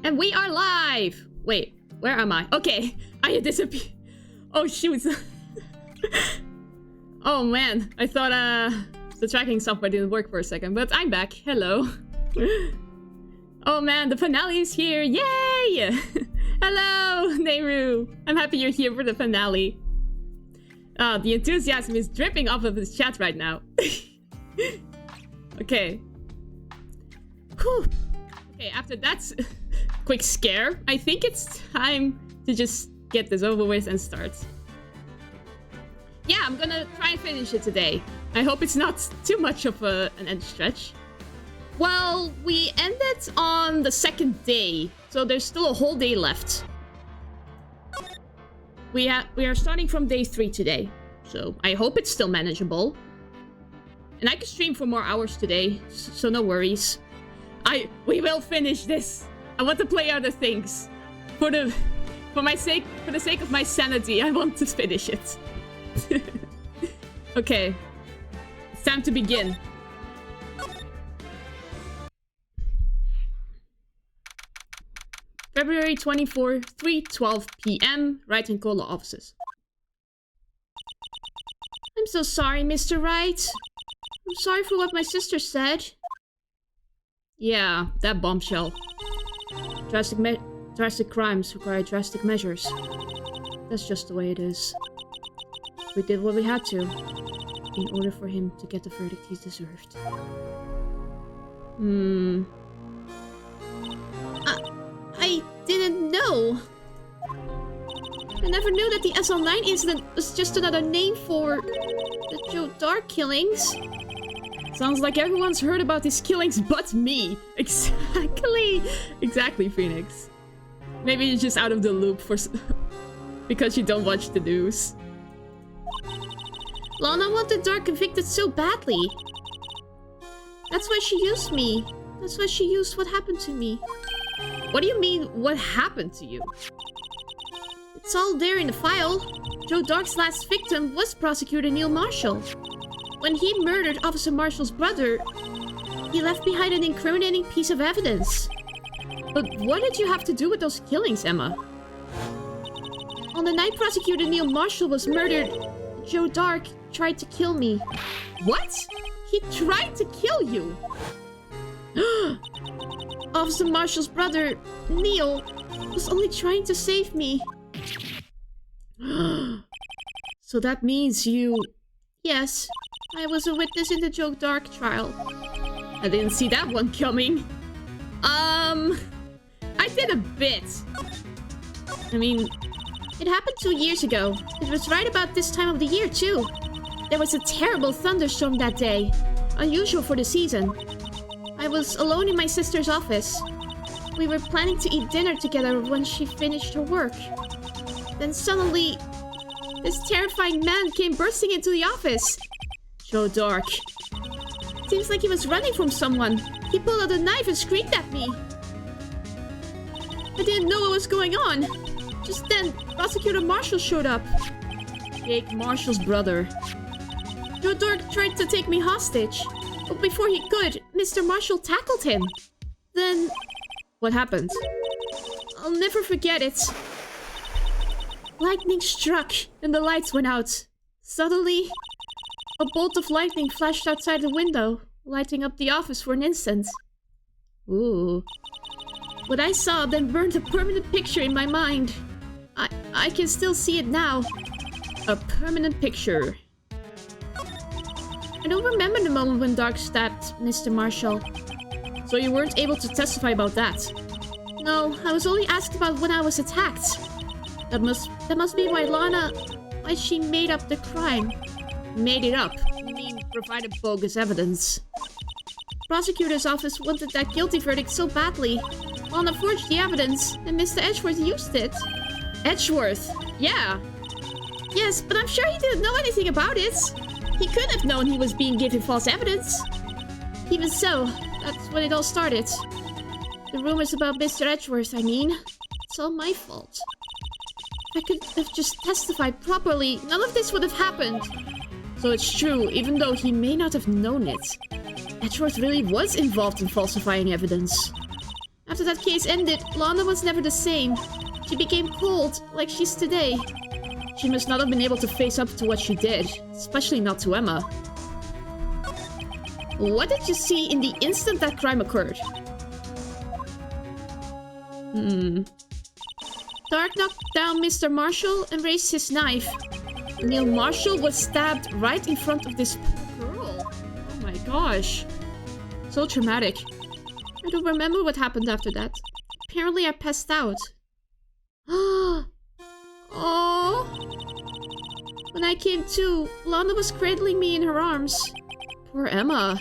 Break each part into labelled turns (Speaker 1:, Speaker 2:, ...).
Speaker 1: And we are live! Wait, where am I? Okay, I disappeared. Oh shoot. Oh man, I thought the tracking software didn't work for a second, but I'm back. Hello. Oh man, the finale is here. Yay! Hello, Nehru. I'm happy you're here for the finale. The enthusiasm is dripping off of his chat right now. Okay. Whew. Okay, after that quick scare, I think it's time to just get this over with and start. Yeah, I'm gonna try and finish it today. I hope it's not too much of an end stretch. Well, we ended on the second day, so there's still a whole day left. We are starting from day 3 today, so I hope it's still manageable. And I can stream for more hours today, so no worries. We will finish this. I want to play other things. For the sake of my sanity, I want to finish it. Okay. It's time to begin. February 24, 3:12 p.m. Wright & Co. offices. I'm so sorry, Mr. Wright. I'm sorry for what my sister said. Yeah, that bombshell. Drastic crimes require drastic measures. That's just the way it is. We did what we had to, in order for him to get the verdict he deserved. I didn't know. I never knew that the SL9 incident was just another name for the Joe Dark killings. Sounds like everyone's heard about these killings but me. Exactly, Phoenix. Maybe you're just out of the loop because you don't watch the news. Lana wanted Dark convicted so badly. That's why she used me. That's why she used what happened to me. What do you mean, what happened to you? It's all there in the file. Joe Dark's last victim was Prosecutor Neil Marshall. When he murdered Officer Marshall's brother, he left behind an incriminating piece of evidence. But what did you have to do with those killings, Emma? On the night Prosecutor Neil Marshall was murdered, Joe Dark tried to kill me. What? He tried to kill you? Officer Marshall's brother, Neil, was only trying to save me. So that means you... Yes, I was a witness in the Joe Dark trial. I didn't see that one coming. I did a bit. I mean, it happened 2 years ago. It was right about this time of the year, too. There was a terrible thunderstorm that day. Unusual for the season. I was alone in my sister's office. We were planning to eat dinner together when she finished her work. Then suddenly, this terrifying man came bursting into the office. Joe Dark. Seems like he was running from someone. He pulled out a knife and screamed at me. I didn't know what was going on. Just then, Prosecutor Marshall showed up. Jake Marshall's brother. Joe Dark tried to take me hostage. But before he could, Mr. Marshall tackled him. Then... What happened? I'll never forget it. Lightning struck, and the lights went out. Suddenly, a bolt of lightning flashed outside the window, lighting up the office for an instant. Ooh. What I saw then burned a permanent picture in my mind. I can still see it now. A permanent picture. I don't remember the moment when Dark stabbed Mr. Marshall. So you weren't able to testify about that? No, I was only asked about when I was attacked. That must be why she made up the crime. Made it up? You mean provided bogus evidence? Prosecutor's office wanted that guilty verdict so badly. Lana forged the evidence, and Mr. Edgeworth used it. Edgeworth? Yeah. Yes, but I'm sure he didn't know anything about it. He could have known he was being given false evidence. Even so, that's when it all started. The rumors about Mr. Edgeworth, I mean. It's all my fault. If I could have just testified properly, none of this would have happened. So it's true, even though he may not have known it. Edgeworth really was involved in falsifying evidence. After that case ended, Lana was never the same. She became cold, like she's today. She must not have been able to face up to what she did, especially not to Emma. What did you see in the instant that crime occurred? Dark knocked down Mr. Marshall and raised his knife. Neil Marshall was stabbed right in front of this girl. Oh my gosh. So traumatic. I don't remember what happened after that. Apparently I passed out. Oh. When I came to, Lana was cradling me in her arms. Poor Emma.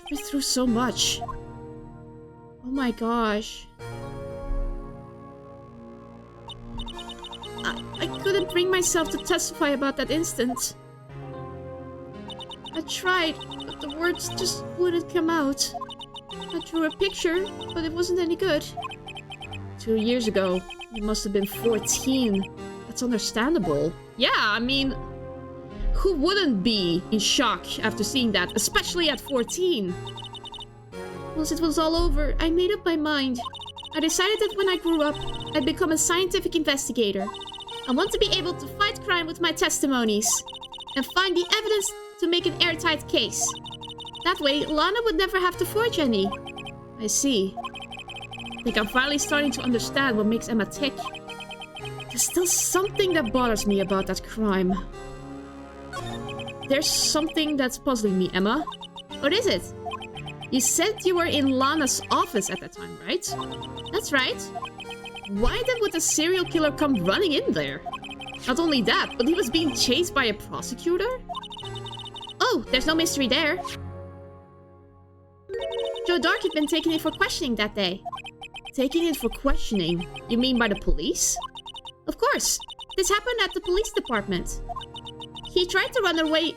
Speaker 1: She went through so much. Oh my gosh. I couldn't bring myself to testify about that instant. I tried, but the words just wouldn't come out. I drew a picture, but it wasn't any good. 2 years ago, you must have been 14. That's understandable. Yeah, I mean, who wouldn't be in shock after seeing that, especially at 14? Once it was all over, I made up my mind. I decided that when I grew up, I'd become a scientific investigator. I want to be able to fight crime with my testimonies and find the evidence to make an airtight case. That way, Lana would never have to forge any. I see. I think I'm finally starting to understand what makes Emma tick. There's still something that bothers me about that crime. There's something that's puzzling me, Emma. What is it? You said you were in Lana's office at that time, right? That's right. Why then would a serial killer come running in there? Not only that, but he was being chased by a prosecutor? Oh, there's no mystery there. Joe Dark had been taken in for questioning that day. Taken in for questioning? You mean by the police? Of course. This happened at the police department. He tried to run away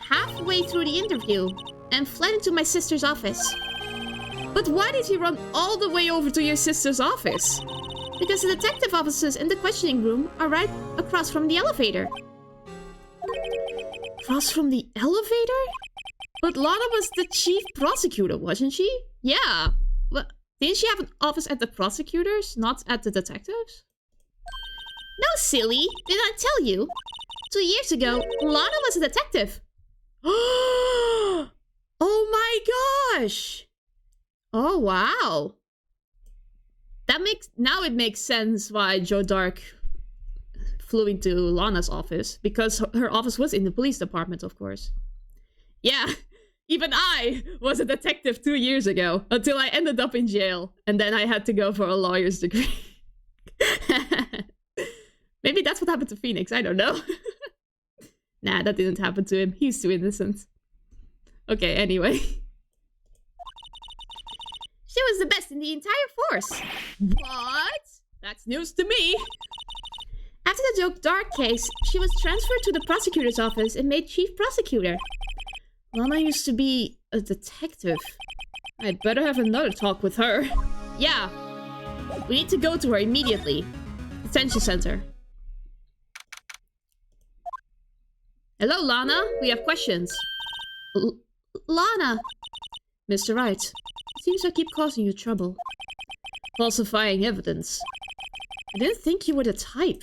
Speaker 1: halfway through the interview and fled into my sister's office. But why did he run all the way over to your sister's office? Because the detective offices in the questioning room are right across from the elevator. Across from the elevator? But Lana was the chief prosecutor, wasn't she? Yeah. But didn't she have an office at the prosecutors, not at the detectives? No, silly. Did I tell you? 2 years ago, Lana was a detective. Oh my gosh. Oh, wow. Now it makes sense why Joe Dark flew into Lana's office. Because her office was in the police department, of course. Yeah, even I was a detective 2 years ago. Until I ended up in jail. And then I had to go for a lawyer's degree. Maybe that's what happened to Phoenix, I don't know. Nah, that didn't happen to him. He's too innocent. Okay, anyway. She was the best in the entire force. What? That's news to me. After the Joe Dark case, she was transferred to the prosecutor's office and made chief prosecutor. Lana used to be a detective. I'd better have another talk with her. Yeah. We need to go to her immediately. Detention center. Hello, Lana. We have questions. Lana. Mr. Wright. It seems I keep causing you trouble. Falsifying evidence. I didn't think you were the type.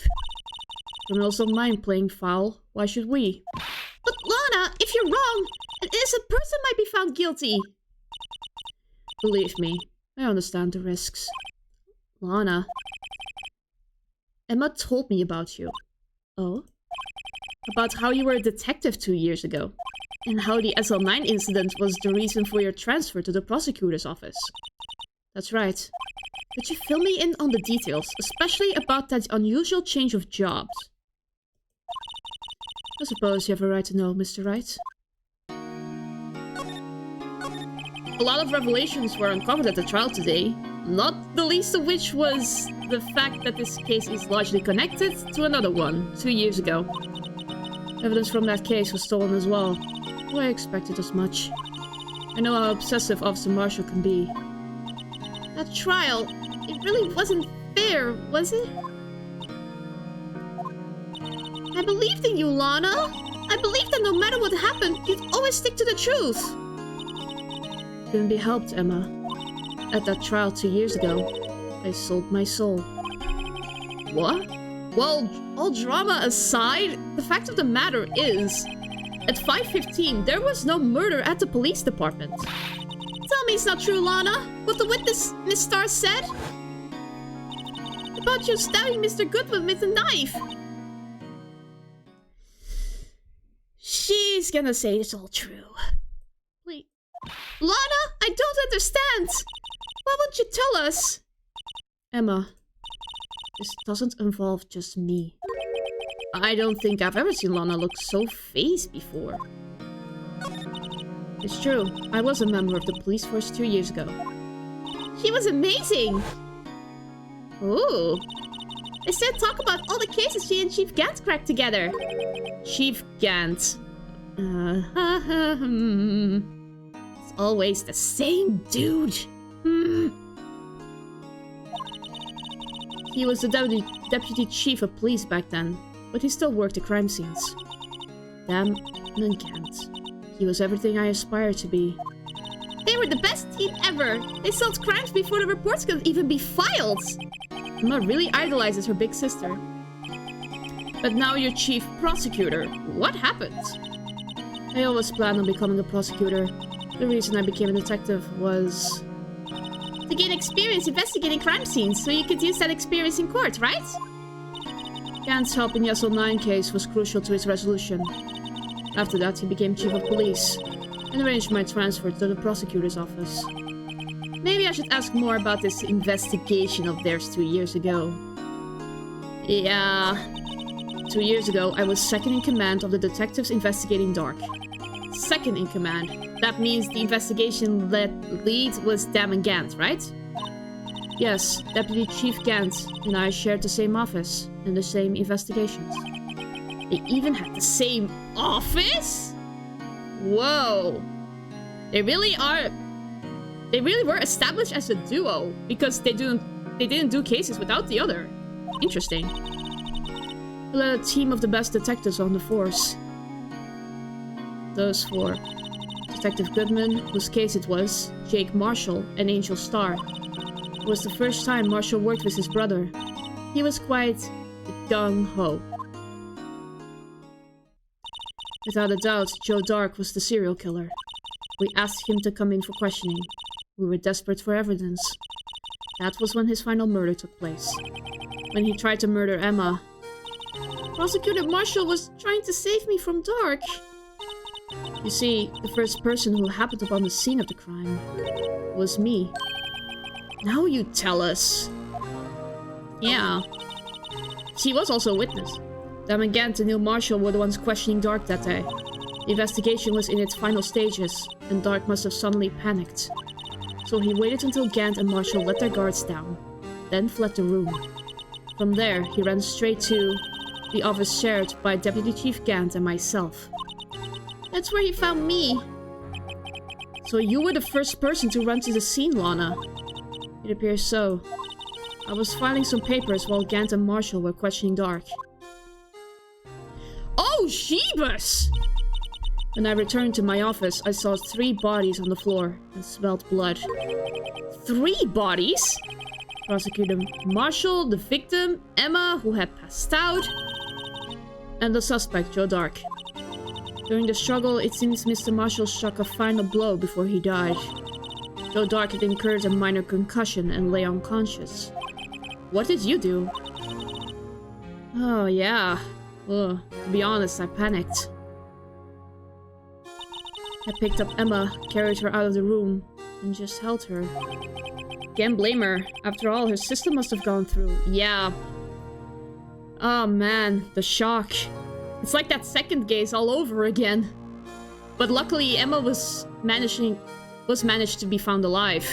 Speaker 1: Criminals don't mind playing foul. Why should we? But Lana, if you're wrong, an innocent person might be found guilty. Believe me, I understand the risks. Lana. Emma told me about you. Oh? About how you were a detective 2 years ago. And how the SL9 incident was the reason for your transfer to the prosecutor's office. That's right. Could you fill me in on the details, especially about that unusual change of jobs? I suppose you have a right to know, Mr. Wright. A lot of revelations were uncovered at the trial today, not the least of which was the fact that this case is largely connected to another one 2 years ago. Evidence from that case was stolen as well. Well, I expected as much. I know how obsessive Officer Marshall can be. That trial, it really wasn't fair, was it? I believed in you, Lana. I believed that no matter what happened, you'd always stick to the truth. Couldn't be helped, Emma. at that trial 2 years ago. I sold my soul. What? Well, all drama aside, the fact of the matter is, at 5:15, there was no murder at the police department. Tell me it's not true, Lana. What the witness, Miss Star, said? About you stabbing Mr. Goodwin with a knife. She's gonna say it's all true. Wait. Lana, I don't understand. Why won't you tell us? Emma, this doesn't involve just me. I don't think I've ever seen Lana look so phased before. It's true, I was a member of the police force 2 years ago. She was amazing! Ooh. Instead, talk about all the cases she and Chief Gant cracked together. Chief Gant. It's always the same dude. He was the deputy chief of police back then, but he still worked the crime scenes. Damn Gant. He was everything I aspired to be. They were the best team ever! They solved crimes before the reports could even be filed! Emma really idolizes her big sister. But now you're chief prosecutor. What happened? I always planned on becoming a prosecutor. The reason I became a detective was... to gain experience investigating crime scenes, so you could use that experience in court, right? Gant's help in the SL9 case was crucial to its resolution. After that, he became chief of police, and arranged my transfer to the prosecutor's office. Maybe I should ask more about this investigation of theirs 2 years ago. Yeah... 2 years ago, I was second in command of the detectives investigating Dark. Second in command. That means the investigation lead was Damon Gant, right? Yes, Deputy Chief Gant and I shared the same office and the same investigations. They even had the same office? Whoa. They really were established as a duo because they didn't do cases without the other. Interesting. We led a team of the best detectives on the force. Those four. Detective Goodman, whose case it was, Jake Marshall, and Angel Starr. It was the first time Marshall worked with his brother. He was quite gung-ho. Without a doubt, Joe Dark was the serial killer. We asked him to come in for questioning. We were desperate for evidence. That was when his final murder took place. When he tried to murder Emma. Prosecutor Marshall was trying to save me from Dark. You see, the first person who happened upon the scene of the crime was me. Now you tell us. Yeah. She was also a witness. Damon Gant and Neil Marshall were the ones questioning Dark that day. The investigation was in its final stages, and Dark must have suddenly panicked. So he waited until Gant and Marshall let their guards down, then fled the room. From there, he ran straight to the office shared by Deputy Chief Gant and myself. That's where he found me. So you were the first person to run to the scene, Lana. It appears so. I was filing some papers while Gant and Marshall were questioning Dark. Oh, Jeebus! When I returned to my office, I saw 3 bodies on the floor and smelled blood. 3 bodies? Prosecutor Marshall, the victim, Emma, who had passed out, and the suspect, Joe Dark. During the struggle, it seems Mr. Marshall struck a final blow before he died. Joe Dark had incurred a minor concussion and lay unconscious. What did you do? Oh, yeah. Ugh. To be honest, I panicked. I picked up Emma, carried her out of the room, and just held her. Can't blame her. After all, her sister must have gone through. Yeah. Oh man, the shock. It's like that second gaze all over again. But luckily, Emma was managed to be found alive.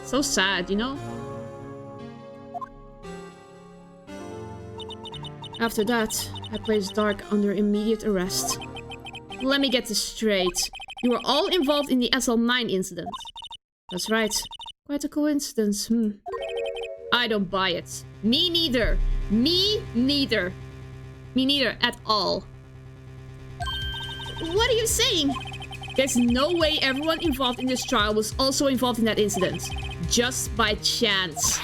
Speaker 1: So sad, you know? After that, I placed Dark under immediate arrest. Let me get this straight. You were all involved in the SL9 incident. That's right. Quite a coincidence, I don't buy it. Me neither. Me neither. Me neither at all. What are you saying? There's no way everyone involved in this trial was also involved in that incident. Just by chance.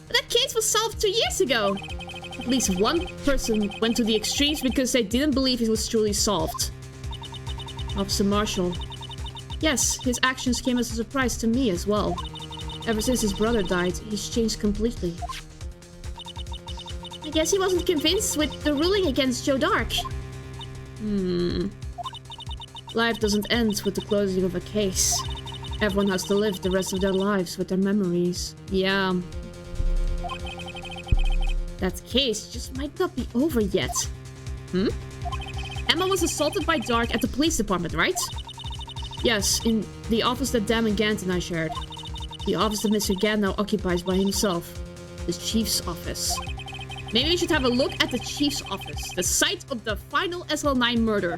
Speaker 1: But that case was solved 2 years ago. At least one person went to the extremes because they didn't believe it was truly solved. Officer Marshall. Yes, his actions came as a surprise to me as well. Ever since his brother died, he's changed completely. I guess he wasn't convinced with the ruling against Joe Dark. Life doesn't end with the closing of a case. Everyone has to live the rest of their lives with their memories. Yeah. That case just might not be over yet. Emma was assaulted by Dark at the police department, right? Yes, in the office that Dan and Gant and I shared. The office that Mr. Gant now occupies by himself. The chief's office. Maybe we should have a look at the chief's office. The site of the final SL9 murder.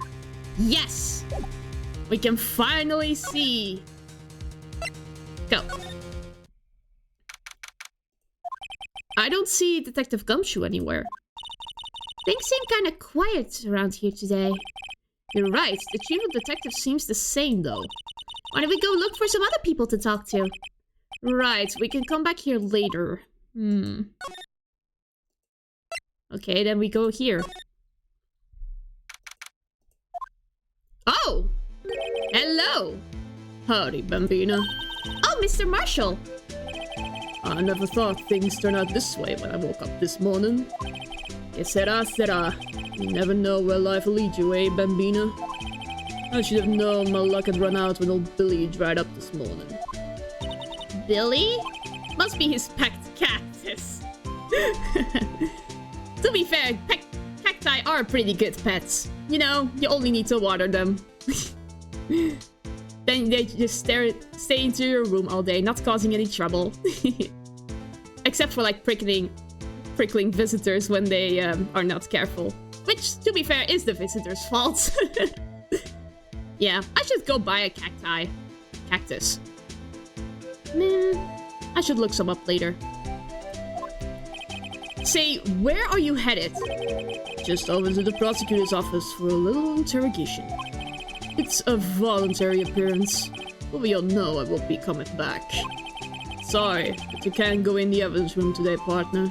Speaker 1: Yes! We can finally see. Go. I don't see Detective Gumshoe anywhere. Things seem kind of quiet around here today. You're right, the chief of detectives seems the same though. Why don't we go look for some other people to talk to? Right, we can come back here later. Okay, then we go here. Oh! Hello!
Speaker 2: Howdy, Bambina.
Speaker 1: Oh, Mr. Marshall!
Speaker 2: I never thought things turned out this way when I woke up this morning. Que sera, sera. You never know where life will lead you, eh, Bambina? I should have known my luck had run out when old Billy dried up this morning.
Speaker 1: Billy? Must be his pet cactus. To be fair, cacti are pretty good pets. You know, you only need to water them. Then they just stay into your room all day, not causing any trouble. Except for like prickling visitors when they are not careful. Which, to be fair, is the visitor's fault. Yeah, I should go buy a cactus. I should look some up later. Say, where are you headed?
Speaker 2: Just over to the prosecutor's office for a little interrogation. It's a voluntary appearance, but we all know I won't be coming back. Sorry, but you can't go in the evidence room today, partner.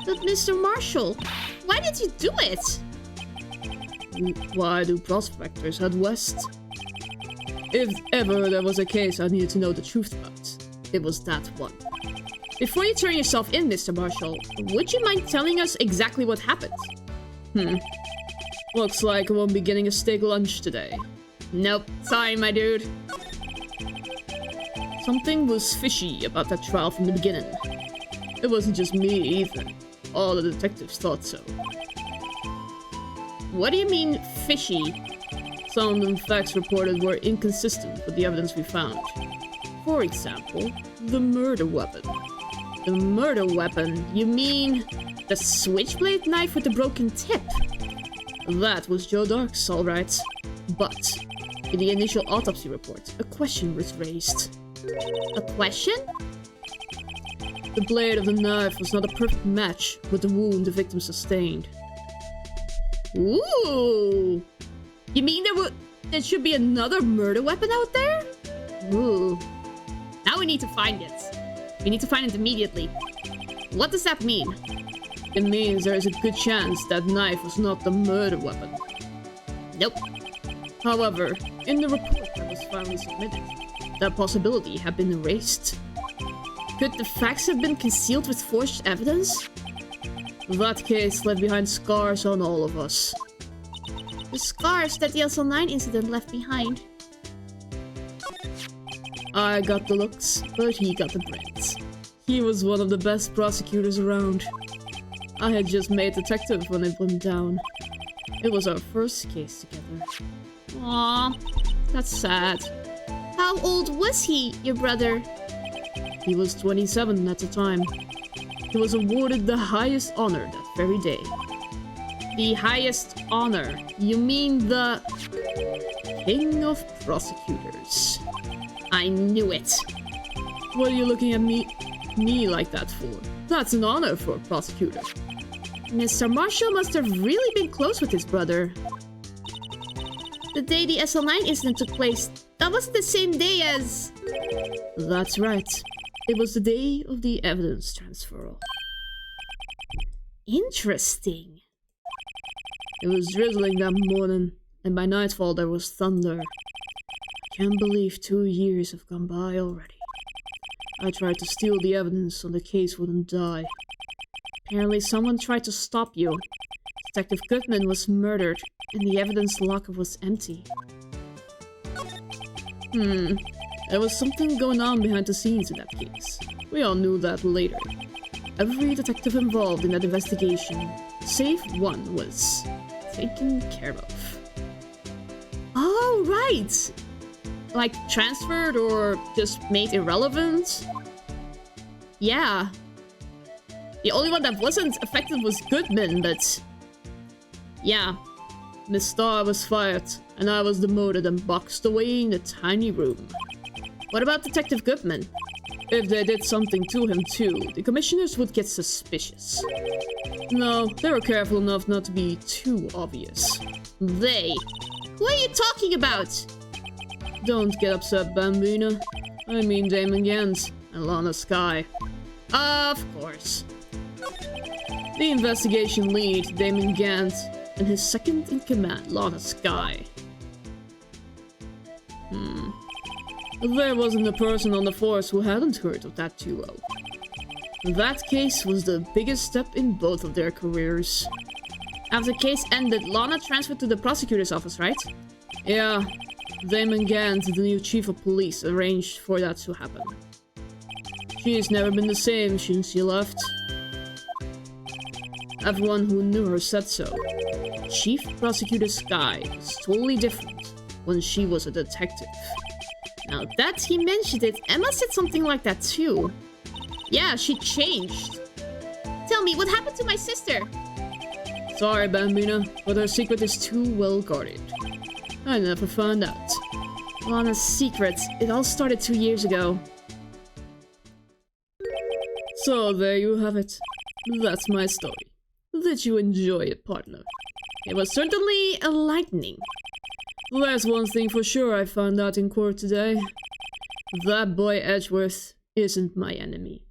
Speaker 1: But Mr. Marshall, why did you do it?
Speaker 2: Why do prospectors head west? If ever there was a case I needed to know the truth about, it was that one.
Speaker 1: Before you turn yourself in, Mr. Marshall, would you mind telling us exactly what happened?
Speaker 2: Looks like I won't be getting a steak lunch today.
Speaker 1: Nope, sorry, my dude.
Speaker 2: Something was fishy about that trial from the beginning. It wasn't just me either. All the detectives thought so.
Speaker 1: What do you mean, fishy?
Speaker 2: Some of the facts reported were inconsistent with the evidence we found. For example, the murder weapon.
Speaker 1: The murder weapon? You mean the switchblade knife with the broken tip?
Speaker 2: That was Joe Dark's, alright. But, in the initial autopsy report, a question was raised.
Speaker 1: A question?
Speaker 2: The blade of the knife was not a perfect match with the wound the victim sustained.
Speaker 1: Ooh! You mean there should be another murder weapon out there? Ooh. Now we need to find it. We need to find it immediately. What does that mean?
Speaker 2: It means there is a good chance that knife was not the murder weapon.
Speaker 1: Nope.
Speaker 2: However, in the report that was finally submitted, that possibility had been erased.
Speaker 1: Could the facts have been concealed with forged evidence?
Speaker 2: That case left behind scars on all of us.
Speaker 1: The scars that the SL9 incident left behind.
Speaker 2: I got the looks, but he got the brains. He was one of the best prosecutors around. I had just made detective when it went down. It was our first case together.
Speaker 1: Aww, that's sad. How old was he, your brother?
Speaker 2: He was 27 at the time. He was awarded the highest honor that very day.
Speaker 1: The highest honor? You mean the...
Speaker 2: King of Prosecutors.
Speaker 1: I knew it.
Speaker 2: What are you looking at me like that for? That's an honor for a prosecutor.
Speaker 1: Mr. Marshall must have really been close with his brother. The day the SL9 incident took place, that wasn't the same day as...
Speaker 2: That's right. It was the day of the evidence transfer.
Speaker 1: Interesting.
Speaker 2: It was drizzling that morning, and by nightfall there was thunder. I can't believe 2 years have gone by already. I tried to steal the evidence so the case wouldn't die.
Speaker 1: Apparently someone tried to stop you. Detective Goodman was murdered, and the evidence locker was empty.
Speaker 2: There was something going on behind the scenes in that case. We all knew that later. Every detective involved in that investigation, save one, was taken care of.
Speaker 1: Oh, right! Like, transferred or just made irrelevant? Yeah. The only one that wasn't affected was Goodman, but... yeah.
Speaker 2: Miss Starr was fired, and I was demoted and boxed away in a tiny room.
Speaker 1: What about Detective Goodman?
Speaker 2: If they did something to him too, the commissioners would get suspicious. No, they were careful enough not to be too obvious.
Speaker 1: They? Who are you talking about?
Speaker 2: Don't get upset, Bambina. I mean Damon Gant and Lana Skye.
Speaker 1: Of course.
Speaker 2: The investigation lead, Damon Gant, and his second-in-command, Lana Skye. There wasn't a person on the force who hadn't heard of that duo. That case was the biggest step in both of their careers.
Speaker 1: After the case ended, Lana transferred to the prosecutor's office, right?
Speaker 2: Yeah. Damon Gant, the new chief of police, arranged for that to happen. She's never been the same since she left. Everyone who knew her said so. Chief Prosecutor Skye was totally different when she was a detective.
Speaker 1: Now that he mentioned it, Emma said something like that too. Yeah, she changed. Tell me, what happened to my sister?
Speaker 2: Sorry, Bambina, but her secret is too well guarded. I never found out.
Speaker 1: Lana's secret. It all started 2 years ago.
Speaker 2: So there you have it. That's my story. Did you enjoy it, partner?
Speaker 1: It was certainly enlightening.
Speaker 2: There's one thing for sure I found out in court today. That boy Edgeworth isn't my enemy.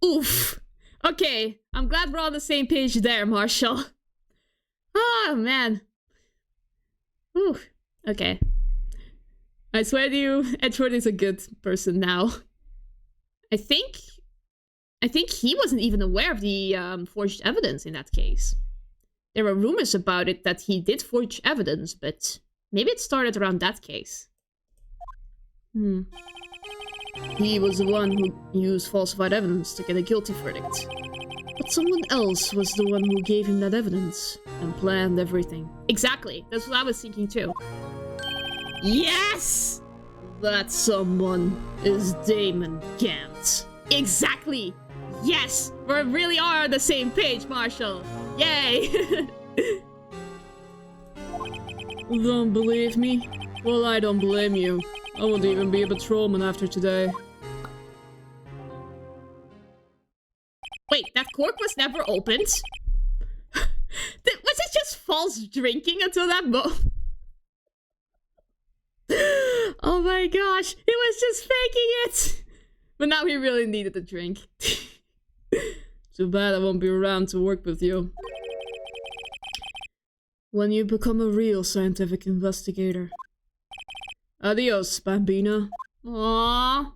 Speaker 1: Oof! Okay, I'm glad we're on the same page there, Marshall. Oh, man. Ooh, okay. I swear to you, Edgeworth is a good person now. I think he wasn't even aware of the forged evidence in that case. There were rumors about it that he did forge evidence, but maybe it started around that case.
Speaker 2: He was the one who used falsified evidence to get a guilty verdict. But someone else was the one who gave him that evidence and planned everything.
Speaker 1: Exactly. That's what I was thinking too. Yes!
Speaker 2: That someone is Damon Gant.
Speaker 1: Exactly! Yes! We really are on the same page, Marshall! Yay!
Speaker 2: Don't believe me? Well, I don't blame you. I won't even be a patrolman after today.
Speaker 1: Wait, that cork was never opened? Was it just false drinking until that moment? Oh my gosh, he was just faking it! But now he really needed a drink.
Speaker 2: Too bad I won't be around to work with you. When you become a real scientific investigator. Adios, Bambina.
Speaker 1: Aww.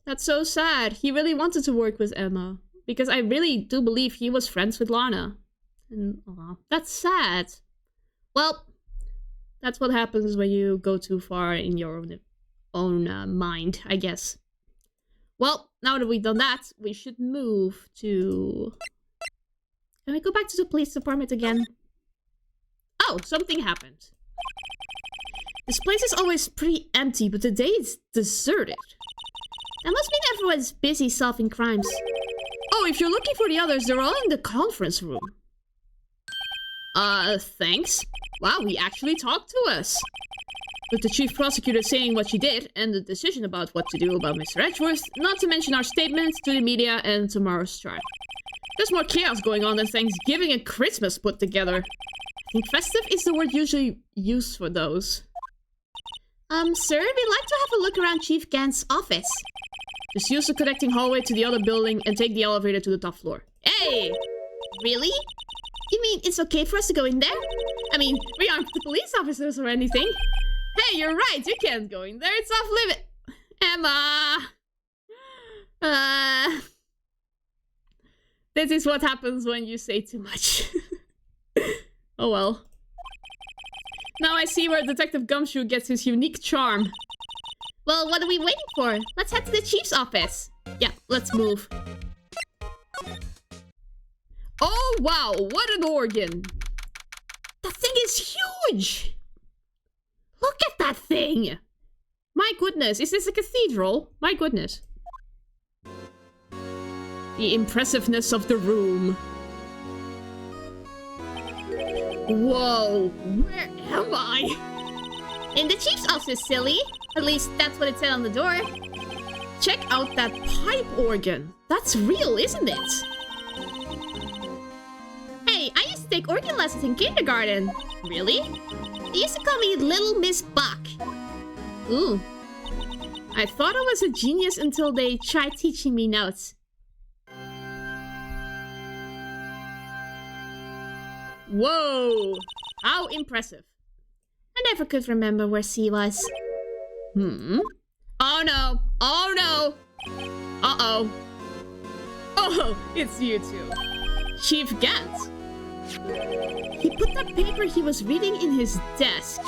Speaker 1: That's so sad. He really wanted to work with Emma. Because I really do believe he was friends with Lana. And aw, that's sad. Well, that's what happens when you go too far in your own mind, I guess. Well, now that we've done that, we should move to... Can we go back to the police department again? Oh, something happened. This place is always pretty empty, but today it's deserted. That must mean everyone's busy solving crimes. Oh, if you're looking for the others, they're all in the conference room. Thanks. Wow, he actually talked to us. With the chief prosecutor saying what she did, and the decision about what to do about Mr. Edgeworth, not to mention our statement to the media and tomorrow's trial. There's more chaos going on than Thanksgiving and Christmas put together. think festive is the word usually used for those. Sir, we'd like to have a look around Chief Gant's office.
Speaker 2: Just use the connecting hallway to the other building and take the elevator to the top floor.
Speaker 1: Hey! Really? You mean it's okay for us to go in there? I mean, we aren't the police officers or anything.
Speaker 2: Hey, you're right, you can't go in there, it's off limit.
Speaker 1: Emma!
Speaker 2: This is what happens when you say too much. Oh well. Now I see where Detective Gumshoe gets his unique charm.
Speaker 1: Well, what are we waiting for? Let's head to the chief's office.
Speaker 2: Yeah, let's move. Oh wow, what an organ!
Speaker 1: That thing is huge! Look at that thing!
Speaker 2: My goodness, is this a cathedral? My goodness. The impressiveness of the room. Whoa, where am I?
Speaker 1: In the chief's office, silly. At least that's what it said on the door.
Speaker 2: Check out that pipe organ. That's real, isn't it?
Speaker 1: Hey, I used to take organ lessons in kindergarten.
Speaker 2: Really?
Speaker 1: They used to call me Little Miss Buck.
Speaker 2: Ooh. I thought I was a genius until they tried teaching me notes. Whoa! How impressive.
Speaker 1: I never could remember where C was.
Speaker 2: Oh no! Oh no! Uh-oh. Oh, it's you two. Chief Gant.
Speaker 1: He put that paper he was reading in his desk.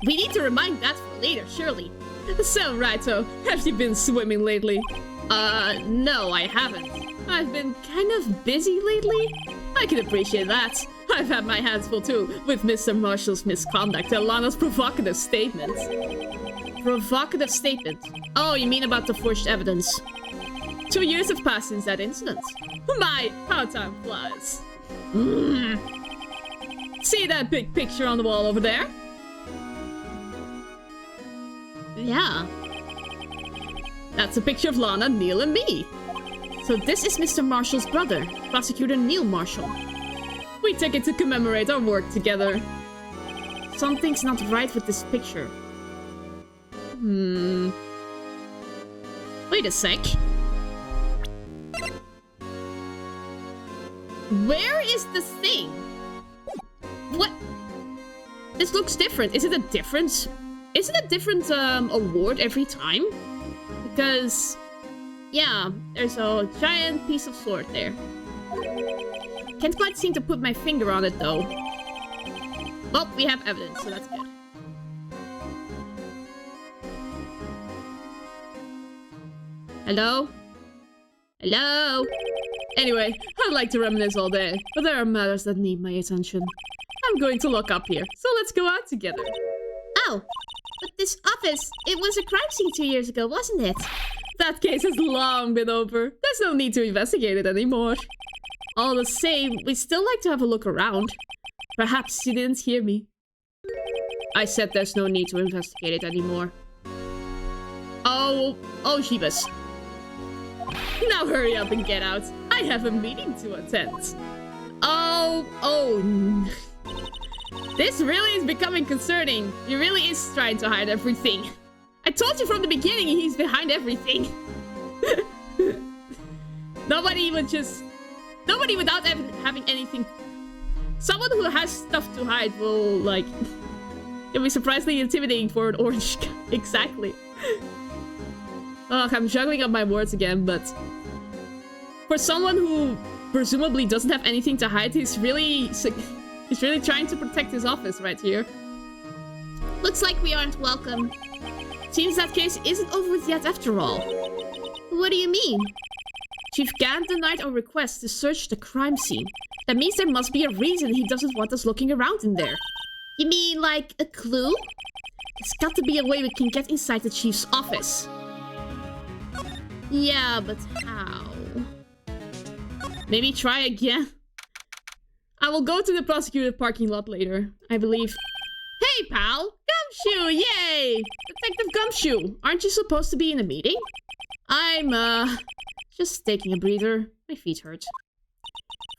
Speaker 2: We need to remind that for later, surely. So, Raito, have you been swimming lately? No, I haven't. I've been kind of busy lately. I can appreciate that. I've had my hands full too, with Mr. Marshall's misconduct and Lana's provocative statement. Provocative statement? Oh, you mean about the forged evidence. 2 years have passed since that incident. My, how time flies. See that big picture on the wall over there?
Speaker 1: Yeah.
Speaker 2: That's a picture of Lana, Neil, and me.
Speaker 1: So this is Mr. Marshall's brother, Prosecutor Neil Marshall.
Speaker 2: We took it to commemorate our work together.
Speaker 1: Something's not right with this picture.
Speaker 2: Wait a sec. Where is the thing? What? This looks different. Is it a different... Is it a different award every time? Because... yeah, there's a giant piece of sword there. Can't quite seem to put my finger on it though. Well, we have evidence, so that's good. Hello? Hello? Anyway, I'd like to reminisce all day, but there are matters that need my attention. I'm going to lock up here, so let's go out together.
Speaker 1: Oh, but this office, it was a crime scene 2 years ago, wasn't it?
Speaker 2: That case has long been over. There's no need to investigate it anymore. All the same, we'd still like to have a look around. Perhaps you didn't hear me. I said there's no need to investigate it anymore. Oh, Jeebus. Now hurry up and get out. I have a meeting to attend. Oh. This really is becoming concerning. He really is trying to hide everything. I told you from the beginning he's behind everything. Nobody without having anything... Someone who has stuff to hide will, like... It'll be surprisingly intimidating for an orange guy. Exactly. Ugh, I'm juggling up my words again, but... For someone who presumably doesn't have anything to hide, he's really trying to protect his office right here.
Speaker 1: Looks like we aren't welcome.
Speaker 2: Seems that case isn't over with yet after all.
Speaker 1: What do you mean?
Speaker 2: Chief Gant denied our request to search the crime scene. That means there must be a reason he doesn't want us looking around in there.
Speaker 1: You mean like a clue?
Speaker 2: There's got to be a way we can get inside the chief's office.
Speaker 1: Yeah, but how?
Speaker 2: Maybe try again? I will go to the prosecutor parking lot later, I believe. Hey, pal! Gumshoe! Yay! Detective Gumshoe! Aren't you supposed to be in a meeting? I'm, just taking a breather. My feet hurt.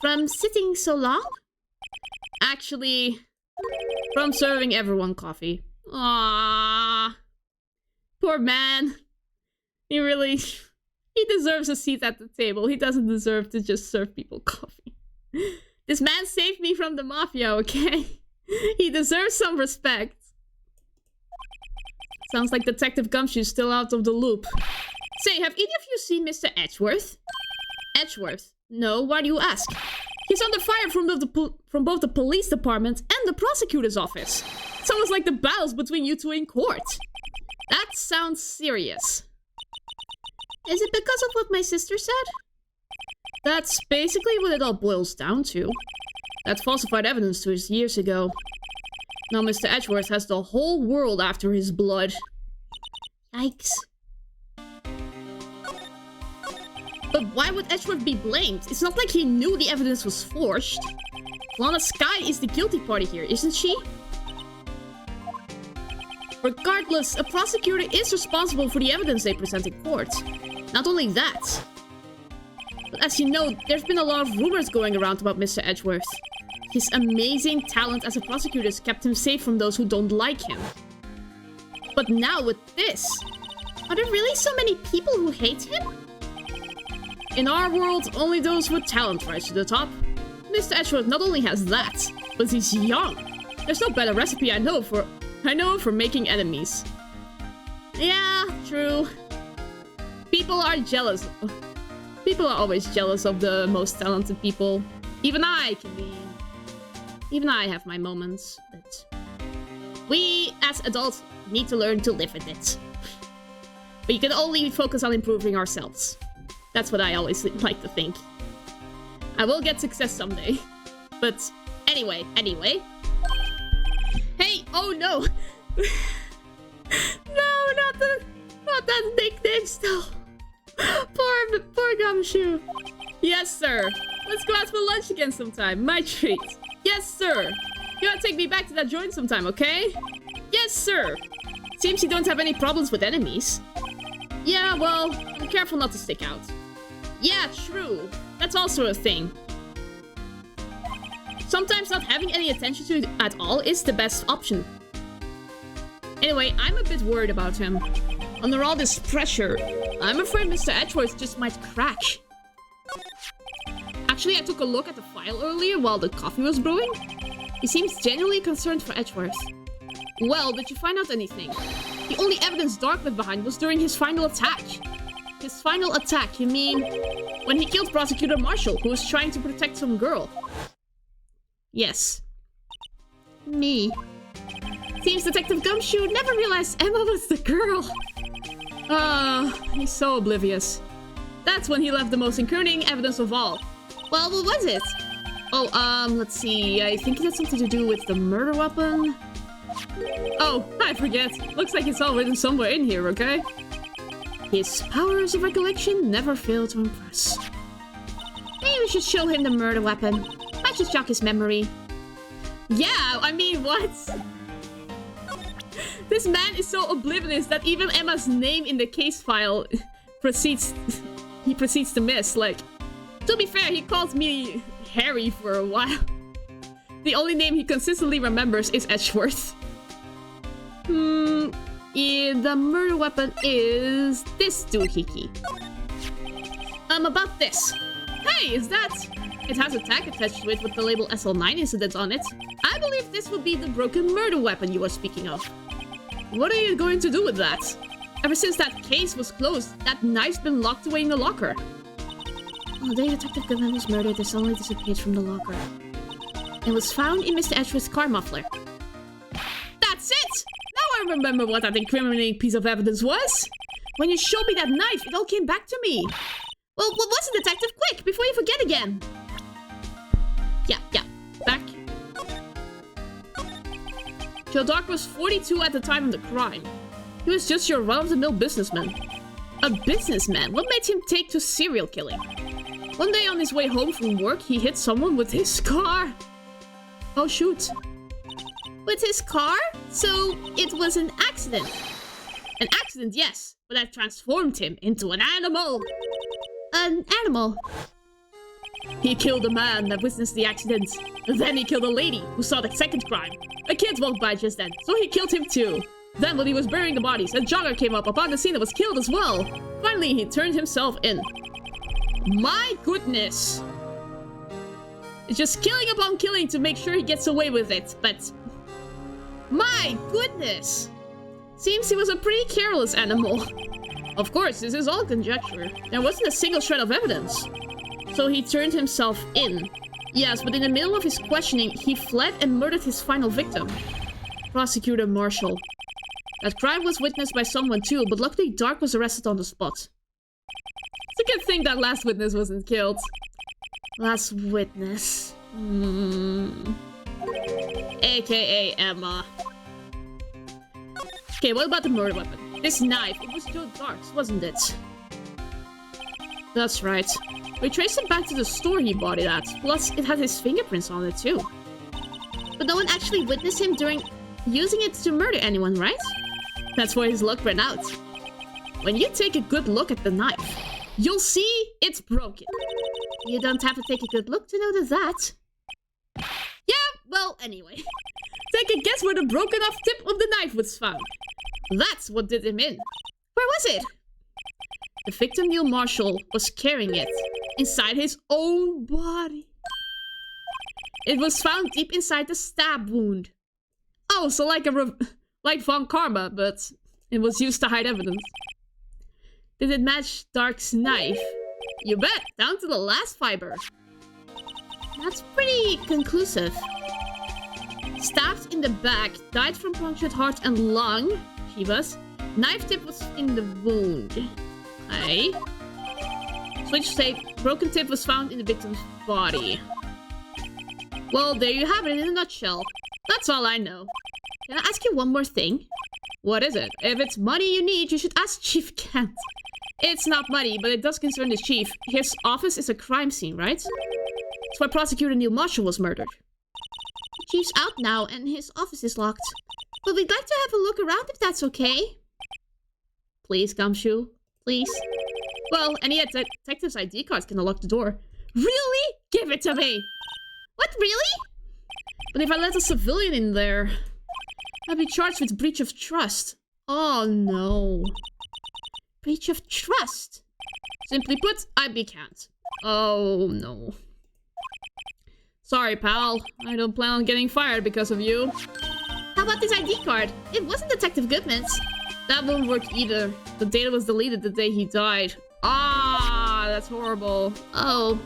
Speaker 1: From sitting so long? Actually, from serving everyone coffee. Ah, poor man. He really... He deserves a seat at the table. He doesn't deserve to just serve people coffee. This man saved me from the mafia, okay? He deserves some respect. Sounds like Detective Gumshoe's still out of the loop. Say, have either of you seen Mr. Edgeworth? Edgeworth? No, why do you ask? He's under fire from both the police department and the prosecutor's office. Sounds like the battles between you two in court. That sounds serious. Is it because of what my sister said? That's basically what it all boils down to. That falsified evidence 2 years ago. Now Mr. Edgeworth has the whole world after his blood. Yikes. But why would Edgeworth be blamed? It's not like he knew the evidence was forged. Lana Skye is the guilty party here, isn't she? Regardless, a prosecutor is responsible for the evidence they present in court. Not only that, but as you know, there's been a lot of rumors going around about Mr. Edgeworth. His amazing talent as a prosecutor has kept him safe from those who don't like him. But now with this, are there really so many people who hate him? In our world, only those with talent rise to the top. Mr. Edgeworth not only has that, but he's young. There's no better recipe I know for making enemies. Yeah, true. People are jealous. People are always jealous of the most talented people. Even I have my moments, but we, as adults, need to learn to live with it. We can only focus on improving ourselves. That's what I always like to think. I will get success someday. But anyway. Hey, oh no! No, not that nickname still. Poor Gumshoe. Yes, sir. Let's go out for lunch again sometime. My treat. Yes, sir. You gotta take me back to that joint sometime, okay? Yes, sir. Seems you don't have any problems with enemies. Yeah, well, be careful not to stick out. Yeah, true. That's also a thing. Sometimes not having any attention to at all is the best option. Anyway, I'm a bit worried about him. Under all this pressure, I'm afraid Mr. Edgeworth just might crack. Actually, I took a look at the file earlier while the coffee was brewing. He seems genuinely concerned for Edgeworth. Well, did you find out anything? The only evidence Dark left behind was during his final attack. His final attack, you mean when he killed Prosecutor Marshall, who was trying to protect some girl? Yes. Me. Seems Detective Gumshoe never realized Emma was the girl. He's so oblivious. That's when he left the most incriminating evidence of all. Well, what was it? Oh, let's see. I think it had something to do with the murder weapon. Oh, I forget. Looks like it's all written somewhere in here, okay? His powers of recollection never fail to impress. Maybe we should show him the murder weapon. Might just jog his memory. Yeah, I mean, what? This man is so oblivious that even Emma's name in the case file proceeds to miss. Like, to be fair, he calls me Harry for a while. The only name he consistently remembers is Edgeworth. Yeah, the murder weapon is this doohickey. About this. Hey, is that... It has a tag attached to it with the label SL9 incident on it. I believe this would be the broken murder weapon you were speaking of. What are you going to do with that? Ever since that case was closed, that knife's been locked away in the locker. On the day Detective Goodman was murdered, it suddenly disappeared from the locker. It was found in Mr. Edgeworth's car muffler. That's it! Now I remember what that incriminating piece of evidence was. When you showed me that knife, it all came back to me. Well, what was it, Detective? Quick, before you forget again. Yeah, back. Joe Dark was 42 at the time of the crime. He was just your run-of-the-mill businessman. A businessman? What made him take to serial killing? One day on his way home from work, he hit someone with his car. Oh, shoot. With his car? So, it was an accident. An accident, yes, but that transformed him into an animal. An animal. He killed a man that witnessed the accident. Then he killed a lady who saw the second crime. A kid walked by just then, so he killed him too. Then when he was burying the bodies, a jogger came up upon the scene and was killed as well. Finally, he turned himself in. My goodness. It's just killing upon killing to make sure he gets away with it, but... my goodness. Seems he was a pretty careless animal. Of course, this is all conjecture. There wasn't a single shred of evidence. So he turned himself in. Yes, but in the middle of his questioning, he fled and murdered his final victim. Prosecutor Marshall. That crime was witnessed by someone too, but luckily Dark was arrested on the spot. It's a good thing that last witness wasn't killed. Last witness. AKA Emma. Okay, what about the murder weapon? This knife, it was Joe Dark's, wasn't it? That's right. We traced it back to the store he bought it at. Plus, it had his fingerprints on it too. But no one actually witnessed him during using it to murder anyone, right? That's why his luck ran out. When you take a good look at the knife, you'll see it's broken. You don't have to take a good look to notice that. Yeah, well, anyway. Take a guess where the broken off tip of the knife was found. That's what did him in. Where was it? The victim, Neil Marshall, was carrying it inside his own body. It was found deep inside the stab wound. Oh, so like like Von Karma, but it was used to hide evidence. Did it match Dark's knife? You bet, down to the last fiber. That's pretty conclusive. Stabbed in the back, died from punctured heart and lung. Shivas. Knife tip was in the wound. Okay. Switch tape. Broken tip was found in the victim's body. Well, there you have it in a nutshell. That's all I know. Can I ask you one more thing? What is it? If it's money you need, you should ask Chief Kent. It's not money, but it does concern the chief. His office is a crime scene, right? That's why Prosecutor Neil Marshall was murdered. The chief's out now, and his office is locked. But we'd like to have a look around if that's okay. Please, Gumshoe. Please. Well, any detective's ID cards can unlock the door. Really? Give it to me! What, really? But if I let a civilian in there, I'd be charged with breach of trust. Oh no. Breach of trust? Simply put, I can't. Oh no. Sorry, pal. I don't plan on getting fired because of you. How about this ID card? It wasn't Detective Goodman's. That won't work either. The data was deleted the day he died. Ah, that's horrible. Oh.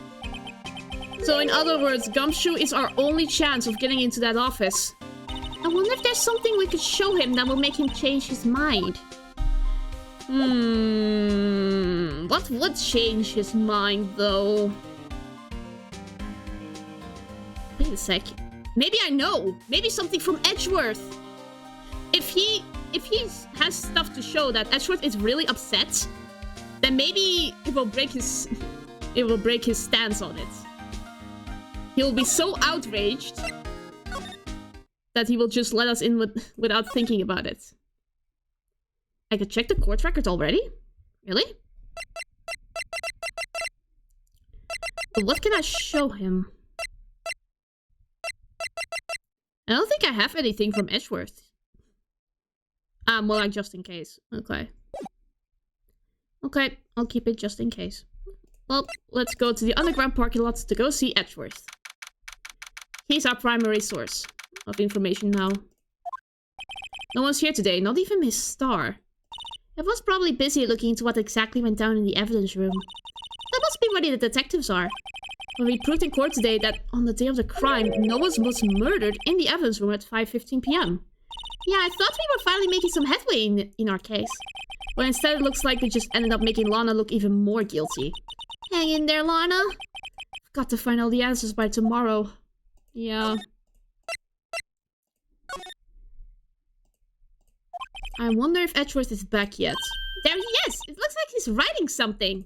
Speaker 1: So in other words, Gumshoe is our only chance of getting into that office. I wonder if there's something we could show him that will make him change his mind. What would change his mind, though? Wait a sec. Maybe I know. Maybe something from Edgeworth. If he has stuff to show that Edgeworth is really upset, then maybe it will break his stance on it. He'll be so outraged that he will just let us in without thinking about it. I could check the court record already? Really? But what can I show him? I don't think I have anything from Edgeworth. More like just in case. Okay. Okay, I'll keep it just in case. Well, let's go to the underground parking lot to go see Edgeworth. He's our primary source of information now. No one's here today, not even Miss Starr. I was probably busy looking into what exactly went down in the evidence room. That must be where the detectives are. But we proved in court today that on the day of the crime, Noah was murdered in the evidence room at 5:15 p.m. Yeah, I thought we were finally making some headway in our case. But instead it looks like we just ended up making Lana look even more guilty. Hang in there, Lana. I've got to find all the answers by tomorrow. Yeah. I wonder if Edgeworth is back yet. There he is! It looks like he's writing something.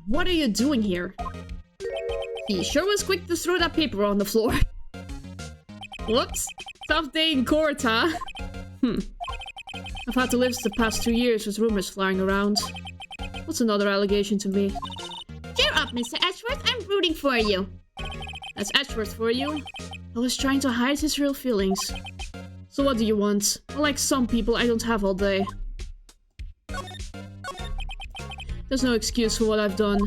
Speaker 1: What are you doing here? He sure was quick to throw that paper on the floor. Whoops. Tough day in court, huh? I've had to live the past 2 years with rumors flying around. What's another allegation to me? Cheer up, Mr. Edgeworth. I'm rooting for you.
Speaker 2: That's Edgeworth for you. I was trying to hide his real feelings. So what do you want? Unlike some people, I don't have all day. There's no excuse for what I've done.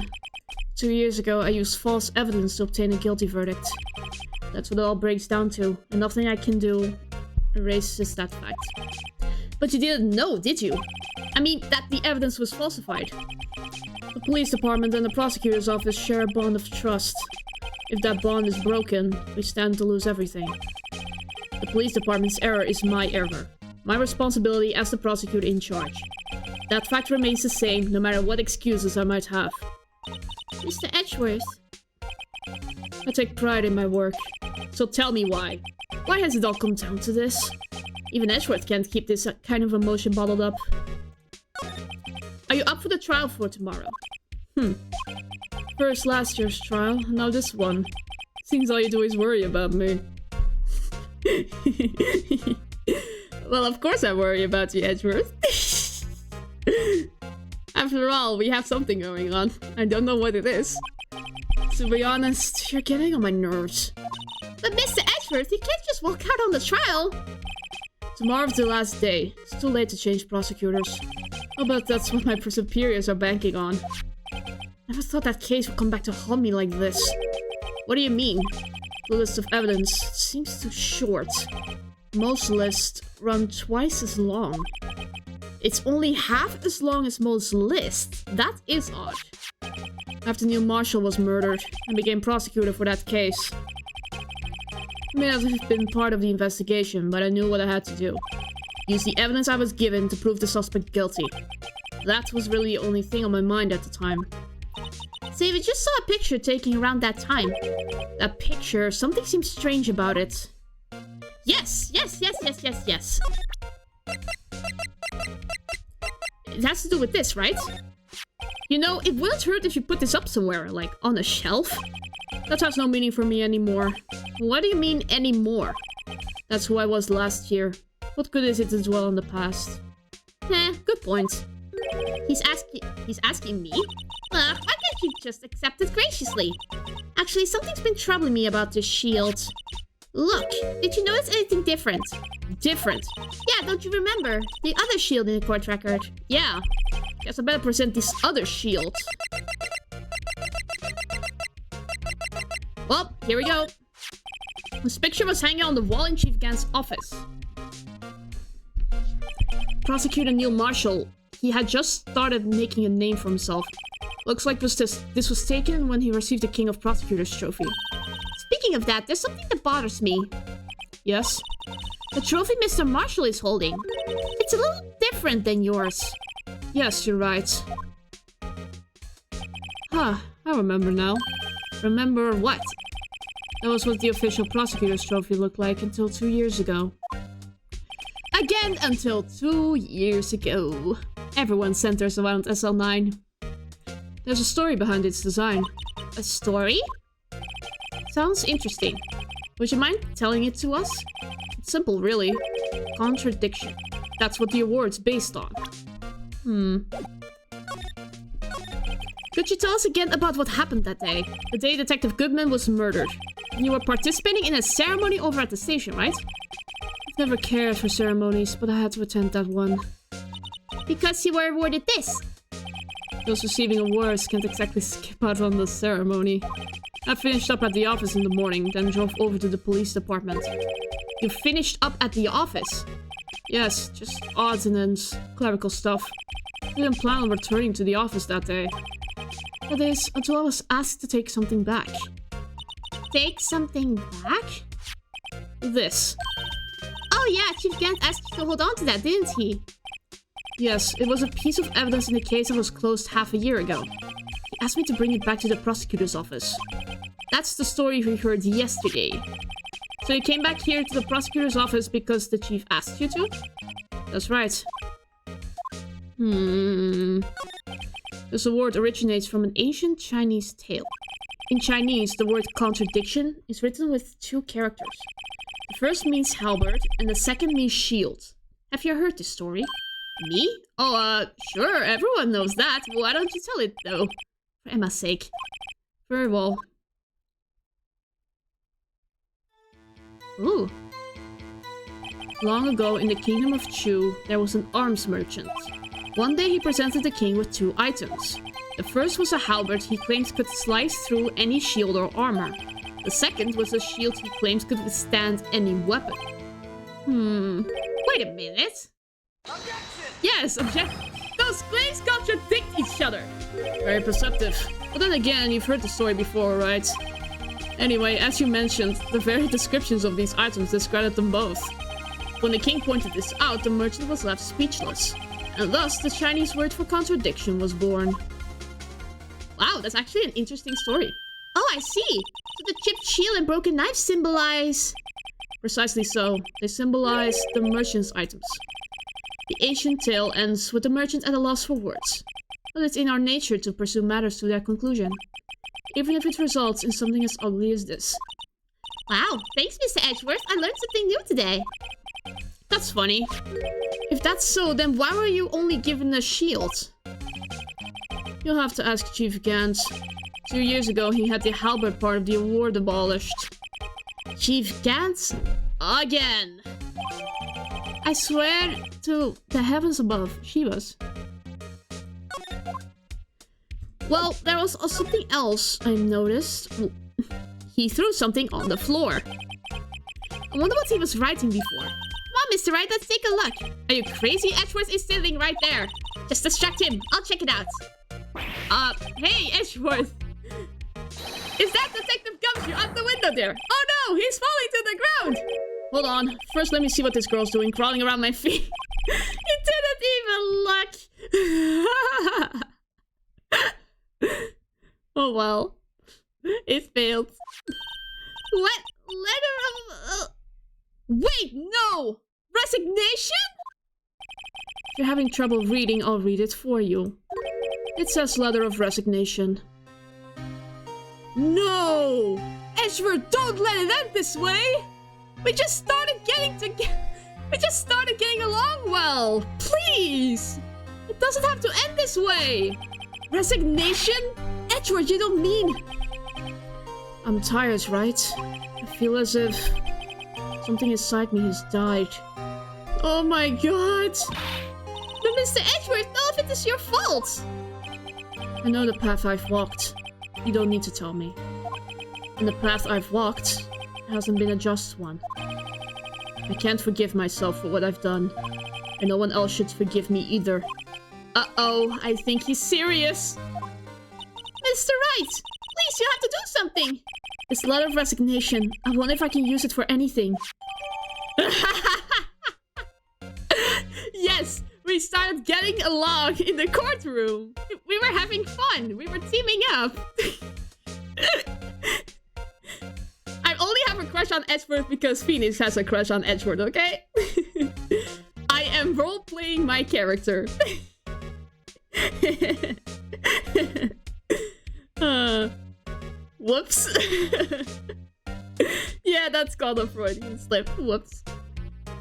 Speaker 2: 2 years ago, I used false evidence to obtain a guilty verdict. That's what it all breaks down to, and nothing I can do erases that fact.
Speaker 1: But you didn't know, did you? I mean, that the evidence was falsified.
Speaker 2: The police department and the prosecutor's office share a bond of trust. If that bond is broken, we stand to lose everything. The police department's error is my error. My responsibility as the prosecutor in charge. That fact remains the same, no matter what excuses I might have.
Speaker 1: Mr. Edgeworth.
Speaker 2: I take pride in my work. So tell me why. Why has it all come down to this? Even Edgeworth can't keep this kind of emotion bottled up.
Speaker 1: Are you up for the trial for tomorrow?
Speaker 2: First last year's trial, now this one. Seems all you do is worry about me. Well, of course I worry about you, Edgeworth. After all, we have something going on. I don't know what it is. To be honest, you're getting on my nerves.
Speaker 1: But Mr. Edgeworth, you can't just walk out on the trial.
Speaker 2: Tomorrow's the last day. It's too late to change prosecutors. I'll bet that's what my superiors are banking on. Never thought that case would come back to haunt me like this.
Speaker 1: What do you mean?
Speaker 2: The list of evidence seems too short. Most lists run twice as long.
Speaker 1: It's only half as long as most lists. That is odd.
Speaker 2: After Neil Marshall was murdered, I became prosecutor for that case. I may not have been part of the investigation, but I knew what I had to do. Use the evidence I was given to prove the suspect guilty. That was really the only thing on my mind at the time.
Speaker 1: So you just saw a picture taken around that time.
Speaker 2: That picture, something seems strange about it.
Speaker 1: Yes. It has to do with this, right? You know, it wouldn't hurt if you put this up somewhere, like on a shelf.
Speaker 2: That has no meaning for me anymore.
Speaker 1: What do you mean, anymore?
Speaker 2: That's who I was last year. What good is it to dwell on the past?
Speaker 1: Good point. He's asking me? Why can't you just accept it graciously? Actually, something's been troubling me about this shield. Look, did you notice anything different?
Speaker 2: Different?
Speaker 1: Yeah, don't you remember? The other shield in the court record.
Speaker 2: Yeah. Guess I better present this other shield.
Speaker 1: Well, here we go.
Speaker 2: This picture was hanging on the wall in Chief Gant's office. Prosecutor Neil Marshall. He had just started making a name for himself. Looks like this was taken when he received the King of Prosecutors trophy.
Speaker 1: Speaking of that, there's something that bothers me.
Speaker 2: Yes?
Speaker 1: The trophy Mr. Marshall is holding. It's a little different than yours.
Speaker 2: Yes, you're right. I remember now.
Speaker 1: Remember what?
Speaker 2: That was what the official prosecutor's trophy looked like until 2 years ago. Again, until 2 years ago. Everyone centers around SL9. There's a story behind its design.
Speaker 1: A story?
Speaker 2: Sounds interesting. Would you mind telling it to us? It's simple, really. Contradiction. That's what the award's based on. Could you tell us again about what happened that day? The day Detective Goodman was murdered. You were participating in a ceremony over at the station, right? I've never cared for ceremonies, but I had to attend that one.
Speaker 1: Because you were awarded this?
Speaker 2: Those receiving awards can't exactly skip out on the ceremony. I finished up at the office in the morning, then drove over to the police department.
Speaker 1: You finished up at the office?
Speaker 2: Yes, just odds and ends, clerical stuff. I didn't plan on returning to the office that day. That is, until I was asked to take something back.
Speaker 1: Take something back?
Speaker 2: This.
Speaker 1: Oh yeah, Chief Gant asked you to hold on to that, didn't he?
Speaker 2: Yes, it was a piece of evidence in the case that was closed half a year ago. He asked me to bring it back to the prosecutor's office. That's the story we heard yesterday. So you came back here to the prosecutor's office because the chief asked you to? That's right. This award originates from an ancient Chinese tale. In Chinese, the word contradiction is written with 2 characters. The first means halberd, and the second means shield. Have you heard this story?
Speaker 1: Me? Oh, sure, everyone knows that. Why don't you tell it, though?
Speaker 2: For Emma's sake.
Speaker 1: Very well. Ooh. Long ago, in the kingdom of Chu, there was an arms merchant. One day he presented the king with 2 items. The first was a halberd he claimed could slice through any shield or armor. The second was a shield he claimed could withstand any weapon. Wait a minute. Objection! Yes, objection. Those claims contradict each other. Very perceptive. But then again, you've heard the story before, right? Anyway, as you mentioned, the very descriptions of these items discredit them both. When the king pointed this out, the merchant was left speechless. And thus, the Chinese word for contradiction was born. Wow, that's actually an interesting story. Oh, I see. So the chipped shield and broken knife symbolize... Precisely so. They symbolize the merchant's items. The ancient tale ends with the merchant at a loss for words. But it's in our nature to pursue matters to their conclusion. Even if it results in something as ugly as this. Wow, thanks Mr. Edgeworth. I learned something new today. That's funny. If that's so, then why were you only given a shield? You'll have to ask Chief Gant. 2 years ago, he had the halberd part of the award abolished. Chief Gant? Again! I swear to the heavens above, she was. Well, there was something else I noticed. He threw something on the floor. I wonder what he was writing before. Come on, Mr. Wright, let's take a look. Are you crazy? Edgeworth is sitting right there. Just distract him. I'll check it out. Hey, Edgeworth. Is that Detective Gumshoe out the window there? Oh no, he's falling to the ground. Hold on. First, let me see what this girl's doing, crawling around my feet. He didn't even look. Oh well. It failed. What letter of... Wait, no! Resignation? If you're having trouble reading, I'll read it for you. It says letter of resignation. No! Edgeworth, don't let it end this way! We just started getting along well! Please! It doesn't have to end this way! Resignation? Edgeworth, you don't mean... I'm tired, right? I feel as if something inside me has died. Oh my god! But Mr. Edgeworth, none of it is your fault! I know the path I've walked. You don't need to tell me. And the path I've walked hasn't been a just one. I can't forgive myself for what I've done. And no one else should forgive me either. Uh-oh, I think he's serious. Mr. Wright! Please, you have to do something! This letter of resignation. I wonder if I can use it for anything. Yes! We started getting along in the courtroom. We were having fun. We were teaming up. I only have a crush on Edgeworth because Phoenix has a crush on Edgeworth, okay? I am role-playing my character. Whoops. Yeah, that's called a Freudian slip. Whoops.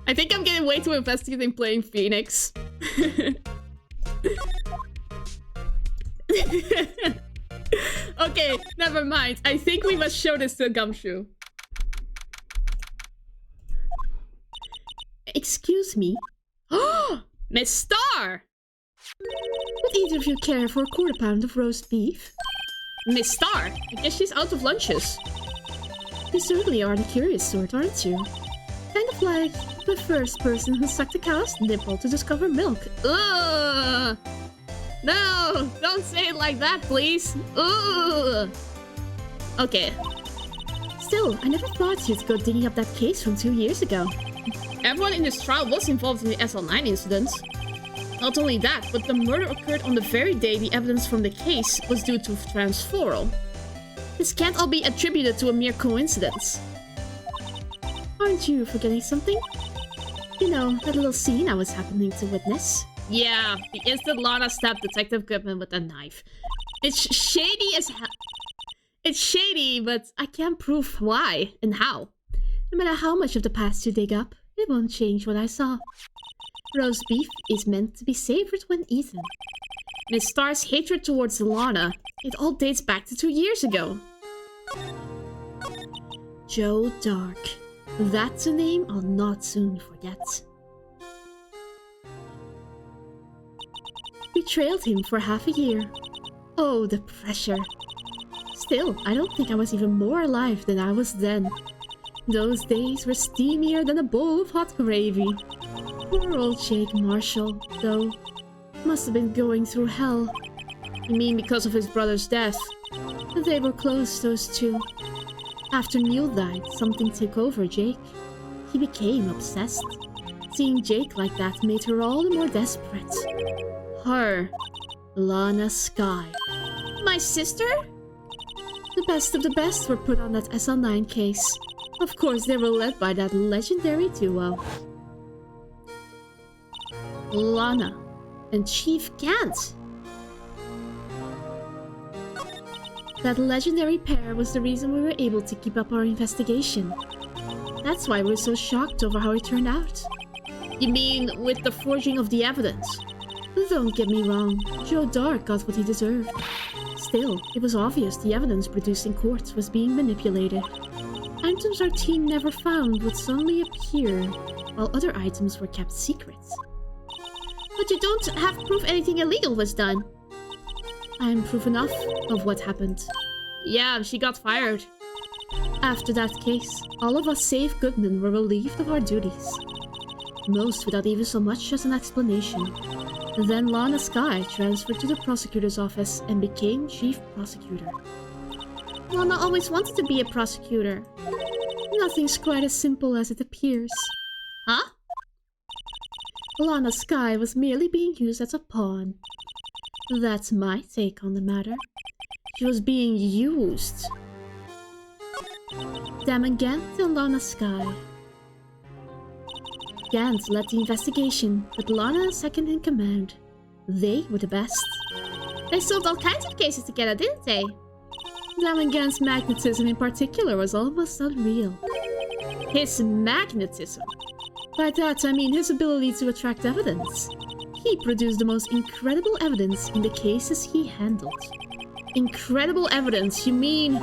Speaker 1: I think I'm getting way too invested in playing Phoenix. Okay, never mind. I think we must show this to Gumshoe. Excuse me? Oh, Miss Star! Would either of you care for a quarter pound of roast beef? Miss Star? I guess she's out of lunches. You certainly are the curious sort, aren't you? Kind of like the first person who sucked a cow's nipple to discover milk. Ugh! No! Don't say it like that, please! Ugh! Okay. Still, I never thought you'd go digging up that case from 2 years ago. Everyone in this trial was involved in the SL9 incident. Not only that, but the murder occurred on the very day the evidence from the case was due to transferal. This can't all be attributed to a mere coincidence. Aren't you forgetting something? You know, that little scene I was happening to witness. Yeah, the instant Lana stabbed Detective Goodman with a knife. It's shady as hell. It's shady, but I can't prove why and how. No matter how much of the past you dig up, it won't change what I saw. Roast beef is meant to be savored when eaten. Miss Star's hatred towards Lana, it all dates back to 2 years ago. Joe Dark. That's a name I'll not soon forget. We trailed him for half a year. Oh, the pressure. Still, I don't think I was even more alive than I was then. Those days were steamier than a bowl of hot gravy. Poor old Jake Marshall, though. Must have been going through hell. You mean because of his brother's death? They were close, those two. After Neil died, something took over Jake. He became obsessed. Seeing Jake like that made her all the more desperate. Her. Lana Skye. My sister? The best of the best were put on that SL9 case. Of course, they were led by that legendary duo. Lana and Chief Gant. That legendary pair was the reason we were able to keep up our investigation. That's why we're so shocked over how it turned out. You mean with the forging of the evidence? Don't get me wrong, Joe Dark got what he deserved. Still, it was obvious the evidence produced in court was being manipulated. Items our team never found would suddenly appear, while other items were kept secret. But you don't have proof anything illegal was done. I'm proof enough of what happened. Yeah, she got fired. After that case, all of us save Goodman were relieved of our duties. Most without even so much as an explanation. Then Lana Skye transferred to the prosecutor's office and became chief prosecutor. Lana always wanted to be a prosecutor. Nothing's quite as simple as it appears. Huh? Lana Skye was merely being used as a pawn. That's my take on the matter. She was being used. Damon Gant and Lana Skye. Gant led the investigation, with Lana second in command. They were the best. They solved all kinds of cases together, didn't they? Damon Gant's magnetism in particular was almost unreal. His magnetism? By that I mean his ability to attract evidence. He produced the most incredible evidence in the cases he handled. Incredible evidence, you mean?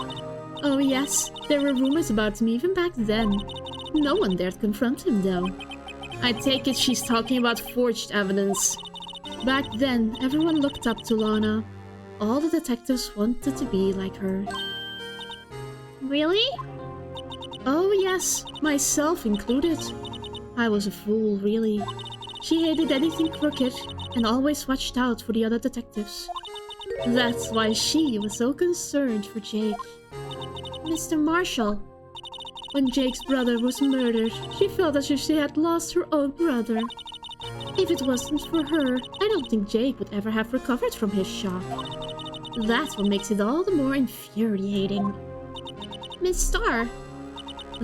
Speaker 1: Oh yes, there were rumors about him even back then. No one dared confront him though. I take it she's talking about forged evidence. Back then, everyone looked up to Lana. All the detectives wanted to be like her. Really? Oh yes, myself included. I was a fool, really. She hated anything crooked and always watched out for the other detectives. That's why she was so concerned for Jake. Mr. Marshall. When Jake's brother was murdered, she felt as if she had lost her own brother. If it wasn't for her, I don't think Jake would ever have recovered from his shock. That's what makes it all the more infuriating. Miss Star.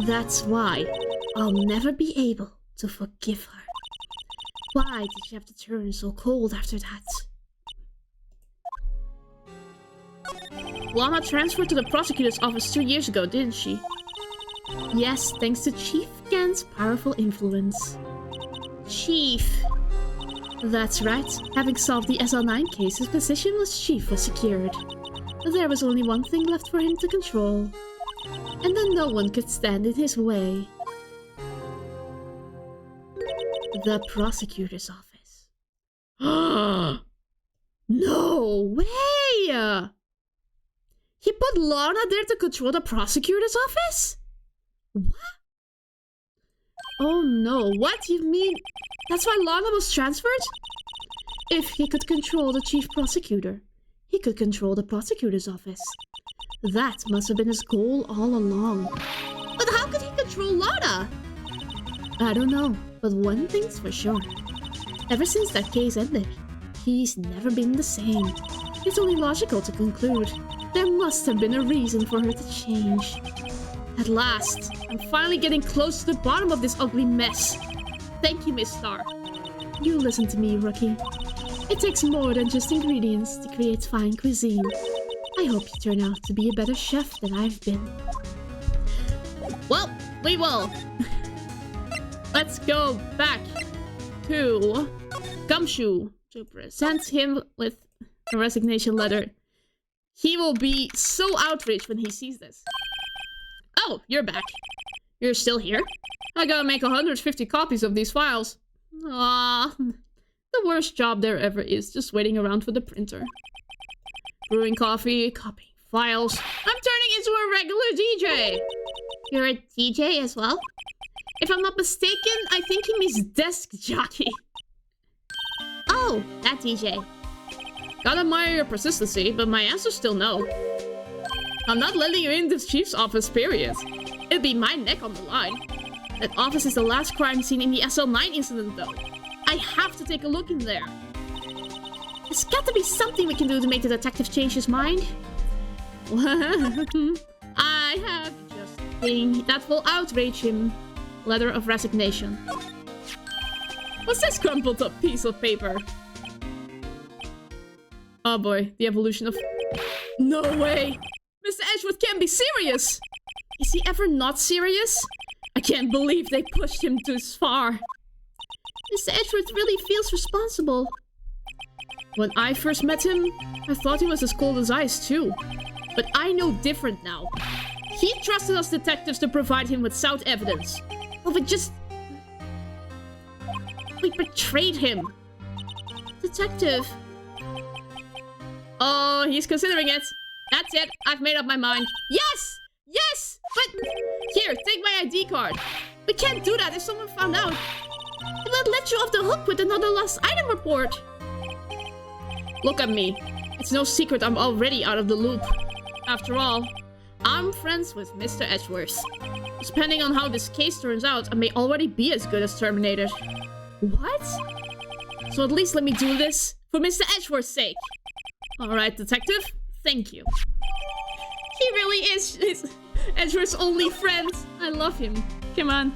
Speaker 1: That's why I'll never be able to forgive her. Why did she have to turn so cold after that? Lana transferred to the prosecutor's office 2 years ago, didn't she? Yes, thanks to Chief Gant's powerful influence. Chief. That's right. Having solved the SL9 case, his position as chief was secured. There was only one thing left for him to control. And then no one could stand in his way. The prosecutor's office. No way! He put Lana there to control the prosecutor's office? What? Oh no, what? You mean that's why Lana was transferred? If he could control the chief prosecutor, he could control the prosecutor's office. That must have been his goal all along. But how could he control Lana? I don't know, but one thing's for sure. Ever since that case ended, he's never been the same. It's only logical to conclude there must have been a reason for her to change. At last, I'm finally getting close to the bottom of this ugly mess. Thank you, Miss Star. You listen to me, Rookie. It takes more than just ingredients to create fine cuisine. I hope you turn out to be a better chef than I've been. Well, we will. Let's go back to Gumshoe to present him with A resignation letter. He will be so outraged when he sees this. Oh, you're back. You're still here? I gotta make 150 copies of these files. Ah, the worst job there ever is, just waiting around for the printer. Brewing coffee, copying files. I'm turning into a regular DJ. You're a DJ as well? If I'm not mistaken, I think he means desk jockey. Oh, that DJ. Gotta admire your persistency, but my answer's still no. I'm not letting you in this chief's office, period. It'd be my neck on the line. That office is the last crime scene in the SL9 incident, though. I have to take a look in there. There's got to be something we can do to make the detective change his mind. I have just a thing that will outrage him. Letter of resignation. What's this crumpled up piece of paper? Oh boy, the evolution of... No way! Mr. Edgeworth can't be serious! Is he ever not serious? I can't believe they pushed him this far. Mr. Edgeworth really feels responsible. When I first met him, I thought he was as cold as ice too. But I know different now. He trusted us detectives to provide him with sound evidence. But we betrayed him. Detective. Oh, he's considering it. That's it. I've made up my mind. Yes! Yes! But... Here, take my ID card. We can't do that if someone found out. It would let you off the hook with another lost item report. Look at me. It's no secret I'm already out of the loop. After all, I'm friends with Mr. Edgeworth. Depending on how this case turns out, I may already be as good as terminated. What? So at least let me do this for Mr. Edgeworth's sake. Alright, detective. Thank you. He really is Edgeworth's only friend. I love him. Come on.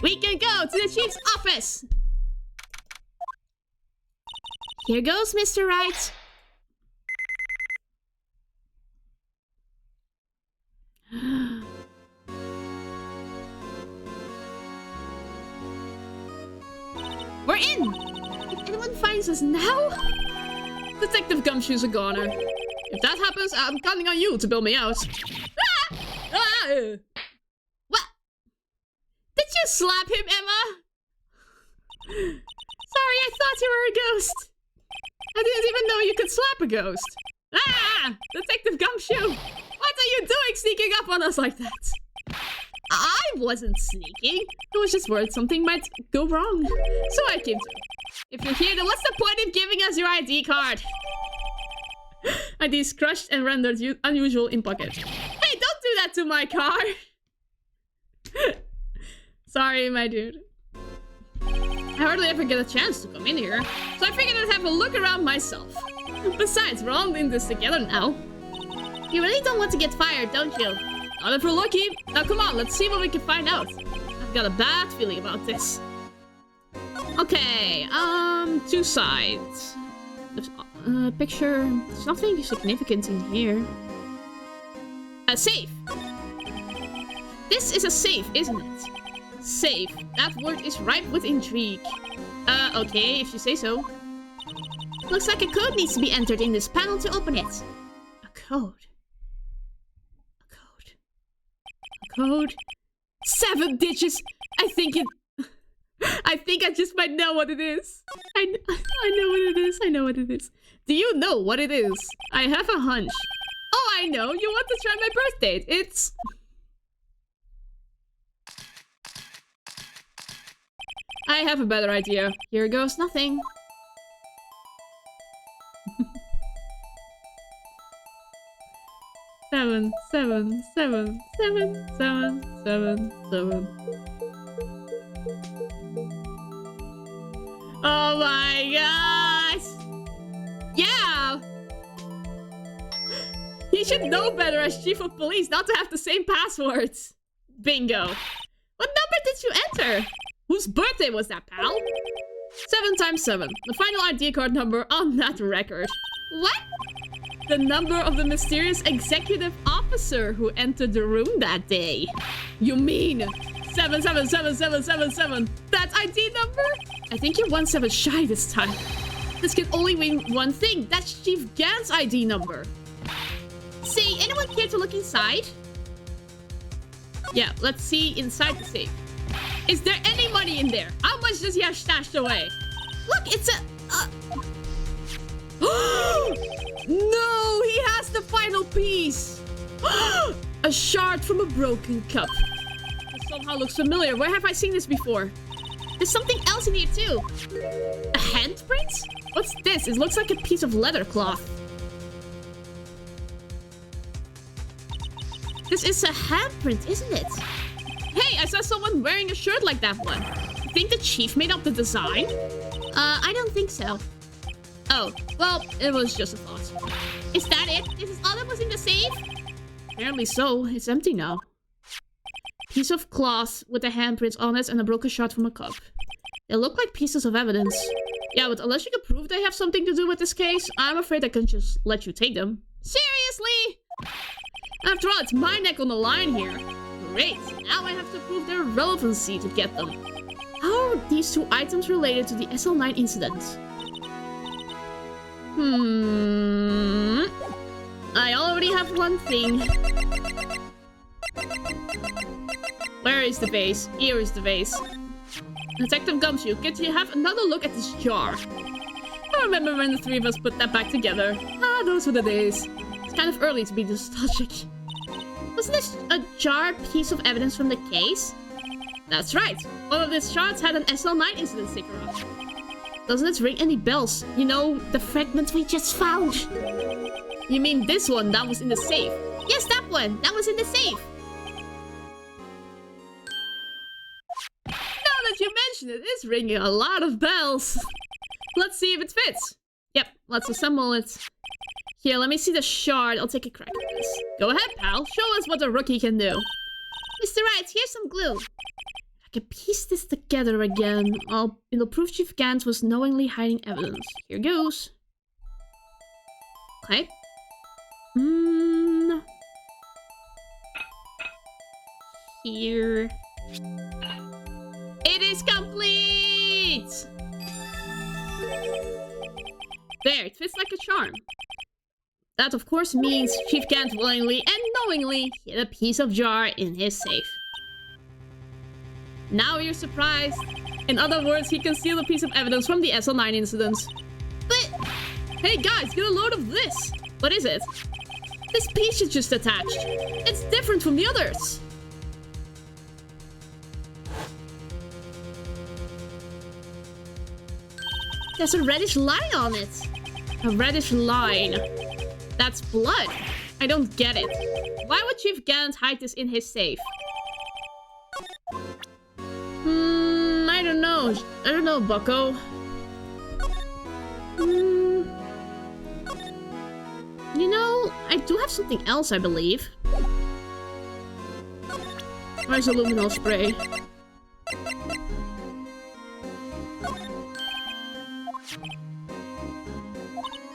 Speaker 1: We can go to the chief's office. Here goes, Mr. Wright. We're in! If anyone finds us now... Detective Gumshoe's a goner. If that happens, I'm counting on you to bail me out. Ah! Ah! What? Did you slap him, Emma? Sorry, I thought you were a ghost. I didn't even know you could slap a ghost. Ah! Detective Gumshoe! What are you doing sneaking up on us like that? I wasn't sneaking. I was just worried something might go wrong. So I came to. If you're here, then what's the point of giving us your ID card? ID is crushed and rendered unusual in pocket. Hey, don't do that to my car! Sorry, my dude. I hardly ever get a chance to come in here, so I figured I'd have a look around myself. Besides, we're all in this together now. You really don't want to get fired, don't you? Not if we're lucky. Now come on, let's see what we can find out. I've got a bad feeling about this. Okay, two sides. Picture, there's nothing significant in here. A safe. This is a safe, isn't it? Safe. That word is ripe with intrigue. Okay, if you say so. Looks like a code needs to be entered in this panel to open it. A code. A code. 7 digits. I think I just might know what it is. I know what it is. I know what it is. Do you know what it is? I have a hunch. Oh, I know. You want to try my birth date. It's... I have a better idea. Here goes nothing. Seven. Oh my gosh! Yeah! He should know better as chief of police not to have the same passwords. Bingo. What number did you enter? Whose birthday was that, pal? 7 times 7. The final ID card number on that record. What? The number of the mysterious executive officer who entered the room that day. You mean 7777777? That ID number? I think you're 1 7 shy this time. This can only mean one thing. That's Chief Gant's ID number. Say, anyone care to look inside? Yeah, let's see inside the safe. Is there any money in there? How much does he have stashed away? Look, it's a... No, he has the final piece. A shard from a broken cup. This somehow looks familiar. Where have I seen this before? There's something else in here too. A handprint? What's this? It looks like a piece of leather cloth. This is a handprint, isn't it? Hey, I saw someone wearing a shirt like that one. You think the chief made up the design? I don't think so. Oh, well, it was just a thought. Is that it? This is all that was in the safe? Apparently so. It's empty now. Piece of cloth with a handprint on it and a broken shard from a cup. They look like pieces of evidence. Yeah, but unless you can prove they have something to do with this case, I'm afraid I can just let you take them. Seriously? After all, it's my neck on the line here. Great, now I have to prove their relevancy to get them. How are these two items related to the SL9 incident? I already have one thing. Where is the vase? Here is the vase. Detective Gumshoe, could you have another look at this jar? I remember when the three of us put that back together. Ah, those were the days. It's kind of early to be nostalgic. Wasn't this a jar piece of evidence from the case? That's right. One of these shards had an SL9 incident sticker on it. Doesn't it ring any bells? You know, the fragment we just found. You mean this one that was in the safe? Yes, that one. That was in the safe. Now that you mention it, it's ringing a lot of bells. Let's see if it fits. Yep, let's assemble it. Here, let me see the shard. I'll take a crack at this. Go ahead, pal. Show us what a rookie can do. Mr. Wright, here's some glue. I can piece this together again. It'll prove Chief Gant was knowingly hiding evidence. Here goes. Okay. Here. It is complete! There, it fits like a charm. That, of course, means Chief Gant willingly and knowingly hid a piece of jar in his safe. Now you're surprised. In other words, he concealed a piece of evidence from the SL9 incident. But... Hey guys, get a load of this! What is it? This piece is just attached. It's different from the others. There's a reddish line on it. A reddish line. That's blood. I don't get it. Why would Chief Gant hide this in his safe? I don't know. I don't know, bucko. You know, I do have something else, I believe. Where's the luminol spray?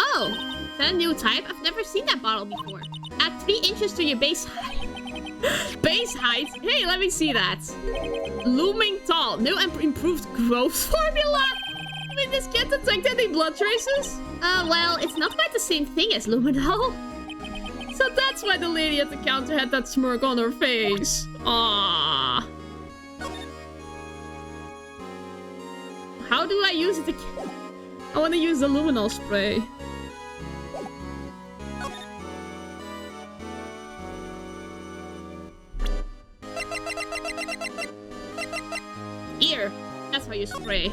Speaker 1: Oh! Is that a new type? I've never seen that bottle before. Add 3 inches to your base height. Base height? Hey, let me see that. Looming tall. New and improved growth formula? I mean, this can't detect any blood traces? Well, it's not quite the same thing as luminol. So that's why the lady at the counter had that smirk on her face. Ah. How do I use it again? I want to use the luminol spray. Here, that's how you spray.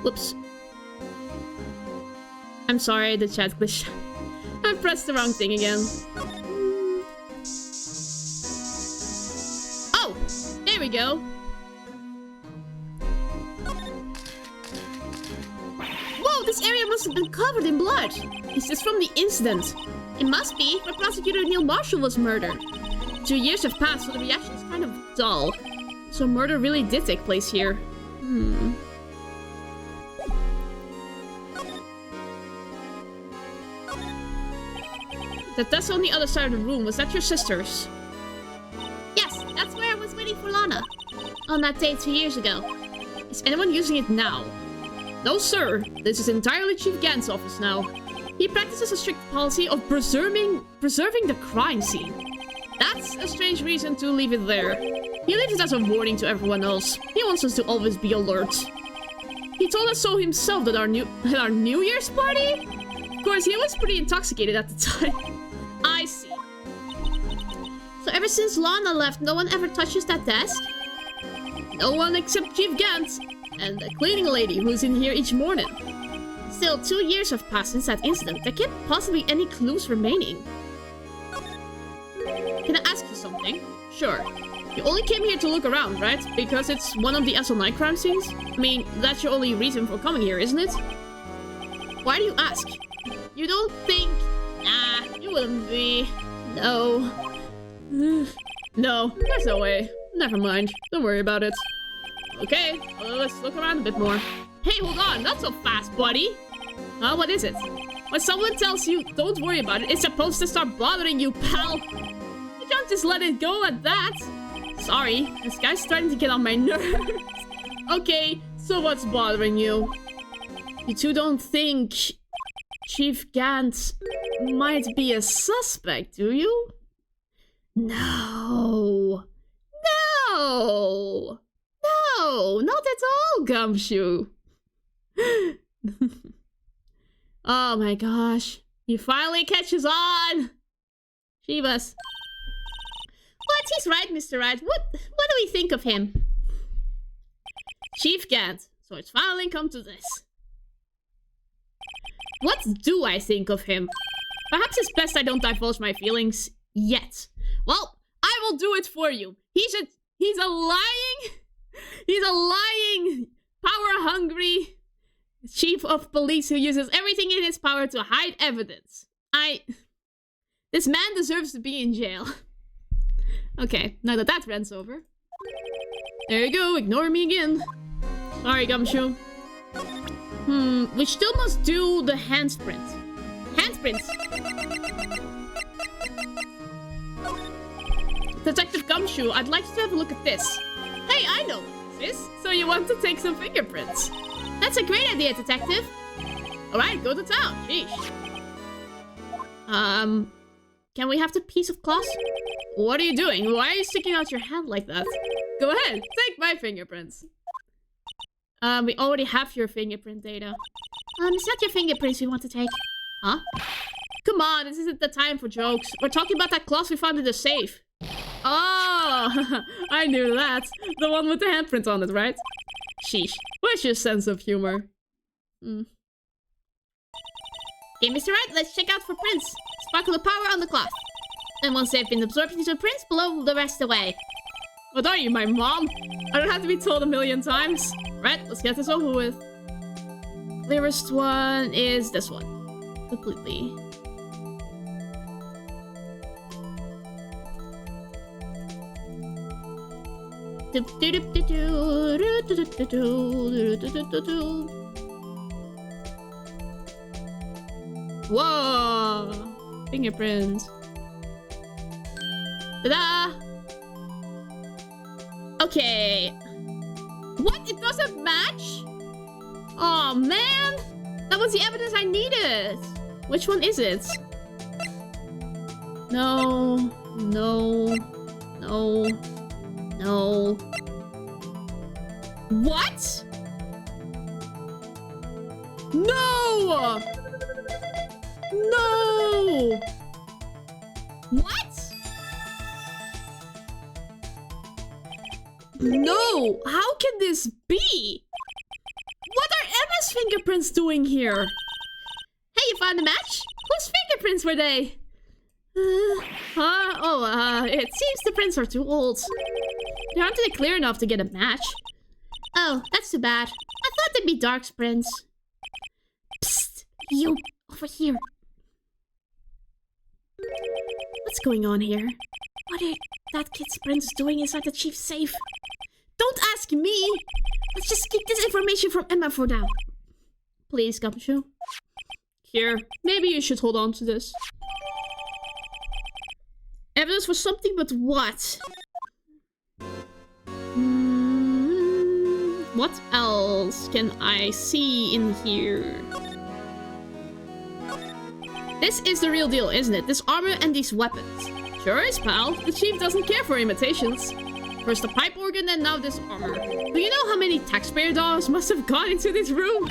Speaker 1: Whoops. I'm sorry, the chat glitched. I pressed the wrong thing again. Oh! There we go. Whoa, this area must have been covered in blood. Is this from the incident? It must be, where Prosecutor Neil Marshall was murdered. 2 years have passed, so the reaction is kind of dull. So murder really did take place here. That desk on the other side of the room, was that your sister's? Yes, that's where I was waiting for Lana. on that day 2 years ago.
Speaker 2: Is anyone using it now? No, sir. This is entirely Chief Gant's office now. He practices a strict policy of preserving the crime scene. That's a strange reason to leave it there. He leaves it as a warning to everyone else. He wants us to always be alert. He told us so himself at our New Year's party? Of course, he was pretty intoxicated at the time. I see.
Speaker 1: So ever since Lana left, no one ever touches that desk?
Speaker 2: No one except Chief Gant and the cleaning lady who's in here each morning.
Speaker 1: Still, 2 years have passed since that incident. There can't possibly be any clues remaining.
Speaker 2: Can I ask you something? Sure. You only came here to look around, right? Because it's one of the SL9 crime scenes? I mean, that's your only reason for coming here, isn't it?
Speaker 1: Why do you ask?
Speaker 2: You don't think... Nah, you wouldn't be... No. No, there's no way. Never mind. Don't worry about it. Okay, let's look around a bit more. Hey, hold on. Not so fast, buddy. What is it? When someone tells you, don't worry about it, it's supposed to start bothering you, pal. You can't just let it go at that. Sorry, this guy's starting to get on my nerves. Okay, so what's bothering you? You two don't think Chief Gant might be a suspect, do you? No. No! No! Not at all, Gumshoe! Oh my gosh. He finally catches on! Shivas.
Speaker 1: What? He's right, Mr. Wright. What do we think of him?
Speaker 2: Chief Gant. So it's finally come to this. What do I think of him? Perhaps it's best I don't divulge my feelings yet. Well, I will do it for you. He's a lying, power-hungry chief of police who uses everything in his power to hide evidence. This man deserves to be in jail. Okay, now that rant's over. There you go, ignore me again. Sorry, Gumshoe. We still must do the handprint. Handprints! Detective Gumshoe, I'd like to have a look at this. Hey, I know what this is. So you want to take some fingerprints?
Speaker 1: That's a great idea, Detective.
Speaker 2: Alright, go to town. Sheesh. Can we have the piece of cloth? What are you doing? Why are you sticking out your hand like that? Go ahead, take my fingerprints. We already have your fingerprint data.
Speaker 1: It's not your fingerprints we want to take.
Speaker 2: Huh? Come on, this isn't the time for jokes. We're talking about that cloth we found in the safe. Oh, I knew that. The one with the handprint on it, right? Sheesh. Where's your sense of humor?
Speaker 1: Okay, Mr. Wright, let's check out for prints. Sparkle the power on the cloth. And once they've been absorbed into the prints, blow the rest away.
Speaker 2: What are you, my mom? I don't have to be told 1,000,000 times. Right, let's get this over with. Clearest one is this one. Completely. Whoa! Fingerprints. Ta-da! Okay. What? It doesn't match? Oh man! That was the evidence I needed! Which one is it? No. No. No. No. What? No! No! What? No! How can this be? What are Emma's fingerprints doing here?
Speaker 1: Hey, you found a match?
Speaker 2: Whose fingerprints were they? It seems the prints are too old. They aren't really clear enough to get a match.
Speaker 1: Oh, that's too bad. I thought they'd be Dark's prints.
Speaker 2: Psst! You, over here. What's going on here? What are that kid's prints doing inside the chief's safe? Don't ask me! Let's just keep this information from Emma for now. Please, Gumshoe. Here, maybe you should hold on to this. Evidence for something, but what?
Speaker 1: What else can I see in here? This is the real deal, isn't it? This armor and these weapons. Sure is, pal. The chief doesn't care for imitations. First the pipe organ and now this armor. Do you know how many taxpayer dollars must have gone into this room?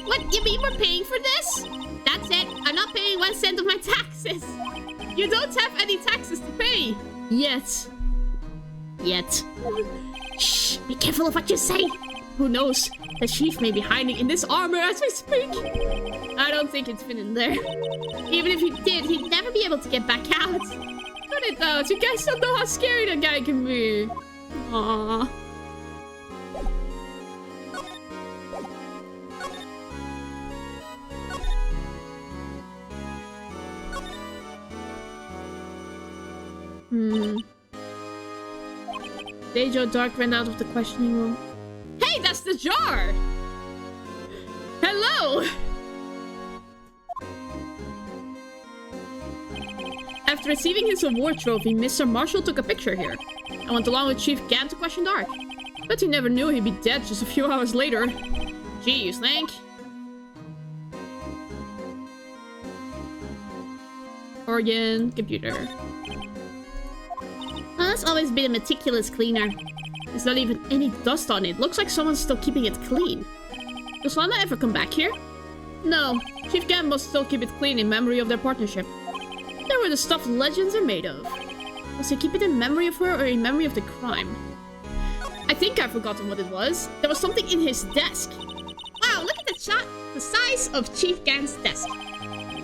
Speaker 1: What, you mean we're paying for this? That's it. I'm not paying 1 cent of my taxes. You don't have any taxes to pay. Yet. Shh, be careful of what you say. Who knows? The chief may be hiding in this armor as we speak. I don't think it's been in there. Even if he did, he'd never be able to get back out. Cut it out. You guys don't know how scary that guy can be. Aww. Dejo Dark ran out of the questioning room. Hey, that's the jar! Hello! After receiving his award trophy, Mr. Marshall took a picture here. I went along with Chief Gant to question Dark. But he never knew he'd be dead just a few hours later. Gee, you think? Organ, computer. Has always been a meticulous cleaner. There's not even any dust on it. Looks like someone's still keeping it clean. Does Lana ever come back here? No. Chief Gant must still keep it clean in memory of their partnership. They were the stuff legends are made of. Does he keep it in memory of her or in memory of the crime? I think I've forgotten what it was. There was something in his desk. Wow, look at the size of Chief Gant's desk.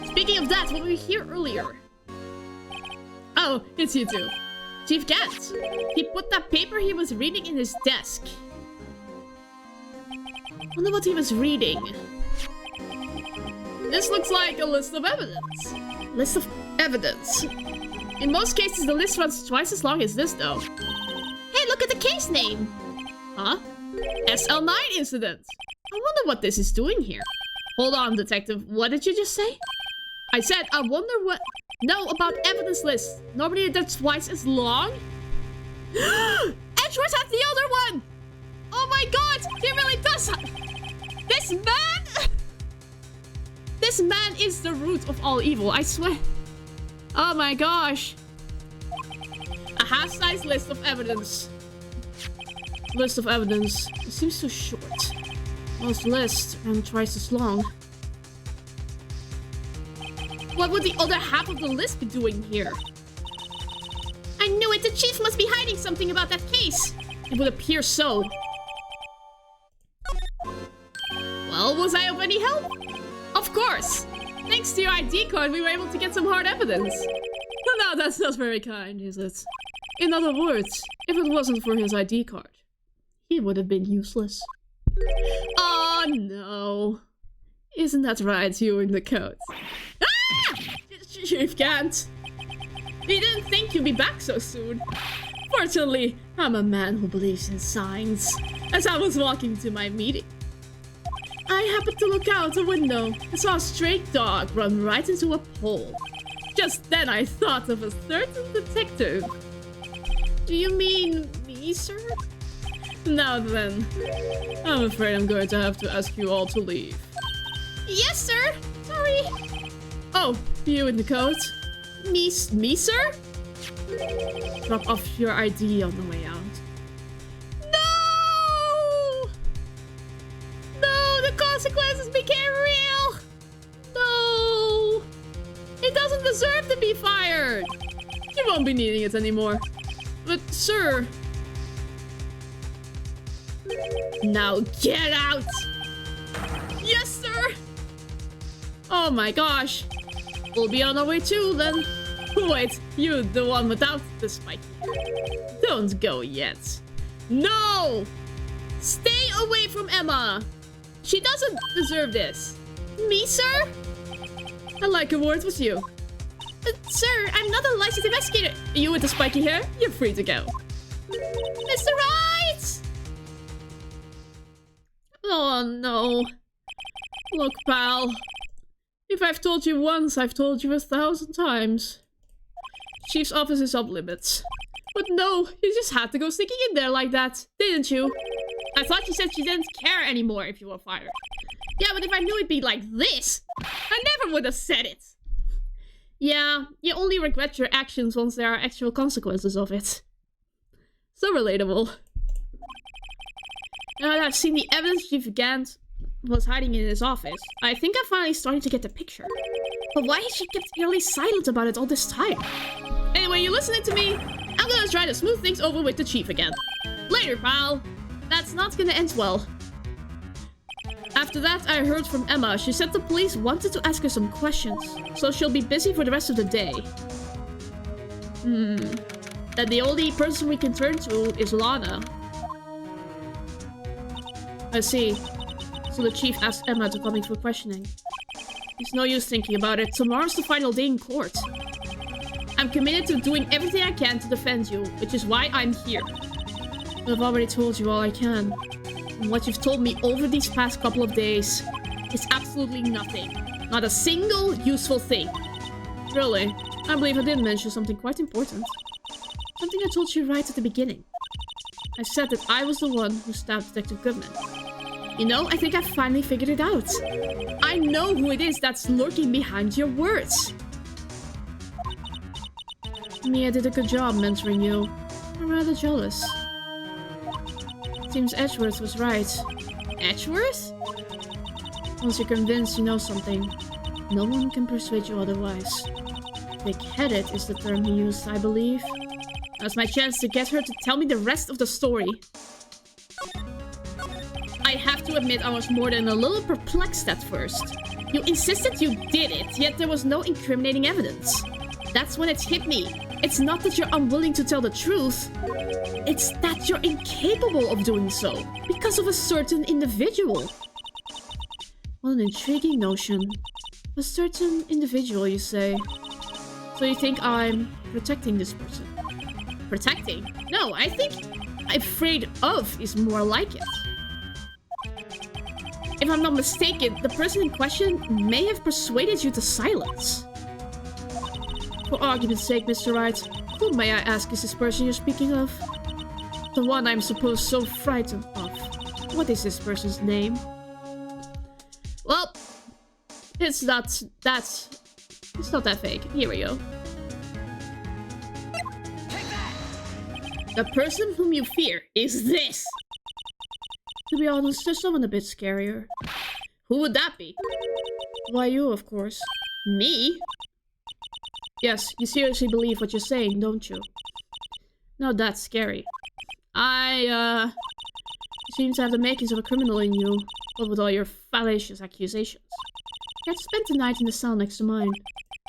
Speaker 1: Speaking of that, what were we here earlier? Oh, it's you two. Chief Gant. He put that paper he was reading in his desk. Wonder what he was reading. This looks like a list of evidence. List of evidence. In most cases, the list runs twice as long as this, though. Hey, look at the case name. Huh? SL9 incident. I wonder what this is doing here. Hold on, detective. What did you just say? I said, I wonder what... No, about evidence lists. Normally they're twice as long. Edgeworth has the other one! Oh my god! He really does! This man... This man is the root of all evil, I swear. Oh my gosh. A half-size list of evidence. List of evidence. It seems so short. Most lists and twice as long. What would the other half of the list be doing here? I knew it! The chief must be hiding something about that case! It would appear so. Well, was I of any help? Of course! Thanks to your ID card, we were able to get some hard evidence. No, that's not very kind, is it? In other words, if it wasn't for his ID card, he would have been useless. Oh no. Isn't that right, you in the coat? Ah! Chief Gant. He didn't think you'd be back so soon. Fortunately, I'm a man who believes in signs. As I was walking to my meeting, I happened to look out the window and saw a stray dog run right into a pole. Just then I thought of a certain detective. Do you mean me, sir? Now then, I'm afraid I'm going to have to ask you all to leave. Yes, sir. Sorry. Oh, you in the coat? Me, sir? Drop off your ID on the way out. No! No, the consequences became real! No! It doesn't deserve to be fired! You won't be needing it anymore. But, sir... Now get out! Yes, sir! Oh my gosh. We'll be on our way too, then. Wait, you the one without the spiky hair. Don't go yet. No! Stay away from Emma! She doesn't deserve this. Me, sir? I'd like a word with you. Sir, I'm not a licensed investigator. You with the spiky hair? You're free to go. Mr. Wright! Oh no. Look, pal. If I've told you once, I've told you 1,000 times. Chief's office is off limits. But no, you just had to go sneaking in there like that, didn't you? I thought she said she didn't care anymore if you were fired. Yeah, but if I knew it'd be like this, I never would have said it. Yeah, you only regret your actions once there are actual consequences of it. So relatable. Now that I've seen the evidence Chief Gant was hiding in his office, I think I'm finally starting to get the picture. But why has she kept eerily silent about it all this time? Anyway, you're listening to me. I'm gonna try to smooth things over with the Chief again. Later, pal. That's not gonna end well. After that, I heard from Emma. She said the police wanted to ask her some questions, so she'll be busy for the rest of the day. That the only person we can turn to is Lana. I see. So the Chief asked Emma to come in for questioning. It's no use thinking about it. Tomorrow's the final day in court. I'm committed to doing everything I can to defend you, which is why I'm here. I've already told you all I can. And what you've told me over these past couple of days is absolutely nothing. Not a single useful thing. Really, I believe I did mention something quite important. Something I told you right at the beginning. I said that I was the one who stabbed Detective Goodman. You know, I think I finally figured it out. I know who it is that's lurking behind your words. Mia did a good job mentoring you. I'm rather jealous. Seems Edgeworth was right. Edgeworth? Once you're convinced you know something, no one can persuade you otherwise. Big-headed is the term he used, I believe. That's my chance to get her to tell me the rest of the story. I have to admit I was more than a little perplexed at first. You insisted you did it, yet there was no incriminating evidence. That's when it hit me. It's not that you're unwilling to tell the truth. It's that you're incapable of doing so, because of a certain individual. What an intriguing notion. A certain individual, you say. So you think I'm protecting this person? Protecting? No, I think afraid of is more like it. If I'm not mistaken, the person in question may have persuaded you to silence. For argument's sake, Mr. Wright, who may I ask is this person you're speaking of? The one I'm supposed so frightened of. What is this person's name? Well, it's not that fake. Here we go. The person whom you fear is this. To be honest, there's someone a bit scarier. Who would that be? Why, you, of course. Me? Yes, you seriously believe what you're saying, don't you? Now that's scary. You seem to have the makings of a criminal in you, what with all your fallacious accusations. You had spent the night in the cell next to mine.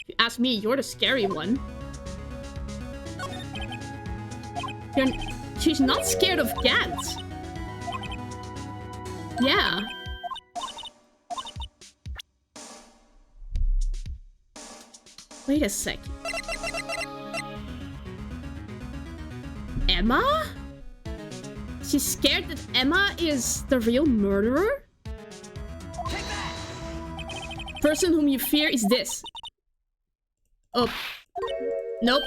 Speaker 1: If you ask me, you're the scary one. She's not scared of Gant. Yeah. Wait a sec. Emma? She's scared that Emma is the real murderer? Person whom you fear is this. Oh. Nope.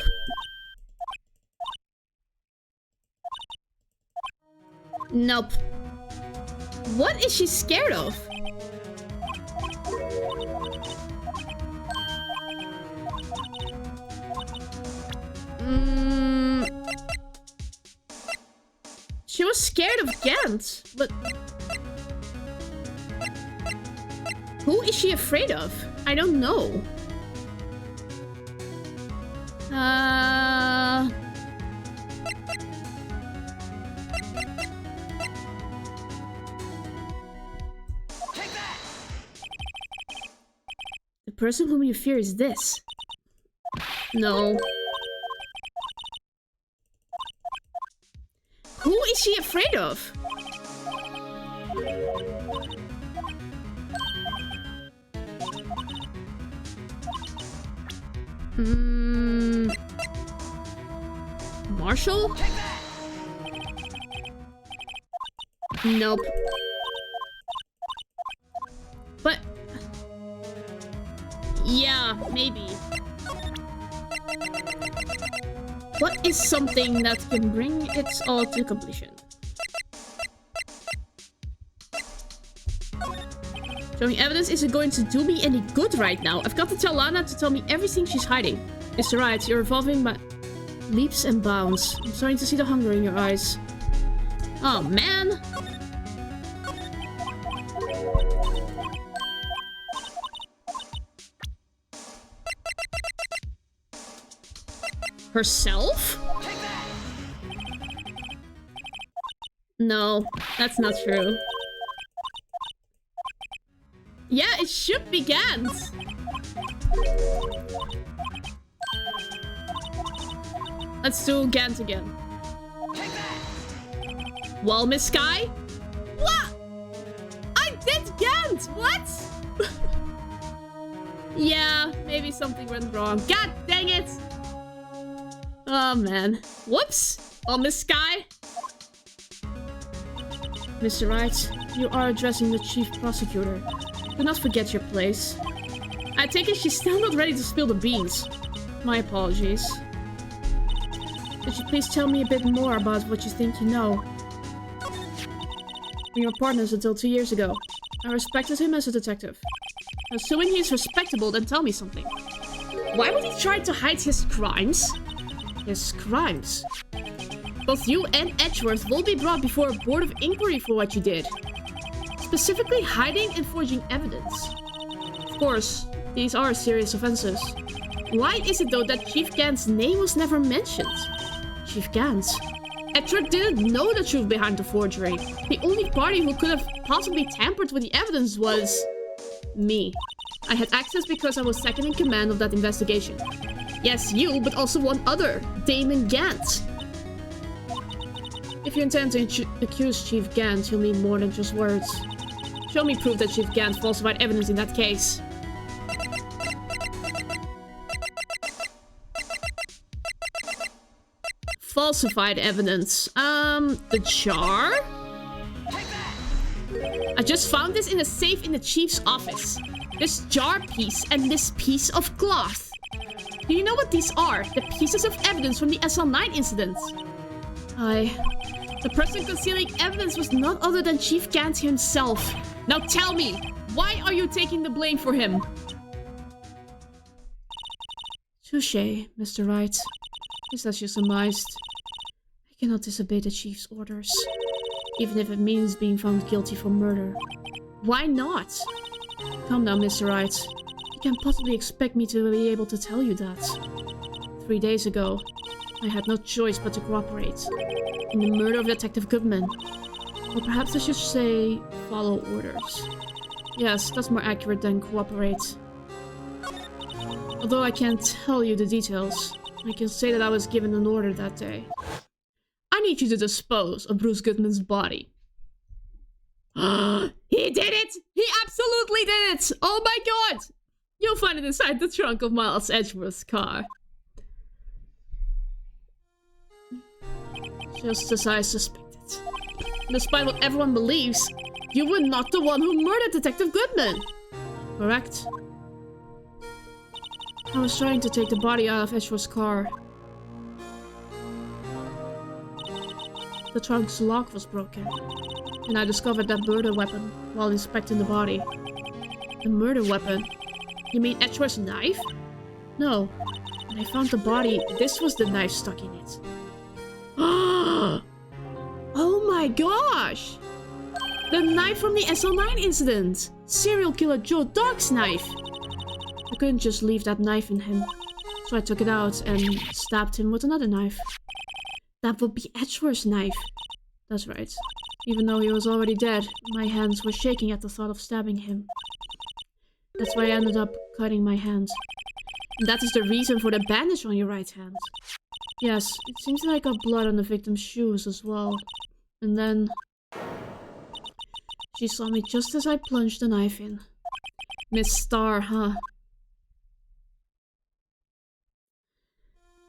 Speaker 1: Nope. What is she scared of? She was scared of Gant, but... who is she afraid of? I don't know. The person whom you fear is this. No. Who is she afraid of? Marshall? Nope. But... yeah, maybe. What is something that can bring it all to completion? Showing evidence isn't going to do me any good right now. I've got to tell Lana to tell me everything she's hiding. Mr. Wright, you're evolving by leaps and bounds. I'm starting to see the hunger in your eyes. Oh, man. Herself? No, that's not true. Yeah, it should be Gant. Let's do Gant again. Well, Miss Sky? What? I did Gant! What? Yeah, maybe something went wrong. God dang it! Oh, man. Whoops! Oh, Miss Sky? Mr. Wright, you are addressing the Chief Prosecutor. Do not forget your place. I take it she's still not ready to spill the beans. My apologies. Could you please tell me a bit more about what you think you know? We were partners until 2 years ago. I respected him as a detective. Assuming he's respectable, then tell me something. Why would he try to hide his crimes? His crimes? Both you and Edgeworth will be brought before a board of inquiry for what you did. Specifically hiding and forging evidence. Of course, these are serious offenses. Why is it though that Chief Gant's name was never mentioned? Chief Gant? Edgeworth didn't know the truth behind the forgery. The only party who could have possibly tampered with the evidence was... me. I had access because I was second in command of that investigation. Yes, you, but also one other, Damon Gant. If you intend to accuse Chief Gant, you'll need more than just words. Show me proof that Chief Gant falsified evidence in that case. Falsified evidence. The jar? I just found this in a safe in the Chief's office. This jar piece and this piece of cloth. Do you know what these are? The pieces of evidence from the SL9 incident. The person concealing evidence was none other than Chief Gant himself. Now tell me, why are you taking the blame for him? Touché, Mr. Wright. Just as you surmised. I cannot disobey the Chief's orders. Even if it means being found guilty for murder. Why not? Come now, Mr. Wright. You can't possibly expect me to be able to tell you that. 3 days ago, I had no choice but to cooperate. In the murder of Detective Goodman. Or perhaps I should say, follow orders. Yes, that's more accurate than cooperate. Although I can't tell you the details, I can say that I was given an order that day. I need you to dispose of Bruce Goodman's body. He did it! He absolutely did it! Oh my god! You'll find it inside the trunk of Miles Edgeworth's car. Just as I suspected. Despite what everyone believes, you were not the one who murdered Detective Goodman. Correct? I was trying to take the body out of Edgeworth's car. The trunk's lock was broken, and I discovered that murder weapon while inspecting the body. The murder weapon? You mean Edgeworth's knife? No. When I found the body, this was the knife stuck in it. Oh my gosh! The knife from the SL9 incident! Serial killer Joe Dog's knife! I couldn't just leave that knife in him, so I took it out and stabbed him with another knife. That would be Edgeworth's knife. That's right. Even though he was already dead, my hands were shaking at the thought of stabbing him. That's why I ended up cutting my hand. And that is the reason for the bandage on your right hand. Yes, it seems like I got blood on the victim's shoes as well. And then... she saw me just as I plunged the knife in. Miss Star, huh?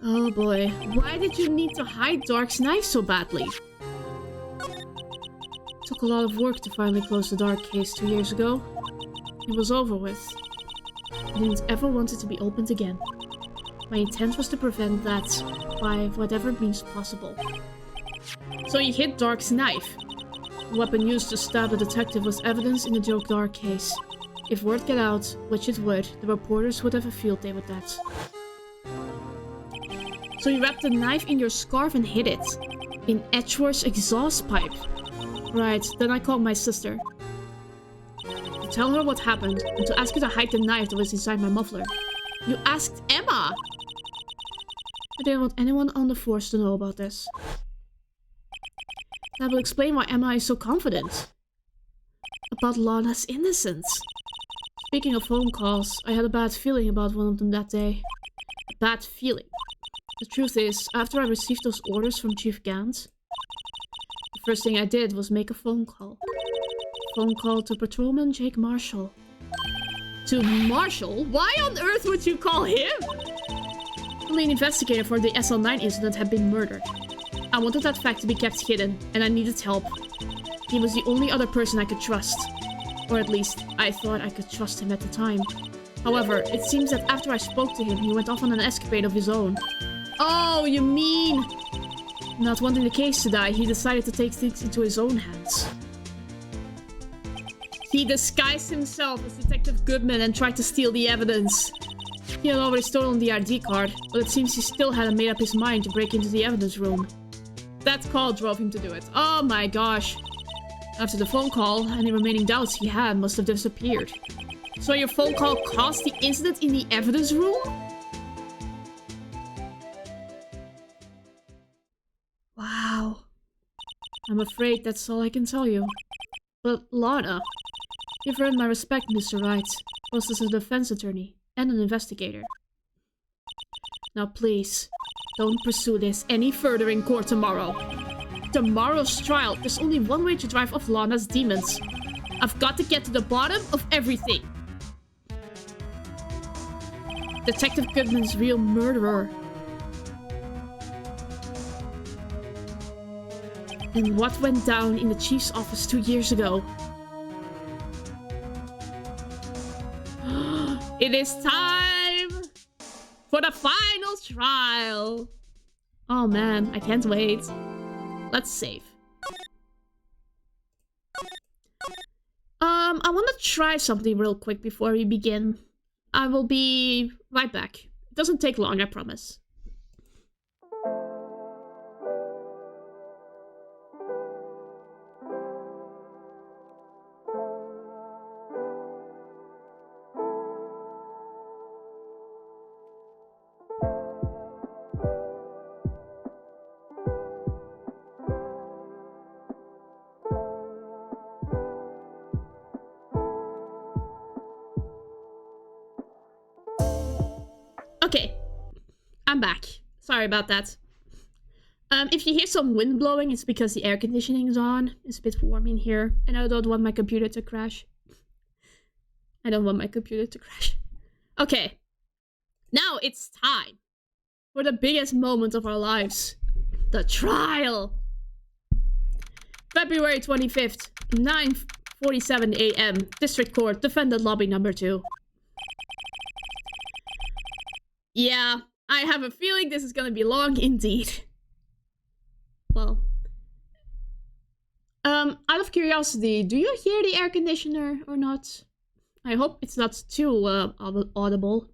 Speaker 1: Oh boy, why did you need to hide Dark's knife so badly? It took a lot of work to finally close the Dark case 2 years ago. It was over with. I didn't ever want it to be opened again. My intent was to prevent that by whatever means possible. So you hid Dark's knife. The weapon used to stab the detective was evidence in the Joe Dark case. If word got out, which it would, the reporters would have a field day with that. So you wrapped the knife in your scarf and hid it. In Edgeworth's exhaust pipe. Right, then I called my sister. To tell her what happened, and to ask her to hide the knife that was inside my muffler. You asked Emma! I didn't want anyone on the force to know about this. That will explain why Emma is so confident. About Lana's innocence. Speaking of phone calls, I had a bad feeling about one of them that day. A bad feeling. The truth is, after I received those orders from Chief Gant, the first thing I did was make a phone call. Phone call to Patrolman Jake Marshall. To Marshall? Why on earth would you call him? The lead investigator for the SL9 incident had been murdered. I wanted that fact to be kept hidden, and I needed help. He was the only other person I could trust. Or at least, I thought I could trust him at the time. However, it seems that after I spoke to him, he went off on an escapade of his own. Oh, you mean... Not wanting the case to die, he decided to take things into his own hands. He disguised himself as Detective Goodman and tried to steal the evidence. He had already stolen the ID card, but it seems he still hadn't made up his mind to break into the evidence room. That call drove him to do it. Oh my gosh. After the phone call, any remaining doubts he had must have disappeared. So your phone call caused the incident in the evidence room? Wow. I'm afraid that's all I can tell you. But Lana, you've earned my respect, Mr. Wright, both as a defense attorney and an investigator. Now please, don't pursue this any further in court tomorrow. Tomorrow's trial, there's only one way to drive off Lana's demons. I've got to get to the bottom of everything. Detective Goodman's real murderer. And what went down in the chief's office 2 years ago. It is time for the final trial. Oh man, I can't wait. Let's save. I want to try something real quick before we begin. I will be right back. It doesn't take long, I promise. Okay, I'm back. Sorry about that. If you hear some wind blowing, it's because the air conditioning is on. It's a bit warm in here, and I don't want my computer to crash. I don't want my computer to crash. Okay, now it's time for the biggest moment of our lives. The trial! February 25th, 9:47 AM, District Court, Defendant Lobby number 2. Yeah, I have a feeling this is gonna be long indeed. Well, out of curiosity, do you hear the air conditioner or not? I hope it's not too audible,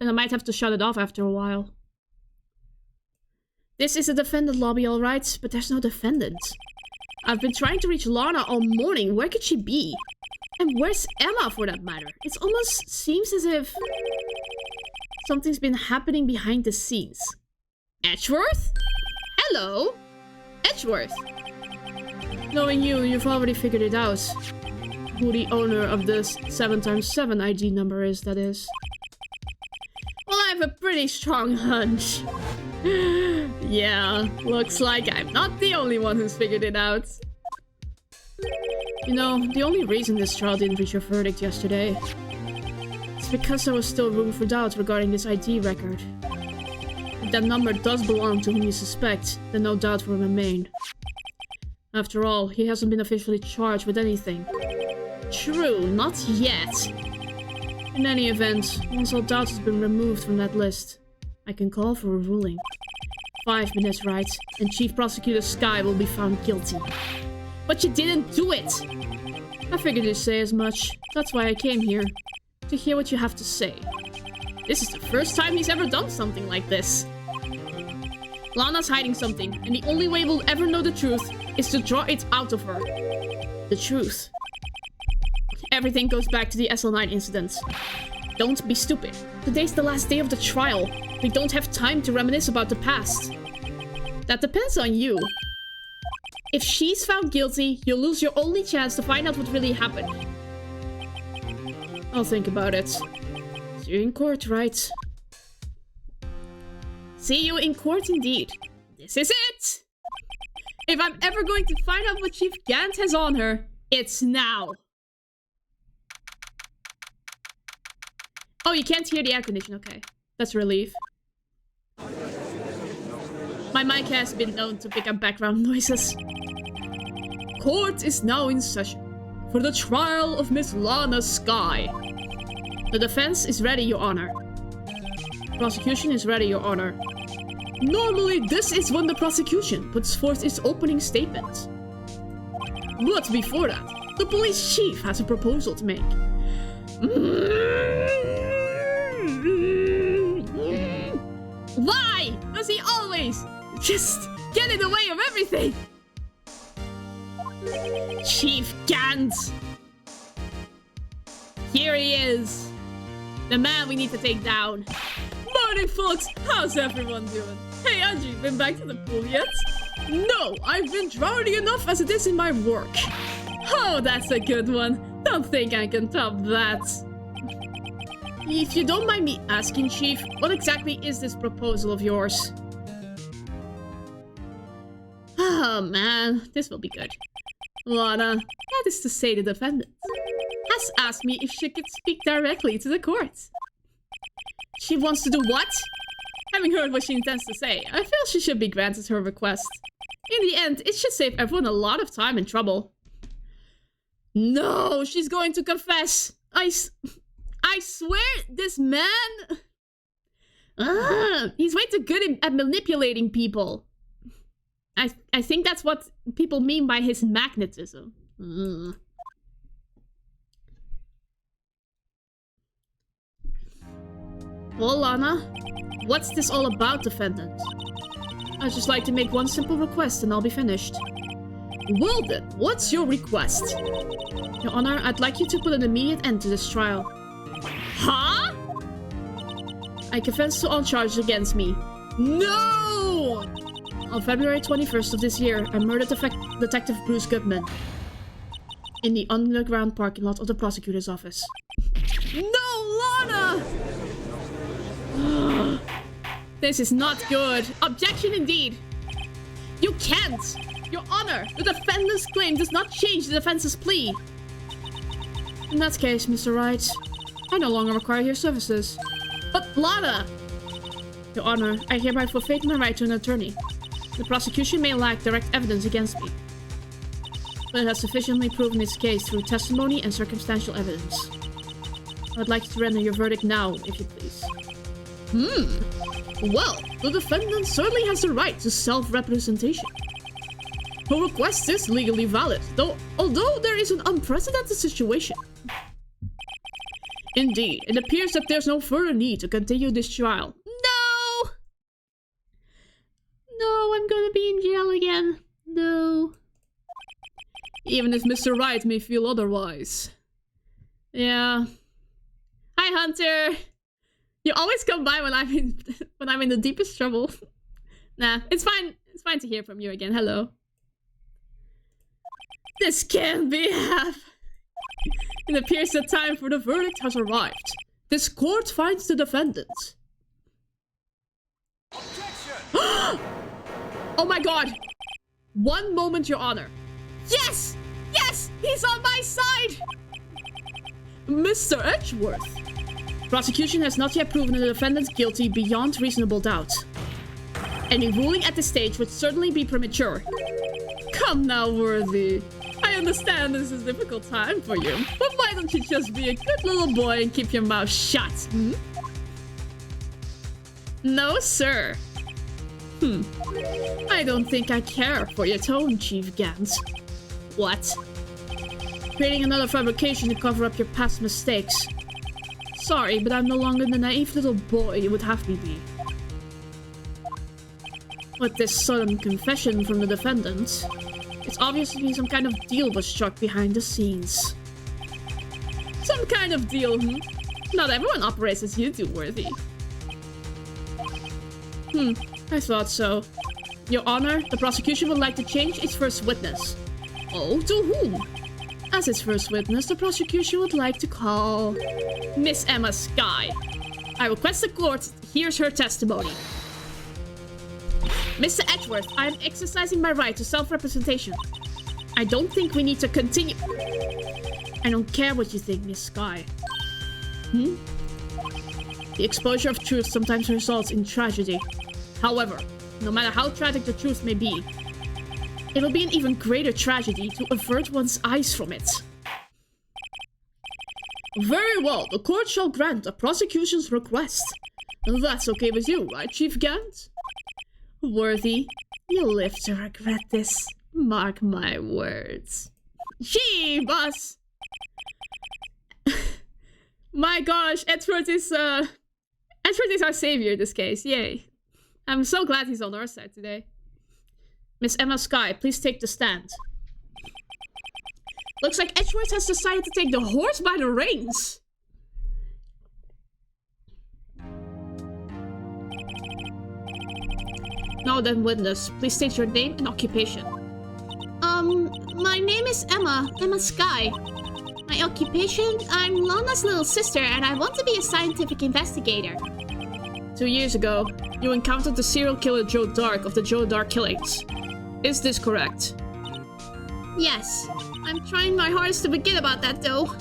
Speaker 1: and I might have to shut it off after a while. This is a defendant lobby, alright, but there's no defendant. I've been trying to reach Lana all morning. Where could she be? And where's Emma, for that matter? It almost seems as if something's been happening behind the scenes. Edgeworth? Hello? Edgeworth? Knowing you, you've already figured it out. Who the owner of this 7x7 ID number is, that is. Well, I have a pretty strong hunch. Yeah, looks like I'm not the only one who's figured it out. You know, the only reason this trial didn't reach a verdict yesterday is because there was still room for doubt regarding this ID record. If that number does belong to whom you suspect, then no doubt will remain. After all, he hasn't been officially charged with anything. True, not yet. In any event, once all doubt has been removed from that list, I can call for a ruling. 5 minutes, right? And Chief Prosecutor Sky will be found guilty. But you didn't do it! I figured you'd say as much. That's why I came here. To hear what you have to say. This is the first time he's ever done something like this. Lana's hiding something, and the only way we'll ever know the truth is to draw it out of her. The truth. Everything goes back to the SL9 incident. Don't be stupid. Today's the last day of the trial. We don't have time to reminisce about the past. That depends on you. If she's found guilty, you'll lose your only chance to find out what really happened. I'll think about it. See you in court, right? See you in court indeed. This is it! If I'm ever going to find out what Chief Gant has on her, it's now. Oh, you can't hear the air condition. Okay. That's a relief. My mic has been known to pick up background noises. Court is now in session for the trial of Miss Lana Skye. The defense is ready, Your Honor. Prosecution is ready, Your Honor. Normally, this is when the prosecution puts forth its opening statement. But before that, the police chief has a proposal to make. Why does he always just get in the way of everything? Chief Gant! Here he is. The man we need to take down. Morning, folks! How's everyone doing? Hey, Angie, been back to the pool yet? No, I've been drowning enough as it is in my work. Oh, that's a good one. Don't think I can top that. If you don't mind me asking, Chief, what exactly is this proposal of yours? Oh, man. This will be good. Lana, that is to say the defendant, has asked me if she could speak directly to the court. She wants to do what? Having heard what she intends to say, I feel she should be granted her request. In the end, it should save everyone a lot of time and trouble. No, she's going to confess. I swear, this man... he's way too good at manipulating people. I think that's what people mean by his magnetism. Well, Lana, what's this all about, defendant? I'd just like to make one simple request and I'll be finished. Well then, what's your request? Your Honor, I'd like you to put an immediate end to this trial. Huh? I confess to all charges against me. No! On February 21st of this year, I murdered Detective Bruce Goodman in the underground parking lot of the prosecutor's office. No, Lana! This is not good. Objection indeed. You can't! Your Honor, the defendant's claim does not change the defense's plea. In that case, Mr. Wright, I no longer require your services. But Lana! Your Honor, I hereby forfeit my right to an attorney. The prosecution may lack direct evidence against me, but it has sufficiently proven its case through testimony and circumstantial evidence. I'd like you to render your verdict now, if you please. Well, the defendant certainly has the right to self-representation. Her request is legally valid, although there is an unprecedented situation. Indeed, it appears that there's no further need to continue this trial. No! No, I'm gonna be in jail again. No. Even if Mr. Wright may feel otherwise. Yeah. Hi, Hunter! You always come by when I'm in the deepest trouble. Nah, it's fine. It's fine to hear from you again. Hello. This can't be happening. It appears the time for the verdict has arrived. This court finds the defendant. Oh my god! One moment, Your Honor. Yes! Yes! He's on my side! Mr. Edgeworth. Prosecution has not yet proven the defendant guilty beyond reasonable doubt. Any ruling at this stage would certainly be premature. Come now, Worthy. I understand this is a difficult time for you, but why don't you just be a good little boy and keep your mouth shut, hmm? No, sir. I don't think I care for your tone, Chief Gant. What? creating another fabrication to cover up your past mistakes. Sorry, but I'm no longer the naive little boy you would have me be. With this sudden confession from the defendant, it's obvious to me some kind of deal was struck behind the scenes. Some kind of deal, Not everyone operates as you do, Worthy. I thought so. Your Honor, the prosecution would like to change its first witness. Oh, to whom? As its first witness, the prosecution would like to call Miss Emma Sky. I request the court hears her testimony. Mr. Edgeworth, I am exercising my right to self-representation. I don't think we need to continue. I don't care what you think, Miss Sky. The exposure of truth sometimes results in tragedy. However, no matter how tragic the truth may be, it will be an even greater tragedy to avert one's eyes from it. Very well, the court shall grant the prosecution's request. That's okay with you, right, Chief Gant? Worthy, you'll live to regret this. Mark my words. Gee, boss! My gosh, Edward is our savior in this case. Yay. I'm so glad he's on our side today. Miss Emma Sky, please take the stand. Looks like Edgeworth has decided to take the horse by the reins. Now then, witness, please state your name and occupation. My name is Emma Sky. My occupation, I'm Lana's little sister and I want to be a scientific investigator. 2 years ago, you encountered the serial killer Joe Dark of the Joe Dark killings. Is this correct? Yes. I'm trying my hardest to forget about that though.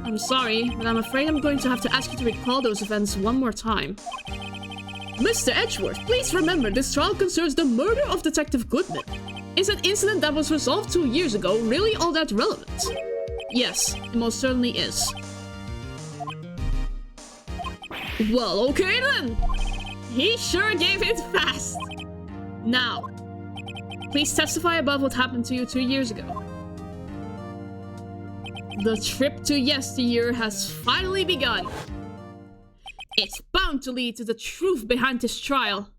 Speaker 1: I'm sorry, but I'm afraid I'm going to have to ask you to recall those events one more time. Mr. Edgeworth, please remember this trial concerns the murder of Detective Goodman. Is an incident that was resolved 2 years ago really all that relevant? Yes, it most certainly is. Well, okay then! He sure gave it fast! Now, please testify above what happened to you 2 years ago. The trip to yesteryear has finally begun. It's bound to lead to the truth behind this trial.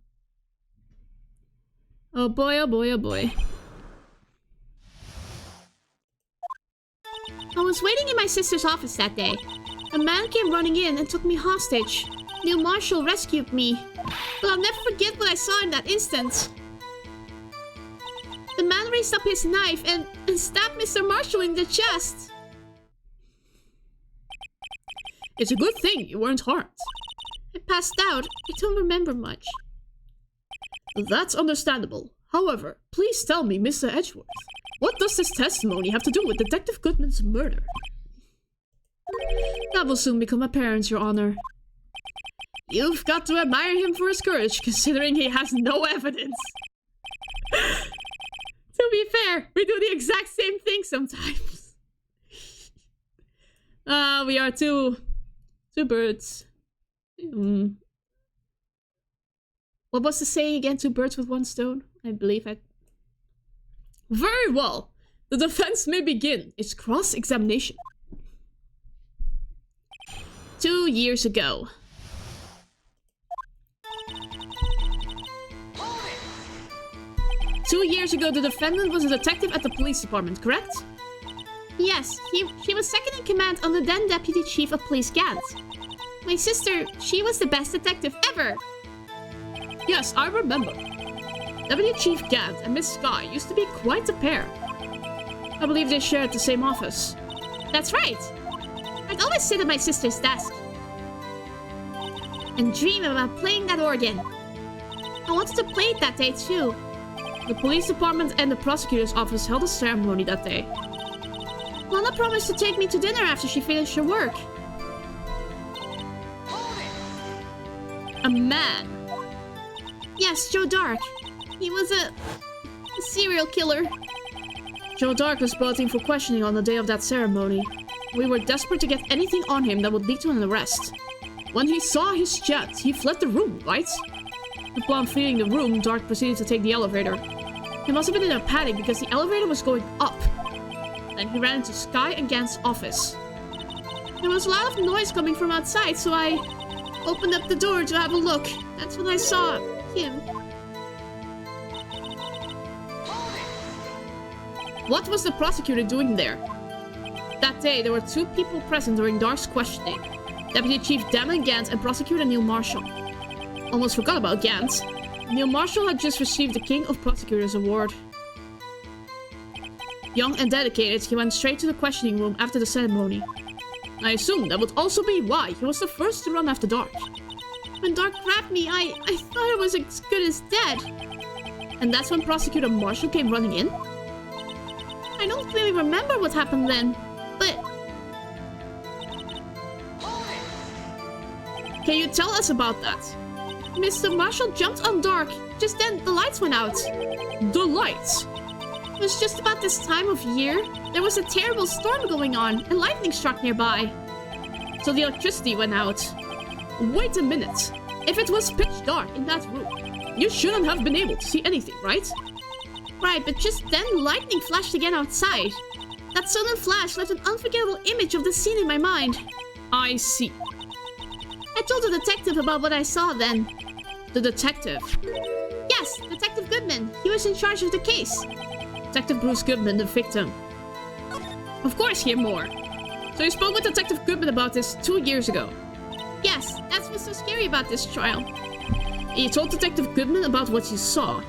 Speaker 1: Oh boy, oh boy, oh boy. I was waiting in my sister's office that day. A man came running in and took me hostage. Neil Marshall rescued me. But I'll never forget what I saw in that instant. The man raised up his knife and stabbed Mr. Marshall in the chest. It's a good thing you weren't harmed. I passed out. I don't remember much. That's understandable. However, please tell me, Mr. Edgeworth, what does this testimony have to do with Detective Goodman's murder? That will soon become apparent, Your Honor. You've got to admire him for his courage, considering he has no evidence. To be fair, we do the exact same thing sometimes. We are two birds. What was the saying again? 2 birds with 1 stone? I believe I... Very well. The defense may begin its cross-examination. 2 years ago. Two years ago, the defendant was a detective at the police department, correct? Yes, she was second in command on the then Deputy Chief of Police Gant. My sister, she was the best detective ever! Yes, I remember. Deputy Chief Gant and Miss Sky used to be quite a pair. I believe they shared the same office. That's right! I'd always sit at my sister's desk and dream about playing that organ. I wanted to play it that day too. The police department and the prosecutor's office held a ceremony that day. Lana promised to take me to dinner after she finished her work. A man. Yes, Joe Dark. He was a serial killer. Joe Dark was brought in for questioning on the day of that ceremony. We were desperate to get anything on him that would lead to an arrest. When he saw his jet, he fled the room, right? Upon fleeing the room, Dark proceeded to take the elevator. He must have been in a panic because the elevator was going up. Then he ran into Sky and Gant's office. There was a lot of noise coming from outside, so I opened up the door to have a look. That's when I saw him. What was the prosecutor doing there? That day, there were 2 people present during Dark's questioning. Deputy Chief Damon Gant and Prosecutor Neil Marshall. Almost forgot about Gant. Neil Marshall had just received the King of Prosecutors Award. Young and dedicated, he went straight to the questioning room after the ceremony. I assume that would also be why he was the first to run after Dark. When Dark grabbed me, I thought I was as good as dead. And that's when Prosecutor Marshall came running in? I don't clearly remember what happened then, but... Can you tell us about that? Mr. Marshall jumped on Dark. Just then, the lights went out. The lights? It was just about this time of year. There was a terrible storm going on, and lightning struck nearby. So the electricity went out. Wait a minute. If it was pitch dark in that room, you shouldn't have been able to see anything, right? Right, but just then lightning flashed again outside. That sudden flash left an unforgettable image of the scene in my mind. I see. I told the detective about what I saw then. The detective? Yes, Detective Goodman. He was in charge of the case. Detective Bruce Goodman, the victim. Of course, hear more. So you spoke with Detective Goodman about this 2 years ago? Yes, that's what's so scary about this trial. And you told Detective Goodman about what you saw?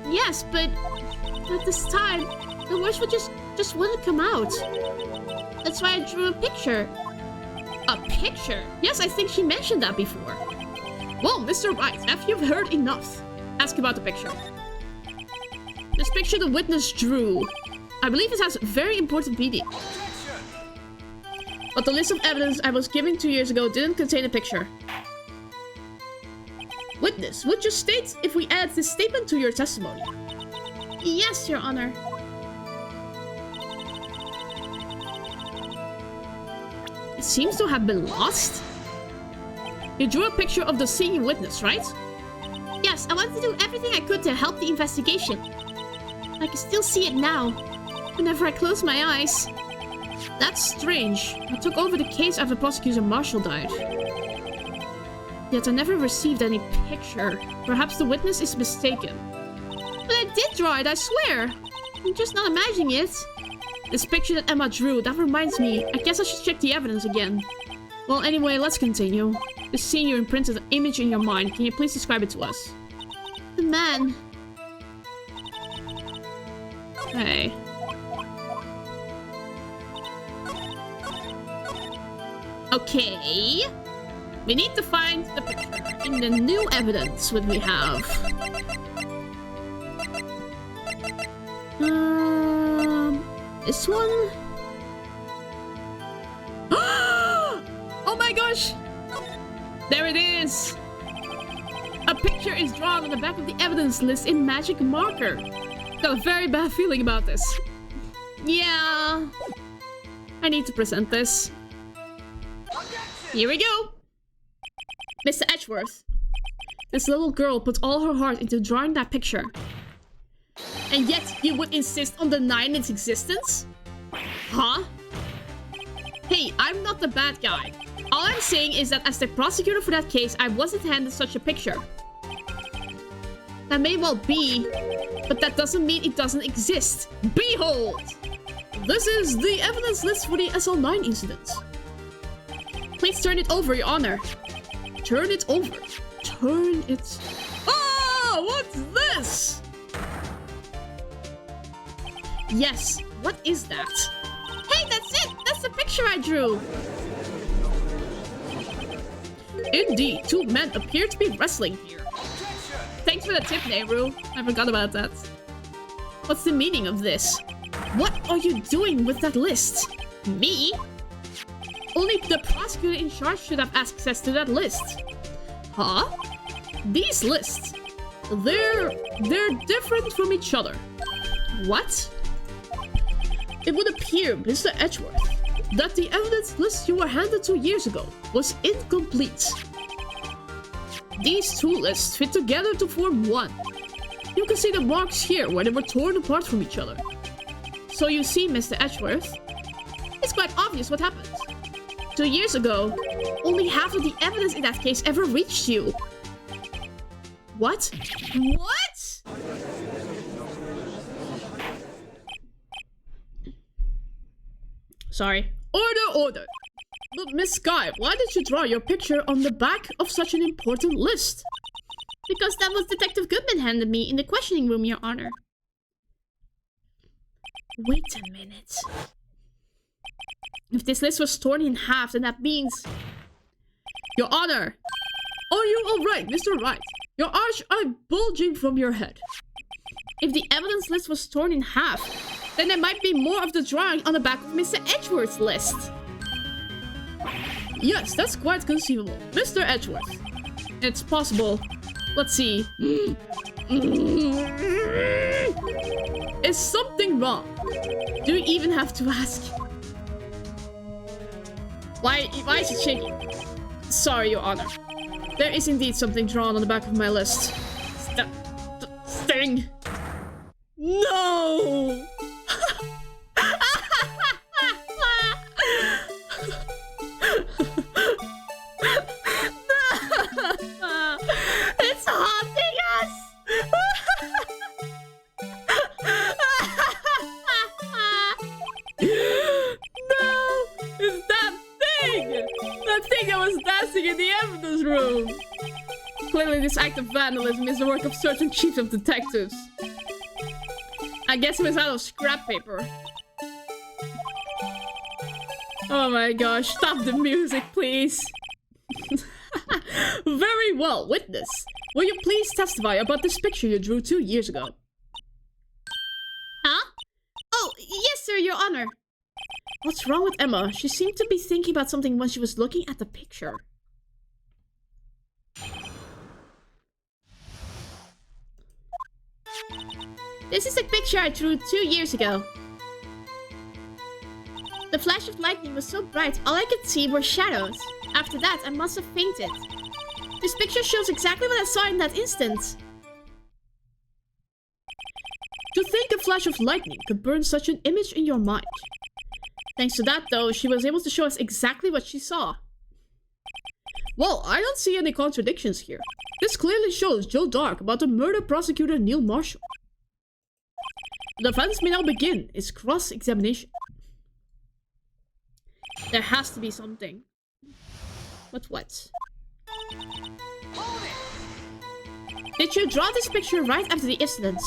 Speaker 1: Yes, but at this time, the words would just wouldn't come out. That's why I drew a picture. A picture? Yes, I think she mentioned that before. Well, Mr. Wright, have you heard enough? Ask about the picture. This picture the witness drew. I believe it has very important meaning. But the list of evidence I was given 2 years ago didn't contain a picture. Witness, would you state if we add this statement to your testimony? Yes, Your Honor. It seems to have been lost. You drew a picture of the scene you witnessed, right? Yes, I wanted to do everything I could to help the investigation. I can still see it now, whenever I close my eyes. That's strange. I took over the case after Prosecutor Marshall died. Yet I never received any picture. Perhaps the witness is mistaken. But I did draw it, I swear. I'm just not imagining it. This picture that Emma drew, that reminds me. I guess I should check the evidence again. Well, anyway, let's continue. The scene you imprinted an image in your mind. Can you please describe it to us? The man. Okay. Okay. We need to find the picture in the new evidence what we have. This one? Oh my gosh! There it is! A picture is drawn on the back of the evidence list in magic marker. Got a very bad feeling about this. Yeah. I need to present this. Here we go! Mr. Edgeworth. This little girl put all her heart into drawing that picture. And yet you would insist on denying its existence? Huh? Hey, I'm not the bad guy. All I'm saying is that as the prosecutor for that case, I wasn't handed such a picture. That may well be, but that doesn't mean it doesn't exist. Behold! This is the evidence list for the SL9 incident. Please turn it over, Your Honor. Turn it over. Turn it... Ah! What's this? Yes, what is that? Hey, that's it! That's the picture I drew! Indeed, 2 men appear to be wrestling here. Thanks for the tip, Nehru. I forgot about that. What's the meaning of this? What are you doing with that list? Me? Only the prosecutor in charge should have access to that list. Huh? These lists, they're different from each other. What? It would appear, Mr. Edgeworth, that the evidence list you were handed 2 years ago was incomplete. These 2 lists fit together to form one. You can see the marks here where they were torn apart from each other. So you see, Mr. Edgeworth, it's quite obvious what happened. 2 years ago, only half of the evidence in that case ever reached you. What? What? Sorry.
Speaker 2: Order! But Miss Sky, why did you draw your picture on the back of such an important list?
Speaker 1: Because that was Detective Goodman handed me in the questioning room, Your Honor. Wait a minute. If this list was torn in half, then that means...
Speaker 2: Your Honor! Are you alright, Mr. Wright? Your eyes are bulging from your head.
Speaker 1: If the evidence list was torn in half, then there might be more of the drawing on the back of Mr. Edgeworth's list.
Speaker 2: Yes, that's quite conceivable. Mr. Edgeworth. It's possible. Let's see. Is something wrong?
Speaker 1: Do you even have to ask?
Speaker 2: Why is it shaking?
Speaker 1: Sorry, Your Honor.
Speaker 2: There is indeed something drawn on the back of my list.
Speaker 1: Sting!
Speaker 2: No!
Speaker 1: It's haunting us!
Speaker 2: No! It's that thing! That thing that was dancing in the evidence room! Clearly this act of vandalism is the work of certain chiefs of detectives. I guess it was out of scrap paper. Oh my gosh, stop the music, please. Very well, witness. Will you please testify about this picture you drew 2 years ago?
Speaker 1: Huh? Oh, yes, sir, Your Honor.
Speaker 2: What's wrong with Emma? She seemed to be thinking about something when she was looking at the picture.
Speaker 1: This is a picture I drew 2 years ago. The flash of lightning was so bright, all I could see were shadows. After that, I must have fainted. This picture shows exactly what I saw in that instant.
Speaker 2: To think a flash of lightning could burn such an image in your mind. Thanks to that, though, she was able to show us exactly what she saw. Well, I don't see any contradictions here. This clearly shows Joe Dark about the murder prosecutor Neil Marshall. The defense may now begin its cross-examination. There has to be something. But what? Did you draw this picture right after the incident?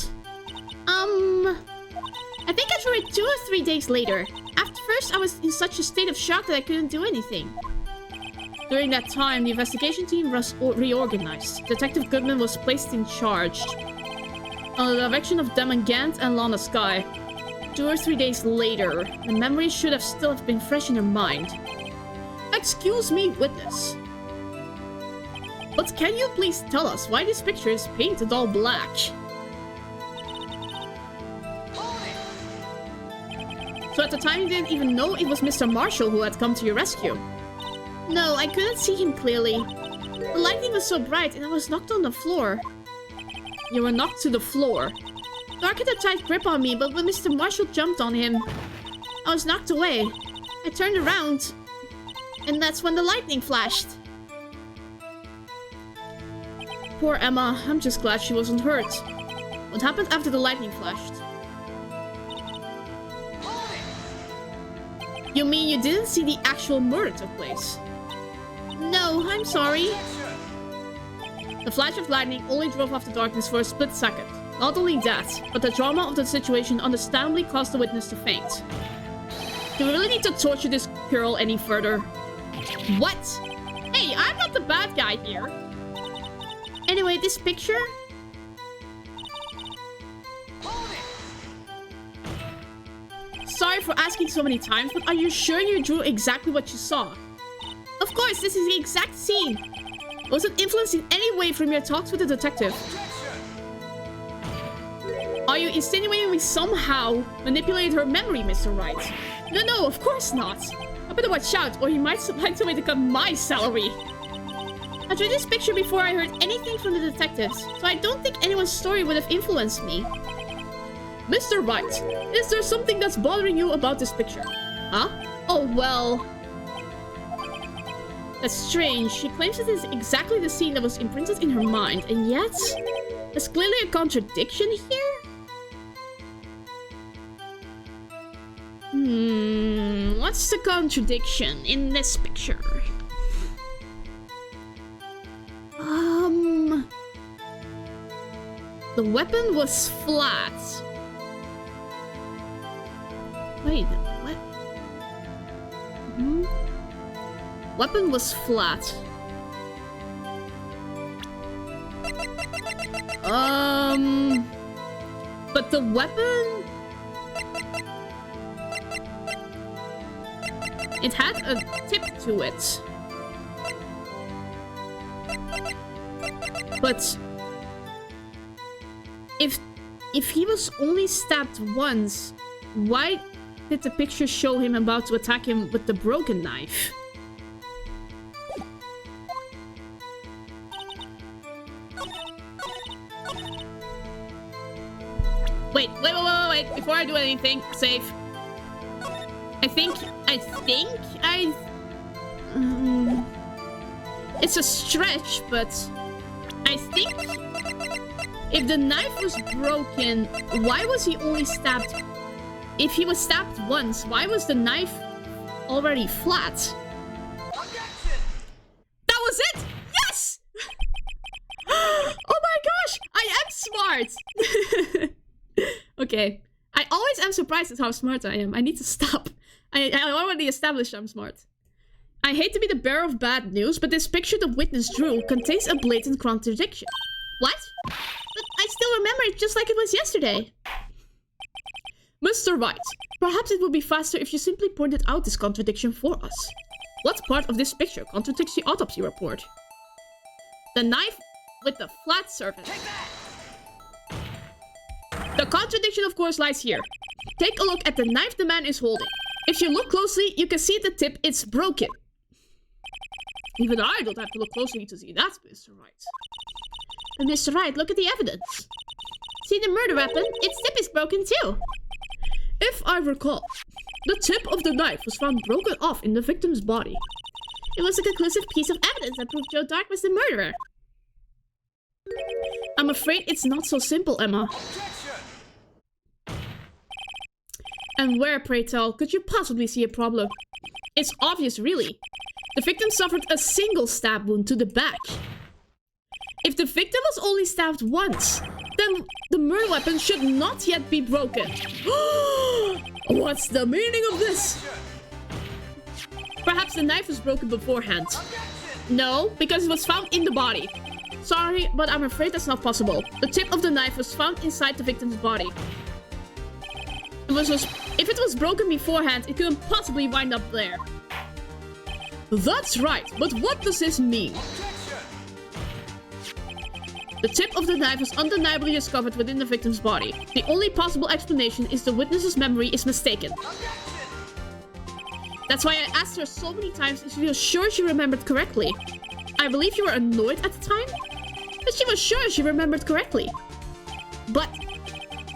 Speaker 1: I think I drew it 2 or 3 days later. At first, I was in such a state of shock that I couldn't do anything.
Speaker 2: During that time, the investigation team was reorganized. Detective Goodman was placed in charge. Under the direction of Damon Gant and Lana Sky. 2 or 3 days later, the memory should have still been fresh in her mind. Excuse me, witness. But can you please tell us why this picture is painted all black? So at the time you didn't even know it was Mr. Marshall who had come to your rescue?
Speaker 1: No, I couldn't see him clearly. The lightning was so bright and I was knocked on the floor.
Speaker 2: You were knocked to the floor?
Speaker 1: Dark had a tight grip on me, but when Mr. Marshall jumped on him, I was knocked away. I turned around, and that's when the lightning flashed.
Speaker 2: Poor Emma, I'm just glad she wasn't hurt. What happened after the lightning flashed? You mean you didn't see the actual murder took place?
Speaker 1: No, I'm sorry.
Speaker 2: The flash of lightning only drove off the darkness for a split second. Not only that, but the drama of the situation understandably caused the witness to faint. Do we really need to torture this girl any further? What? Hey, I'm not the bad guy here.
Speaker 1: Anyway, this picture...
Speaker 2: Sorry for asking so many times, but are you sure you drew exactly what you saw?
Speaker 1: Of course, this is the exact scene.
Speaker 2: Was it influenced in any way from your talks with the detective? Are you insinuating we somehow manipulated her memory, Mr. Wright? No, of course not. I better watch out, or he might find some way to cut my salary.
Speaker 1: I drew this picture before I heard anything from the detectives, so I don't think anyone's story would have influenced me. Mr. Wright, is there something that's bothering you about this picture? Huh? Oh, well... That's strange. She claims it is exactly the scene that was imprinted in her mind, and yet... There's clearly a contradiction here? What's the contradiction in this picture? The weapon was flat. Wait, what? Weapon was flat. But the weapon... It had a tip to it. But... If he was only stabbed once, why did the picture show him about to attack him with the broken knife? Wait, before I do anything, save. I think, it's a stretch, but I think if the knife was broken, why was he only stabbed? If he was stabbed once, why was the knife already flat? That was it! Yes! Oh my gosh! I am smart! Okay. I always am surprised at how smart I am. I need to stop. I already established I'm smart. I hate to be the bearer of bad news, but this picture the witness drew contains a blatant contradiction. What? But I still remember it just like it was yesterday. Mr. Wright, perhaps it would be faster if you simply pointed out this contradiction for us. What part of this picture contradicts the autopsy report? The knife with the flat surface. The contradiction, of course, lies here. Take a look at the knife the man is holding. If you look closely, you can see at the tip it's broken. Even I don't have to look closely to see that, Mr. Wright. And Mr. Wright, look at the evidence. See the murder weapon? Its tip is broken too. If I recall, the tip of the knife was found broken off in the victim's body. It was a conclusive piece of evidence that proved Joe Dark was the murderer. I'm afraid it's not so simple, Emma. And where, pray tell, could you possibly see a problem? It's obvious, really. The victim suffered a single stab wound to the back. If the victim was only stabbed once, then the murder weapon should not yet be broken. What's the meaning of this? Perhaps the knife was broken beforehand. No, because it was found in the body. Sorry, but I'm afraid that's not possible. The tip of the knife was found inside the victim's body. If it was broken beforehand, it couldn't possibly wind up there. That's right, but what does this mean? The tip of the knife was undeniably discovered within the victim's body. The only possible explanation is the witness's memory is mistaken. That's why I asked her so many times if she was sure she remembered correctly. I believe you were annoyed at the time, but she was sure she remembered correctly. But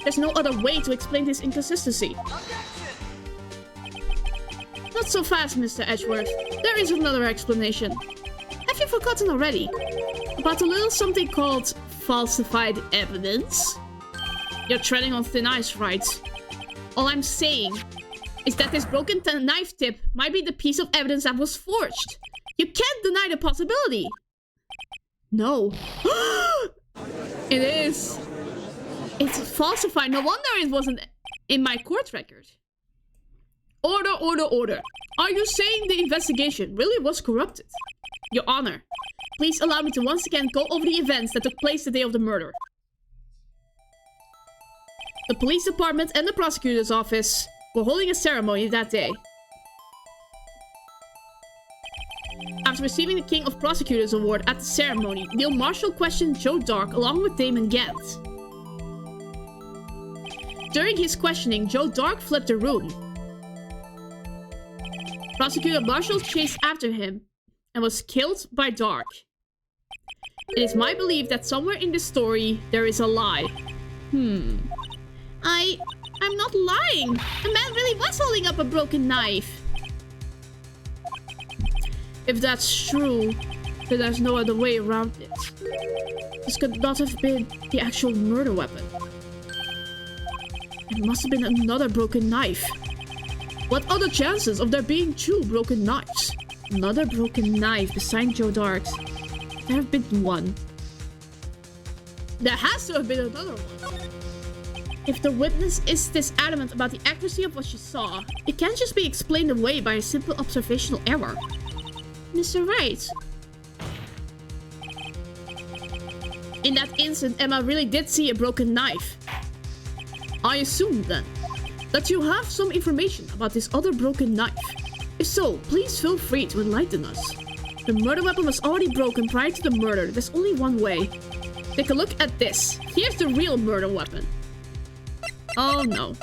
Speaker 1: there's no other way to explain this inconsistency. Not so fast, Mr. Edgeworth. There is another explanation. Have you forgotten already? About a little something called falsified evidence? You're treading on thin ice, right? All I'm saying is that this broken knife tip might be the piece of evidence that was forged. You can't deny the possibility. No. It is. It's falsified. No wonder it wasn't in my court record. Order, order, order. Are you saying the investigation really was corrupted? Your Honor, please allow me to once again go over the events that took place the day of the murder. The police department and the prosecutor's office were holding a ceremony that day. After receiving the King of Prosecutors Award at the ceremony, Neil Marshall questioned Joe Dark along with Damon Gant. During his questioning, Joe Dark fled the room. Prosecutor Marshall chased after him and was killed by Dark. It is my belief that somewhere in this story there is a lie. I'm not lying. The man really was holding up a broken knife.
Speaker 2: If that's true, then there's no other way around it. This could not have been the actual murder weapon. It must have been another broken knife. What are the chances of there being 2 broken knives?
Speaker 1: Another broken knife beside Joe Dark's. There have been 1.
Speaker 2: There has to have been another one.
Speaker 1: If the witness is this adamant about the accuracy of what she saw, it can't just be explained away by a simple observational error. Mr. Wright.
Speaker 2: In that instant, Emma really did see a broken knife. I assume, then, that you have some information about this other broken knife. If so, please feel free to enlighten us. The murder weapon was already broken prior to the murder. There's only one way. Take a look at this. Here's the real murder weapon. Oh, no.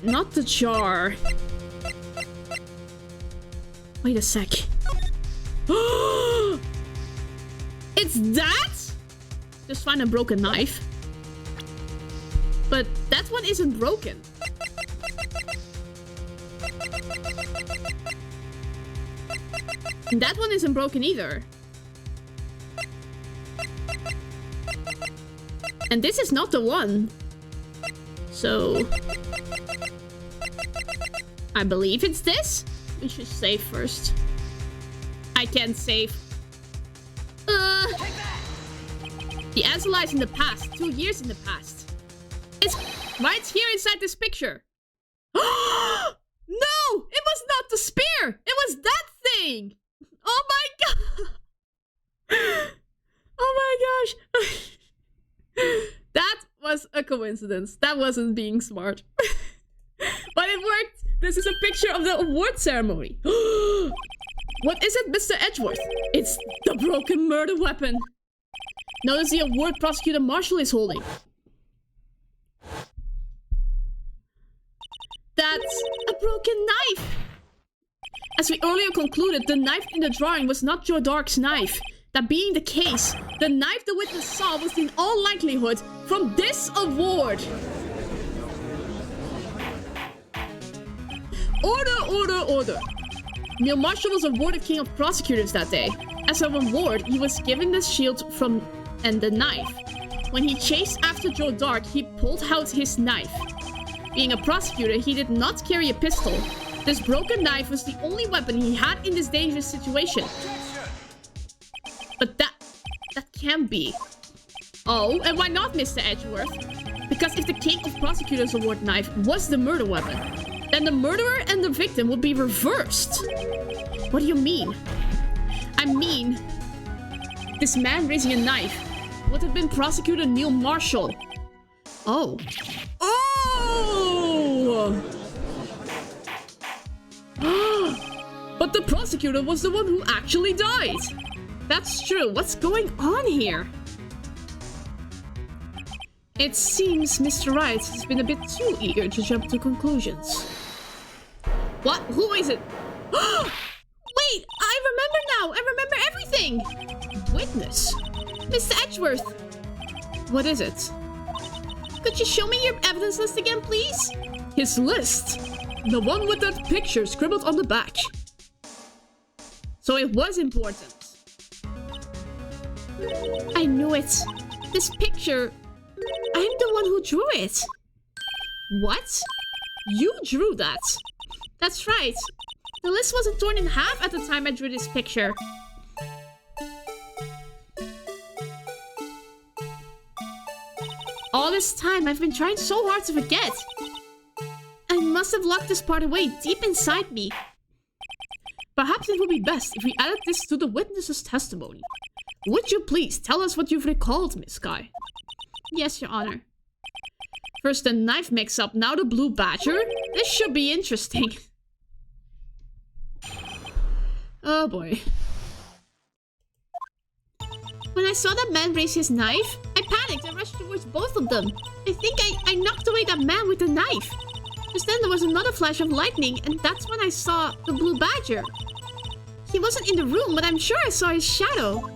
Speaker 2: Not the jar. Wait a sec. It's that? Just find a broken knife. But that one isn't broken. And that one isn't broken either. And this is not the one. So I believe it's this. We should save first. I can't save. The answer lies in the past. 2 years in the past. It's right here inside this picture. No! It was not the spear! It was that thing! Oh my god! Oh my gosh! That was a coincidence. That wasn't being smart. But it worked! This is a picture of the award ceremony. What is it, Mr. Edgeworth? It's the broken murder weapon. Notice the award Prosecutor Marshall is holding. That's a broken knife. As we earlier concluded, the knife in the drawing was not Joe Dark's knife. That being the case, the knife the witness saw was in all likelihood from this award. Order, order, order. Neil Marshall was awarded King of Prosecutors that day. As a reward, he was given the shield from and the knife. When he chased after Joe Dark, he pulled out his knife. Being a prosecutor, he did not carry a pistol. This broken knife was the only weapon he had in this dangerous situation. But that can't be. Oh, and why not, Mr. Edgeworth? Because if the King of Prosecutors Award knife was the murder weapon, then the murderer and the victim would be reversed. What do you mean? I mean, this man raising a knife would have been Prosecutor Neil Marshall. Oh. Oh! But the prosecutor was the one who actually died. That's true. What's going on here? It seems Mr. Wright has been a bit too eager to jump to conclusions. What? Who is it? Wait! I remember now! I remember everything! Witness? Mr. Edgeworth! What is it? Could you show me your evidence list again, please? His list? The one with that picture scribbled on the back. So it was important. I knew it. This picture... I'm the one who drew it. What? You drew that? That's right. The list wasn't torn in half at the time I drew this picture. All this time, I've been trying so hard to forget. I must have locked this part away deep inside me. Perhaps it would be best if we added this to the witness's testimony. Would you please tell us what you've recalled, Miss Guy? Yes, Your Honor. First the knife mix-up, now the blue badger? This should be interesting. Oh boy. When I saw that man raise his knife, I panicked and rushed towards both of them. I think I knocked away that man with the knife. Just then there was another flash of lightning, and that's when I saw the blue badger. He wasn't in the room, but I'm sure I saw his shadow.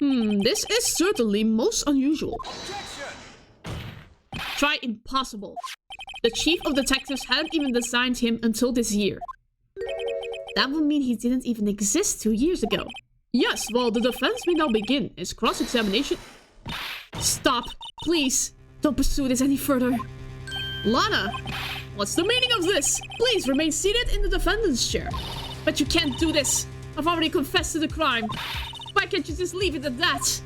Speaker 2: This is certainly most unusual. Try impossible. The chief of detectives hadn't even designed him until this year. That would mean he didn't even exist 2 years ago. Yes, well, the defense may now begin its cross-examination. Stop, please. Don't pursue this any further. Lana, what's the meaning of this? Please remain seated in the defendant's chair. But you can't do this. I've already confessed to the crime. Why can't you just leave it at that?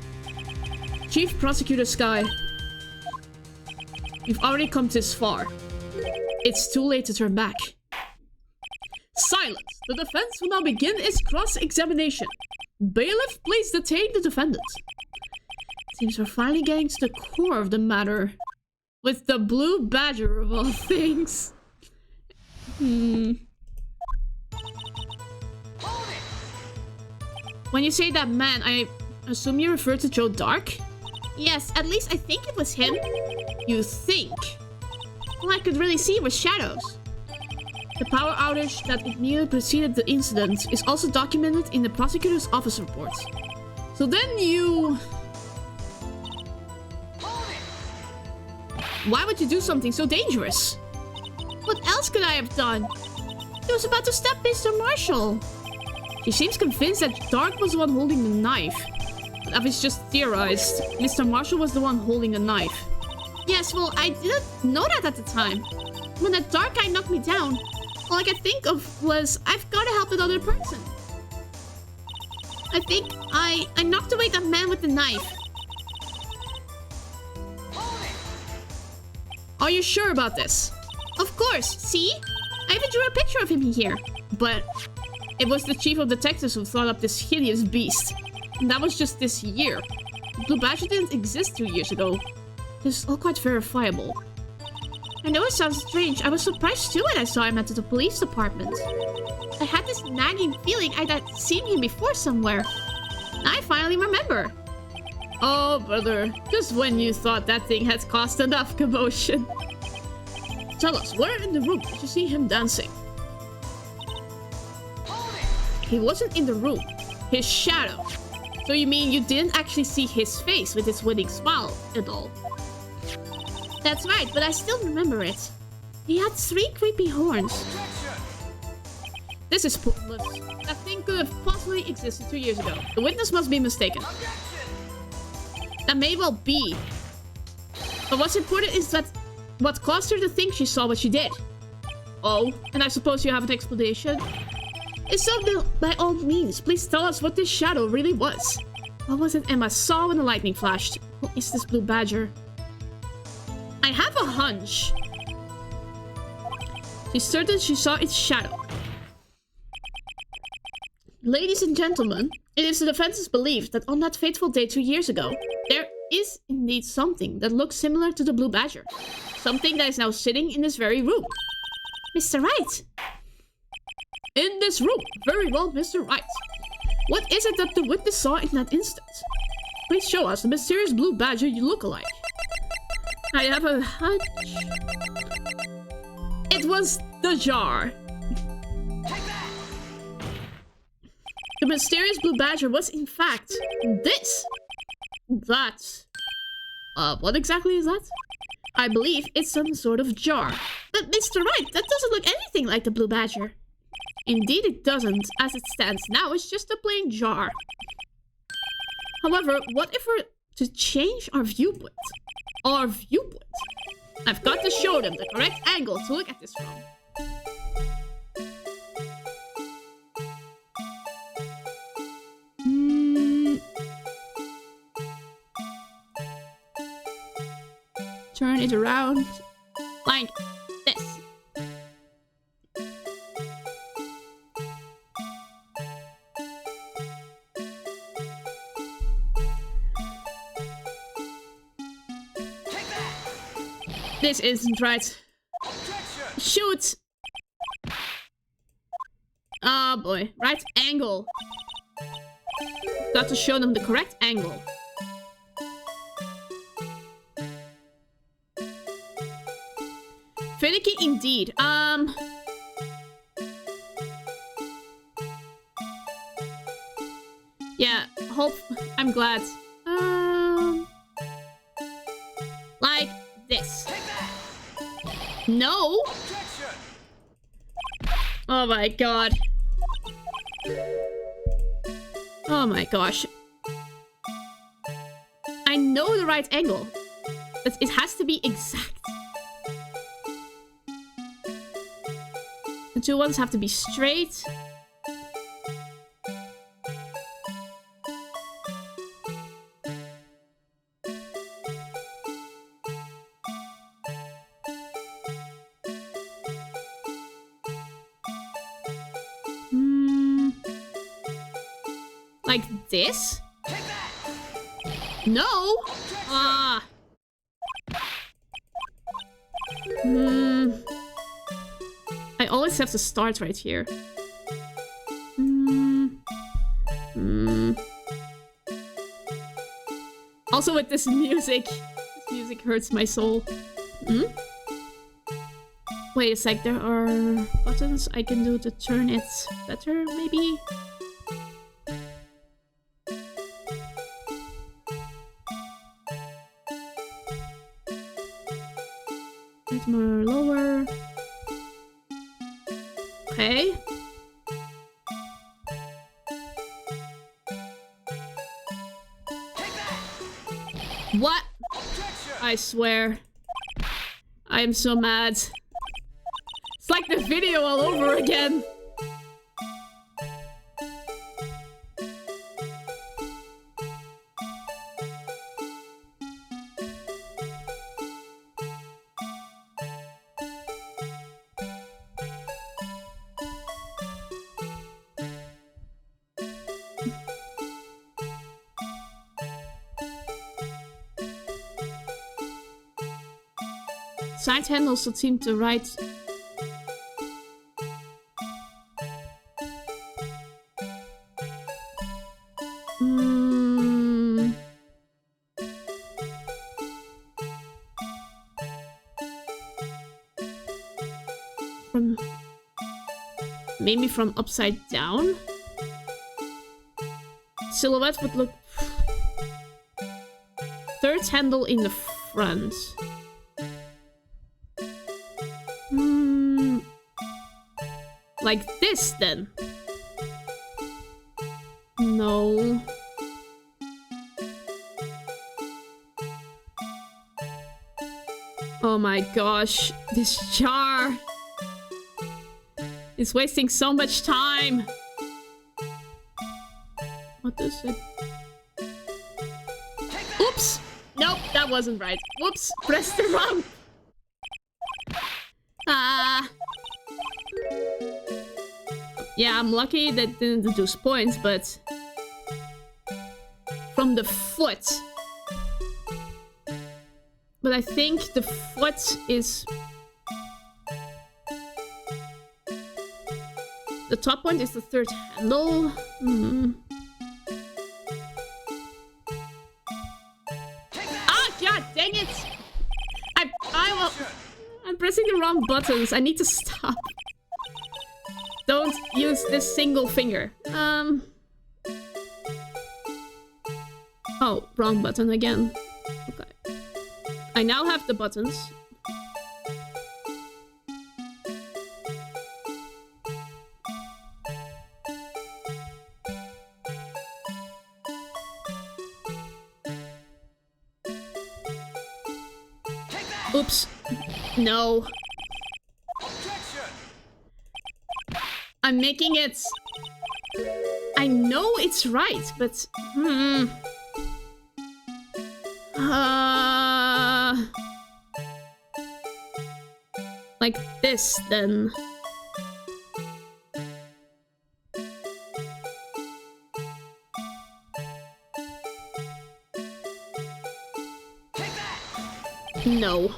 Speaker 2: Chief Prosecutor Sky, you've already come this far. It's too late to turn back. Silence! The defense will now begin its cross-examination. Bailiff, please detain the defendant. Seems we're finally getting to the core of the matter. With the blue badger of all things. When you say that man, I assume you refer to Joe Dark?
Speaker 1: Yes, at least I think it was him.
Speaker 2: You think?
Speaker 1: All I could really see was shadows.
Speaker 2: The power outage that immediately preceded the incident is also documented in the prosecutor's office report. So then you... Why would you do something so dangerous?
Speaker 1: What else could I have done? He was about to stab Mr. Marshall.
Speaker 2: She seems convinced that Dark was the one holding the knife. But that was just theorized. Mr. Marshall was the one holding the knife.
Speaker 1: Yes, well, I didn't know that at the time. When that dark guy knocked me down, all I could think of was, I've got to help another person. I think I knocked away that man with the knife.
Speaker 2: Are you sure about this?
Speaker 1: Of course, see? I even drew a picture of him here.
Speaker 2: But it was the chief of detectives who thought up this hideous beast. And that was just this year. Blue Badger didn't exist 2 years ago. This is all quite verifiable.
Speaker 1: I know it sounds strange. I was surprised too when I saw him at the police department. I had this nagging feeling I'd seen him before somewhere. I finally remember.
Speaker 2: Oh, brother. Just when you thought that thing had caused enough commotion. Tell us, where in the room did you see him dancing? He wasn't in the room. His shadow. So you mean you didn't actually see his face with his winning smile and all?
Speaker 1: That's right, but I still remember it. He had 3 creepy horns.
Speaker 2: This is pointless. That thing could have possibly existed 2 years ago. The witness must be mistaken. That may well be. But what's important is that what caused her to think she saw what she did. Oh, and I suppose you have an explanation?
Speaker 1: If so, by all means, please tell us what this shadow really was.
Speaker 2: What was it Emma saw when the lightning flashed? Who is this blue badger? I have a hunch. She's certain she saw its shadow. Ladies and gentlemen, it is the defense's belief that on that fateful day 2 years ago, there is indeed something that looks similar to the blue badger. Something that is now sitting in this very room.
Speaker 1: Mr. Wright!
Speaker 2: In this room! Very well, Mr. Wright. What is it that the witness saw in that instant? Please show us the mysterious blue badger you look alike. I have a hunch. It was the jar. The mysterious blue badger was in fact this. That. What exactly is that? I believe it's some sort of jar.
Speaker 1: But Mr. Wright, that doesn't look anything like the blue badger.
Speaker 2: Indeed it doesn't. As it stands now, it's just a plain jar. However, what if we're to change our viewpoint? Our viewpoint? I've got to show them the correct angle to look at this from. Turn it around like this. This isn't right. Shoot! Oh boy, right angle. Got to show them the correct angle. Finicky indeed. Yeah,
Speaker 1: hope... I'm glad. Like this. No! Oh my god. Oh my gosh. I know the right angle. But it has to be exact. The two ones have to be straight. Like this? No! Ah. I always have to start right here. Also with this music hurts my soul. Wait a sec, there are buttons I can do to turn it better, maybe? It's more lower. Okay. What? I swear. I am so mad. It's like the video all over again. Side handles that seem to write. Maybe from upside down? Silhouette would look... Third handle in the front. Like this, then? No. Oh my gosh. This jar is wasting so much time. What is it? Oops! Nope, that wasn't right. Whoops! Pressed the wrong. Ah. Yeah, I'm lucky that didn't deduce points, but from the foot. But I think the foot is... The top one is the third handle. Ah, god dang it! I'm pressing the wrong buttons. I need to stop. Don't use this single finger. Oh, wrong button again. Okay. I now have the buttons. Oops. No. I'm making it... I know it's right, but... Like this, then. No.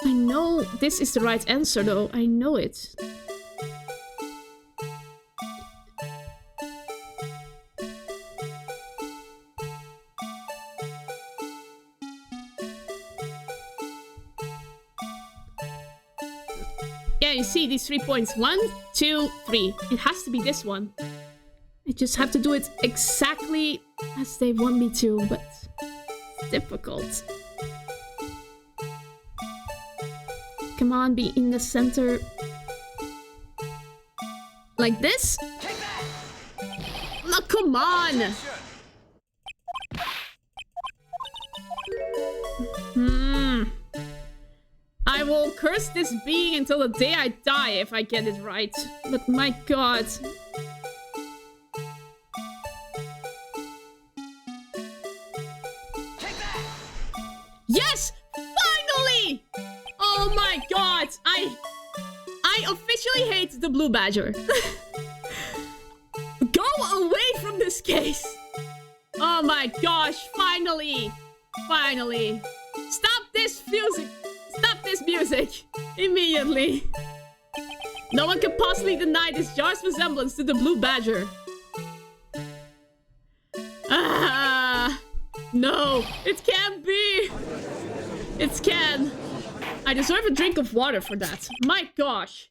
Speaker 1: I know this is the right answer, though. I know it. Yeah, you see these 3 points. 1, 2, 3. It has to be this one. I just have to do it exactly as they want me to, but it's difficult. Come on, be in the center. Like this? No, come on! I will curse this being until the day I die if I get it right. But my god. Yes! Finally! Oh my god! I officially hate the blue badger. Go away from this case! Oh my gosh, finally! Finally! Stop this music! Stop this music! Immediately! No one can possibly deny this jar's resemblance to the blue badger. Ah! No! It can't be! It can! I deserve a drink of water for that. My gosh!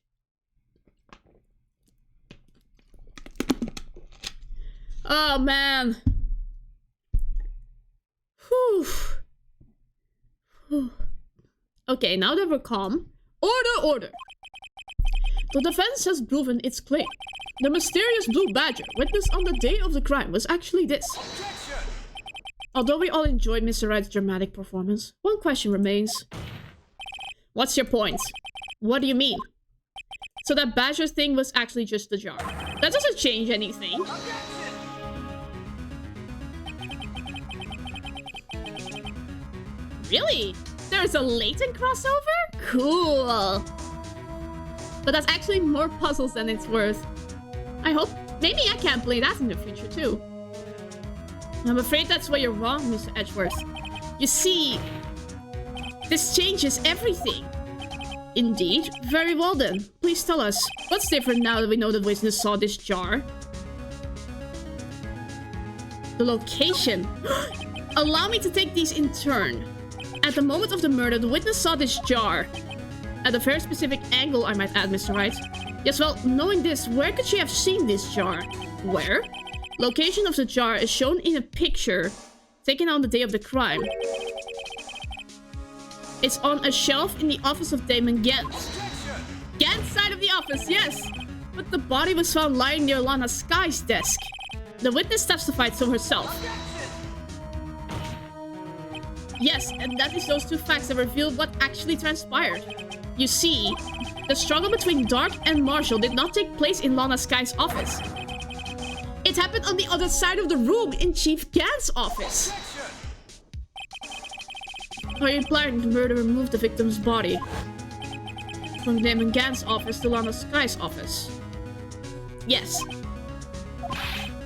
Speaker 1: Oh man! Whew. Whew. Okay, now that we're calm. Order, order! The defense has proven its claim. The mysterious blue badger witnessed on the day of the crime was actually this. Although we all enjoyed Mr. Wright's dramatic performance, one question remains. What's your point? What do you mean? So that badger thing was actually just a jar. That doesn't change anything. Really? There's a latent crossover? Cool. But that's actually more puzzles than it's worth. I hope... Maybe I can play that in the future too. I'm afraid that's where you're wrong, Mr. Edgeworth. You see... This changes everything. Indeed? Very well then. Please tell us. What's different now that we know the witness saw this jar? The location. Allow me to take these in turn. At the moment of the murder, the witness saw this jar. At a very specific angle, I might add, Mr. Wright. Yes, well, knowing this, where could she have seen this jar? Where? Location of the jar is shown in a picture taken on the day of the crime. It's on a shelf in the office of Damon Gent. Gent's side of the office, yes! But the body was found lying near Lana Sky's desk. The witness testified so herself. Yes, and that is those two facts that reveal what actually transpired. You see, the struggle between Dark and Marshall did not take place in Lana Sky's office. It happened on the other side of the room in Chief Gant's office. Are you implying the murderer moved the victim's body from Damon Gant's office to Lana Sky's office? Yes.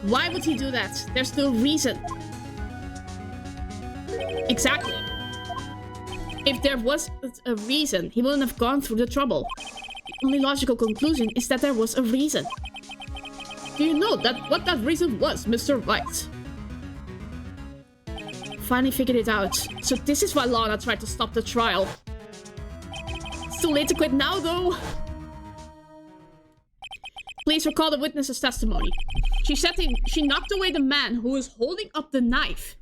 Speaker 1: Why would he do that? There's no reason. Exactly. If there was a reason, he wouldn't have gone through the trouble. The only logical conclusion is that there was a reason. Do you know what that reason was, Mr. Wright? Finally figured it out. So this is why Lana tried to stop the trial. It's too late to quit now, though. Please recall the witness's testimony. She said she knocked away the man who was holding up the knife.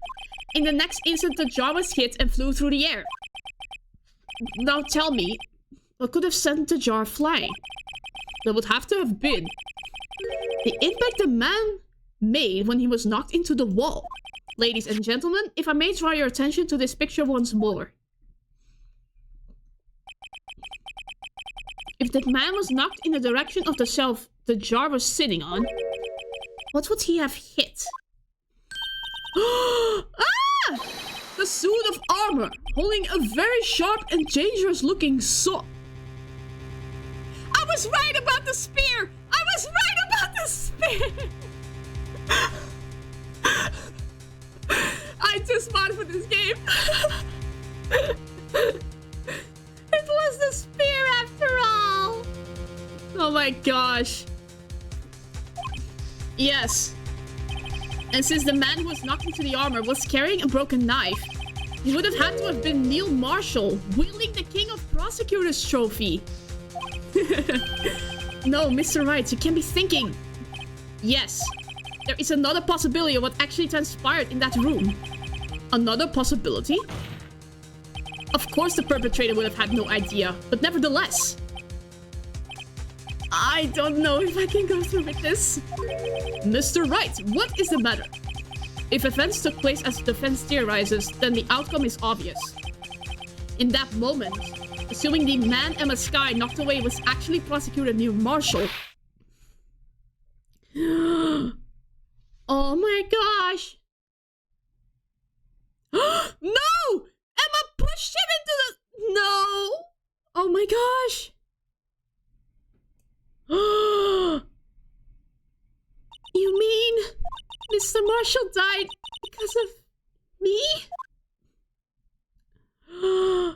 Speaker 1: In the next instant, the jar was hit and flew through the air. Now tell me, what could have sent the jar flying? There would have to have been the impact the man made when he was knocked into the wall. Ladies and gentlemen, if I may draw your attention to this picture once more. If the man was knocked in the direction of the shelf the jar was sitting on, what would he have hit? Ah! The suit of armor, holding a very sharp and dangerous looking sword. I was right about the spear! I was right about the spear! I'm too smart for this game. It was the spear after all. Oh my gosh. Yes. And since the man who was knocked into the armor was carrying a broken knife, he would have had to have been Neil Marshall, wielding the King of Prosecutors trophy. No, Mr. Wright, you can't be thinking. Yes, there is another possibility of what actually transpired in that room.
Speaker 2: Another possibility?
Speaker 1: Of course the perpetrator would have had no idea, but nevertheless. I don't know if I can go through with this.
Speaker 2: Mr. Wright, what is the matter?
Speaker 1: If events took place as the defense theorizes, then the outcome is obvious. In that moment, assuming the man Emma Sky knocked away was actually Prosecutor Neil Marshall. Oh my gosh! No! Emma pushed him into the... No! Oh my gosh! You mean Mr. Marshall died because of me? No!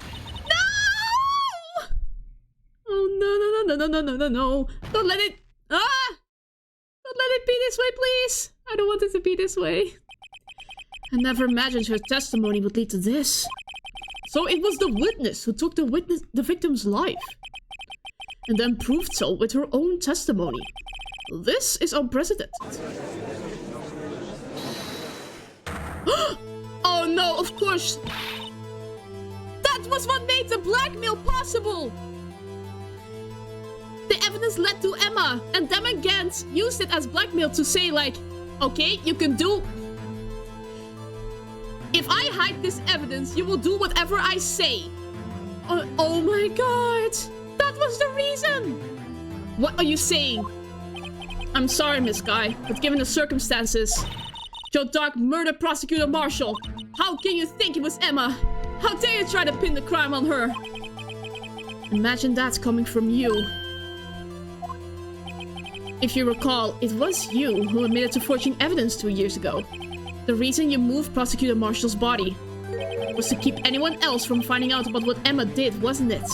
Speaker 1: Oh no. Don't let it... Don't let it be this way, please. I don't want it to be this way. I never imagined her testimony would lead to this.
Speaker 2: So it was the witness who took the victim's life, and then proved so with her own testimony. This is unprecedented.
Speaker 1: Oh no, of course. That was what made the blackmail possible. The evidence led to Emma, and them and Gant used it as blackmail to say like, okay, you can do... If I hide this evidence, you will do whatever I say. Oh my god. That was the reason. What are you saying?
Speaker 2: I'm sorry, Miss Guy, but given the circumstances, Joe Dark murdered Prosecutor Marshall.
Speaker 1: How can you think it was Emma? How dare you try to pin the crime on her?
Speaker 2: Imagine that coming from you. If you recall, it was you who admitted to forging evidence 2 years ago. The reason you moved Prosecutor Marshall's body was to keep anyone else from finding out about what Emma did, wasn't it?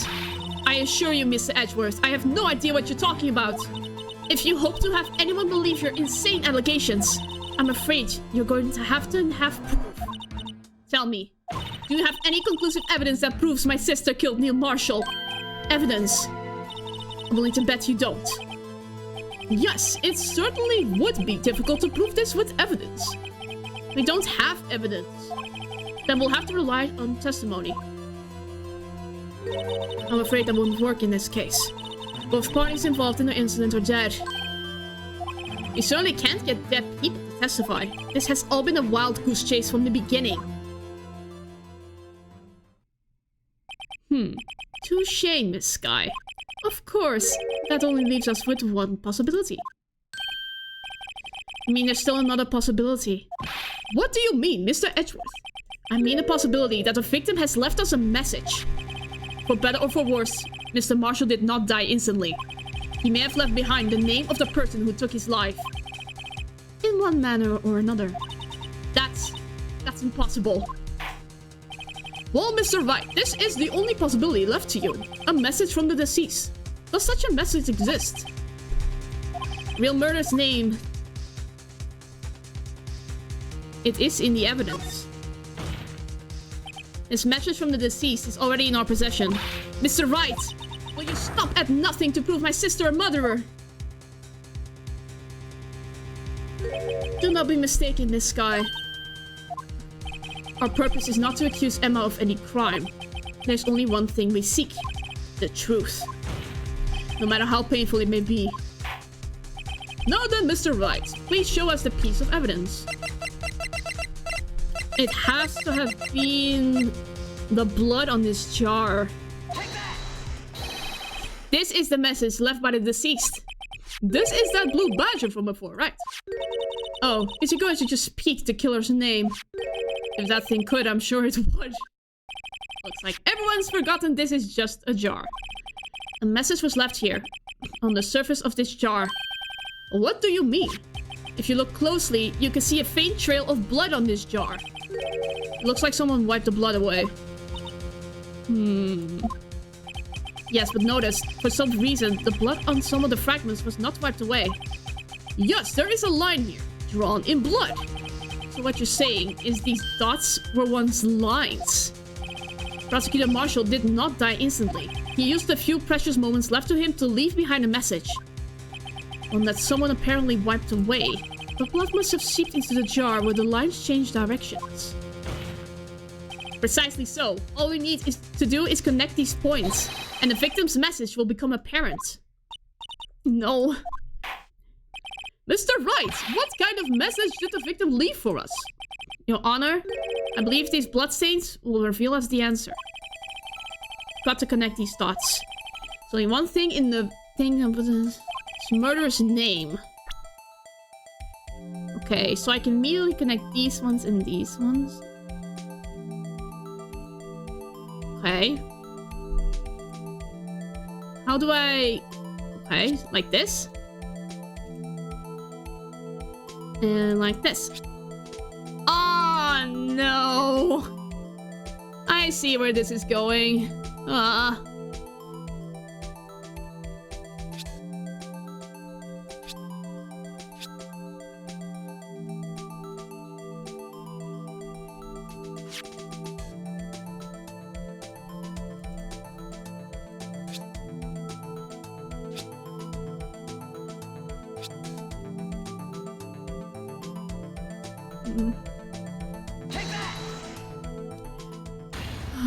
Speaker 1: I assure you, Mr. Edgeworth, I have no idea what you're talking about. If you hope to have anyone believe your insane allegations, I'm afraid you're going to have proof. Tell me, do you have any conclusive evidence that proves my sister killed Neil Marshall?
Speaker 2: Evidence?
Speaker 1: I'm willing to bet you don't.
Speaker 2: Yes, it certainly would be difficult to prove this with evidence.
Speaker 1: We don't have evidence.
Speaker 2: Then we'll have to rely on testimony.
Speaker 1: I'm afraid that won't work in this case.
Speaker 2: Both parties involved in the incident are dead.
Speaker 1: You certainly can't get dead people to testify. This has all been a wild goose chase from the beginning.
Speaker 2: Touché, Miss Sky.
Speaker 1: Of course,
Speaker 2: that only leaves us with one possibility.
Speaker 1: I mean, there's still another possibility.
Speaker 2: What do you mean, Mr. Edgeworth?
Speaker 1: I mean the possibility that the victim has left us a message. For better or for worse, Mr. Marshall did not die instantly. He may have left behind the name of the person who took his life.
Speaker 2: In one manner or another.
Speaker 1: That's impossible.
Speaker 2: Well, Mr. Wright, this is the only possibility left to you. A message from the deceased. Does such a message exist?
Speaker 1: Real murder's name.
Speaker 2: It is in the evidence.
Speaker 1: This message from the deceased is already in our possession. Mr. Wright, will you stop at nothing to prove my sister a murderer?
Speaker 2: Do not be mistaken, Miss Sky. Our purpose is not to accuse Emma of any crime. There's only one thing we seek. The truth. No matter how painful it may be. Now then, Mr. Wright, please show us the piece of evidence.
Speaker 1: It has to have been the blood on this jar. This is the message left by the deceased.
Speaker 2: This is that blue badger from before, right?
Speaker 1: Oh, is he going to just speak the killer's name? If that thing could, I'm sure it would. Looks like everyone's forgotten this is just a jar.
Speaker 2: A message was left here, on the surface of this jar.
Speaker 1: What do you mean? If you look closely, you can see a faint trail of blood on this jar.
Speaker 2: It looks like someone wiped the blood away.
Speaker 1: Yes, but notice, for some reason, the blood on some of the fragments was not wiped away.
Speaker 2: Yes, there is a line here, drawn in blood.
Speaker 1: So what you're saying is these dots were once lines. Prosecutor Marshall did not die instantly. He used the few precious moments left to him to leave behind a message. One that someone apparently wiped away. The blood must have seeped into the jar where the lines changed directions. Precisely so. All we need to do is connect these points, and the victim's message will become apparent. No. Mr. Wright, what kind of message did the victim leave for us? Your Honor, I believe these bloodstains will reveal us the answer. Got to connect these dots. There's only one thing in the thing of this murderer's name. Okay, so I can immediately connect these ones and these ones. Okay. How do I... Okay, like this. And like this. Oh, no. I see where this is going.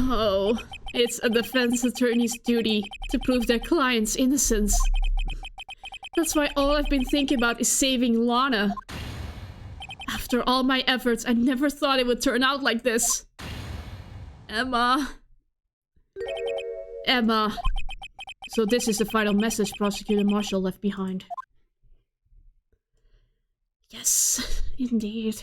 Speaker 1: Oh, it's a defense attorney's duty to prove their client's innocence. That's why all I've been thinking about is saving Lana. After all my efforts, I never thought it would turn out like this. Emma. Emma. So this is the final message Prosecutor Marshall left behind. Yes, indeed.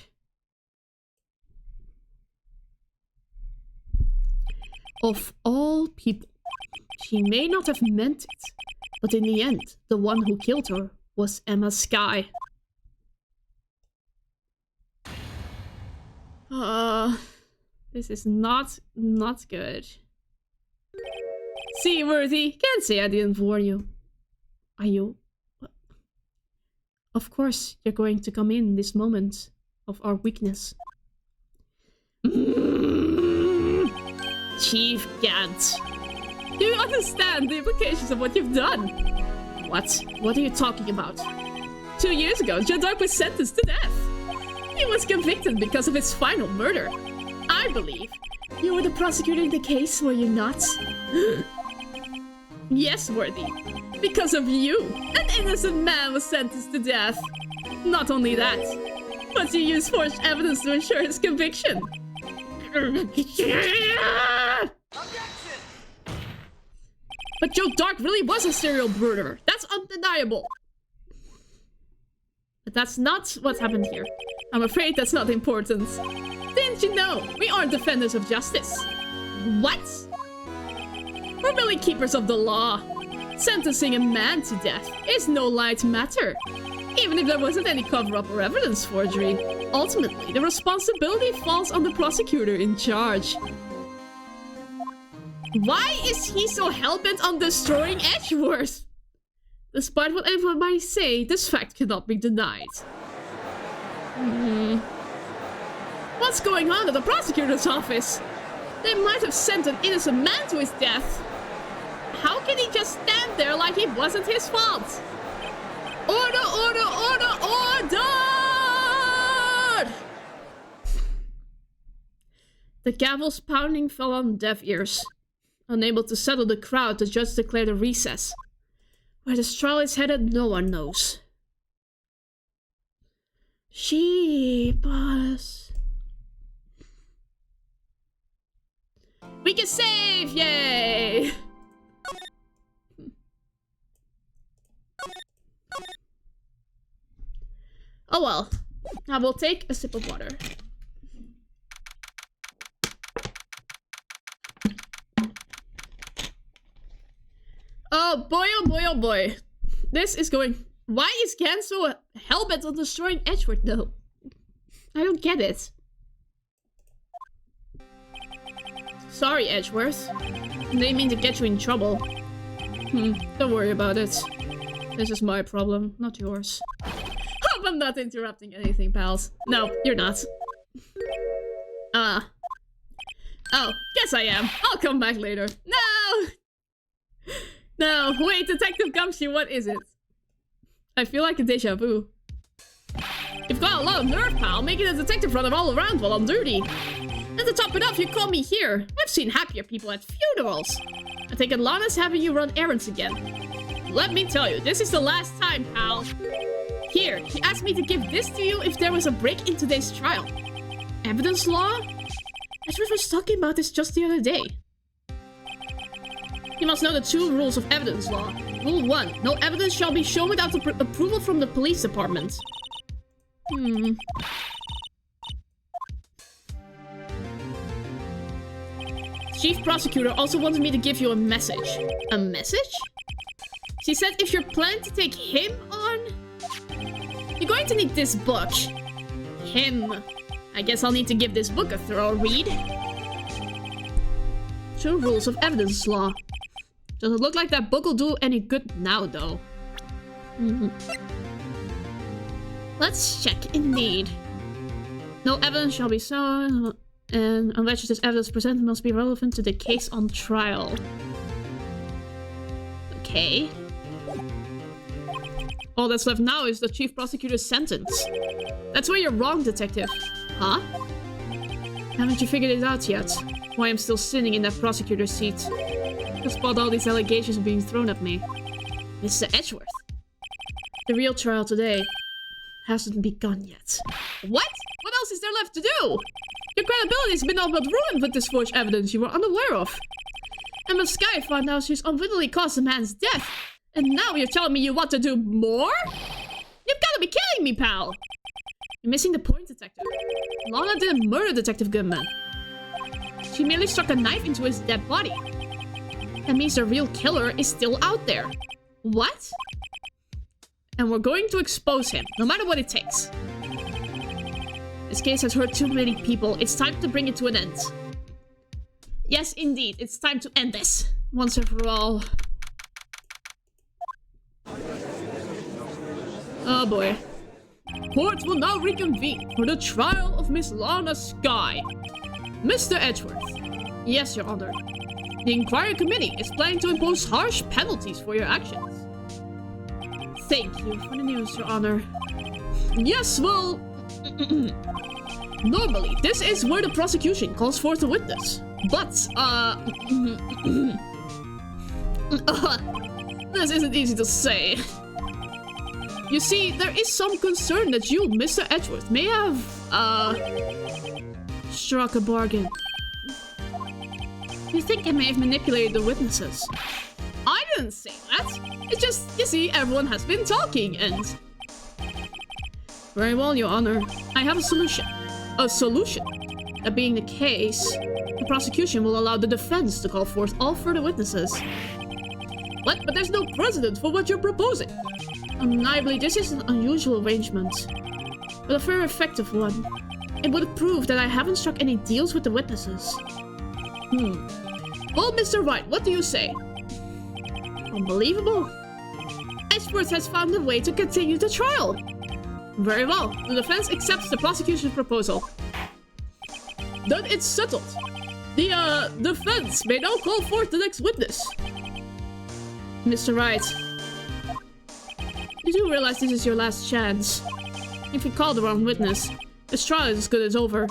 Speaker 1: Of all people, she may not have meant it, but in the end, the one who killed her was Emma Skye. This is not good. Seaworthy, can't say I didn't warn you. Are you? Of course, you're going to come in this moment of our weakness. Chief Gant. Do you understand the implications of what you've done? What? What are you talking about? 2 years ago, Jadok was sentenced to death. He was convicted because of his final murder. I believe. You were the prosecutor in the case, were you not? Yes, Worthy. Because of you, an innocent man was sentenced to death. Not only that, but you used forged evidence to ensure his conviction. But Joe Dark really was a serial murderer. That's undeniable. But that's not what happened here. I'm afraid that's not important. Didn't you know? We aren't defenders of justice. What? We're merely keepers of the law. Sentencing a man to death is no light matter. Even if there wasn't any cover-up or evidence forgery, ultimately, the responsibility falls on the prosecutor in charge. Why is he so hell-bent on destroying Edgeworth? Despite what anyone might say, this fact cannot be denied. What's going on at the prosecutor's office? They might have sent an innocent man to his death. How can he just stand there like it wasn't his fault? Order, order, order, order! The gavel's pounding fell on deaf ears. Unable to settle the crowd, the judge declared a recess. Where this trial is headed, no one knows. Sheepus. We can save! Yay! Oh well. I will take a sip of water. Oh boy, oh boy, oh boy. This is going... Why is Gan so hellbent on destroying Edgeworth though? I don't get it. Sorry, Edgeworth. Didn't mean to get you in trouble. Don't worry about it. This is my problem, not yours. Hope I'm not interrupting anything, pals. No, you're not. Oh, guess I am. I'll come back later. No! No, wait, Detective Gumshoe, what is it? I feel like a deja vu. You've got a lot of nerve, pal, making a detective running all around while on duty. And to top it off, you call me here. I've seen happier people at funerals. I think Lana's having you run errands again. Let me tell you, this is the last time, pal. Here, he asked me to give this to you if there was a break in today's trial. Evidence law? Edward was talking about this just the other day. You must know the 2 rules of evidence law. Rule 1. No evidence shall be shown without approval from the police department. Chief Prosecutor also wanted me to give you a message. A message? She said if you're planning to take him on, you're going to need this book. Him. I guess I'll need to give this book a thorough read. 2 rules of evidence law. Doesn't look like that book will do any good now, though. Let's check, indeed. No evidence shall be shown, and unless this evidence presented must be relevant to the case on trial. Okay. All that's left now is the Chief Prosecutor's sentence. That's where you're wrong, Detective. Huh? Haven't you figured it out yet? Why I'm still sitting in that prosecutor's seat? Despite all these allegations being thrown at me. Mr. Edgeworth. The real trial today hasn't begun yet. What? What else is there left to do? Your credibility's been all but ruined with this forged evidence you were unaware of. Emma Sky found out she's unwittingly caused a man's death. And now you're telling me you want to do more? You've got to be kidding me, pal! You're missing the point, Detective. Lana didn't murder Detective Goodman. She merely struck a knife into his dead body. That means the real killer is still out there. What? And we're going to expose him, no matter what it takes. This case has hurt too many people. It's time to bring it to an end. Yes, indeed. It's time to end this. Once and for all. Oh boy. Court will now reconvene for the trial of Miss Lana Sky. Mr. Edgeworth. Yes, Your Honor. The inquiry committee is planning to impose harsh penalties for your actions. Thank you for the news, Your Honor. Yes, well... normally, this is where the prosecution calls forth a witness. But, this isn't easy to say. You see, there is some concern that you, Mr. Edgeworth, may have, struck a bargain. You think I may have manipulated the witnesses? I didn't say that. It's just, you see, everyone has been talking and... Very well, Your Honor. I have a solution. A solution? That being the case, the prosecution will allow the defense to call forth all further witnesses. What? But there's no precedent for what you're proposing. Undeniably, this is an unusual arrangement, but a very effective one. It would prove that I haven't struck any deals with the witnesses. Well, Mr. Wright, what do you say? Unbelievable. Edgeworth has found a way to continue the trial. Very well. The defense accepts the prosecution's proposal. Then it's settled. The, defense may now call forth the next witness. Mr. Wright. You do realize this is your last chance. If you call the wrong witness, this trial is as good as over.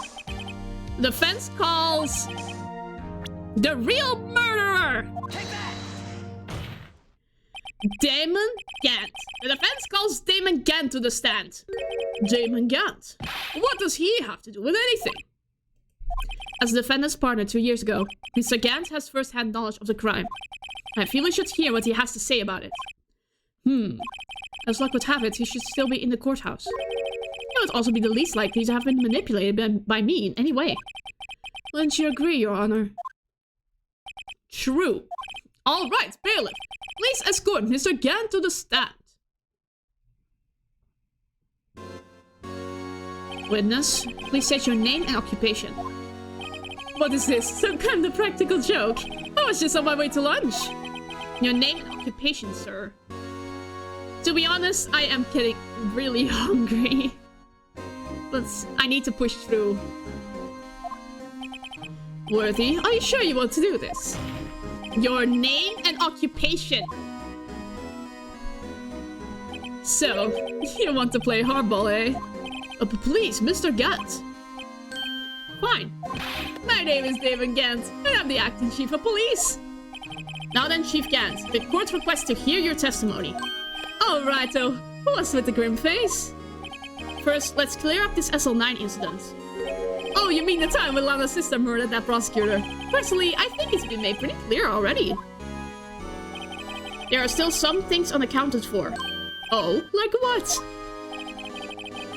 Speaker 1: The defense calls... the real murderer! Take that! Damon Gant. The defense calls Damon Gant to the stand. Damon Gant? What does he have to do with anything? As the defendant's partner 2 years ago, Mr. Gant has first-hand knowledge of the crime. I feel we should hear what he has to say about it. As luck would have it, he should still be in the courthouse. It would also be the least likely to have been manipulated by me in any way. Wouldn't you agree, Your Honor? True. All right, bailiff. Please escort Mr. Gant to the stand. Witness, please state your name and occupation. What is this? Some kind of practical joke? I was just on my way to lunch. Your name and occupation, sir. To be honest, I am getting really hungry. But I need to push through. Worthy, are you sure you want to do this? Your name and occupation. So, you want to play hardball, eh? Please, Mr. Gant. Fine. My name is David Gant, and I'm the acting chief of police. Now then, Chief Gant, the court requests to hear your testimony. All righto. What's with the grim face? First, let's clear up this SL9 incident. Oh, you mean the time when Lana's sister murdered that prosecutor? Personally, I think it's been made pretty clear already. There are still some things unaccounted for. Oh, like what?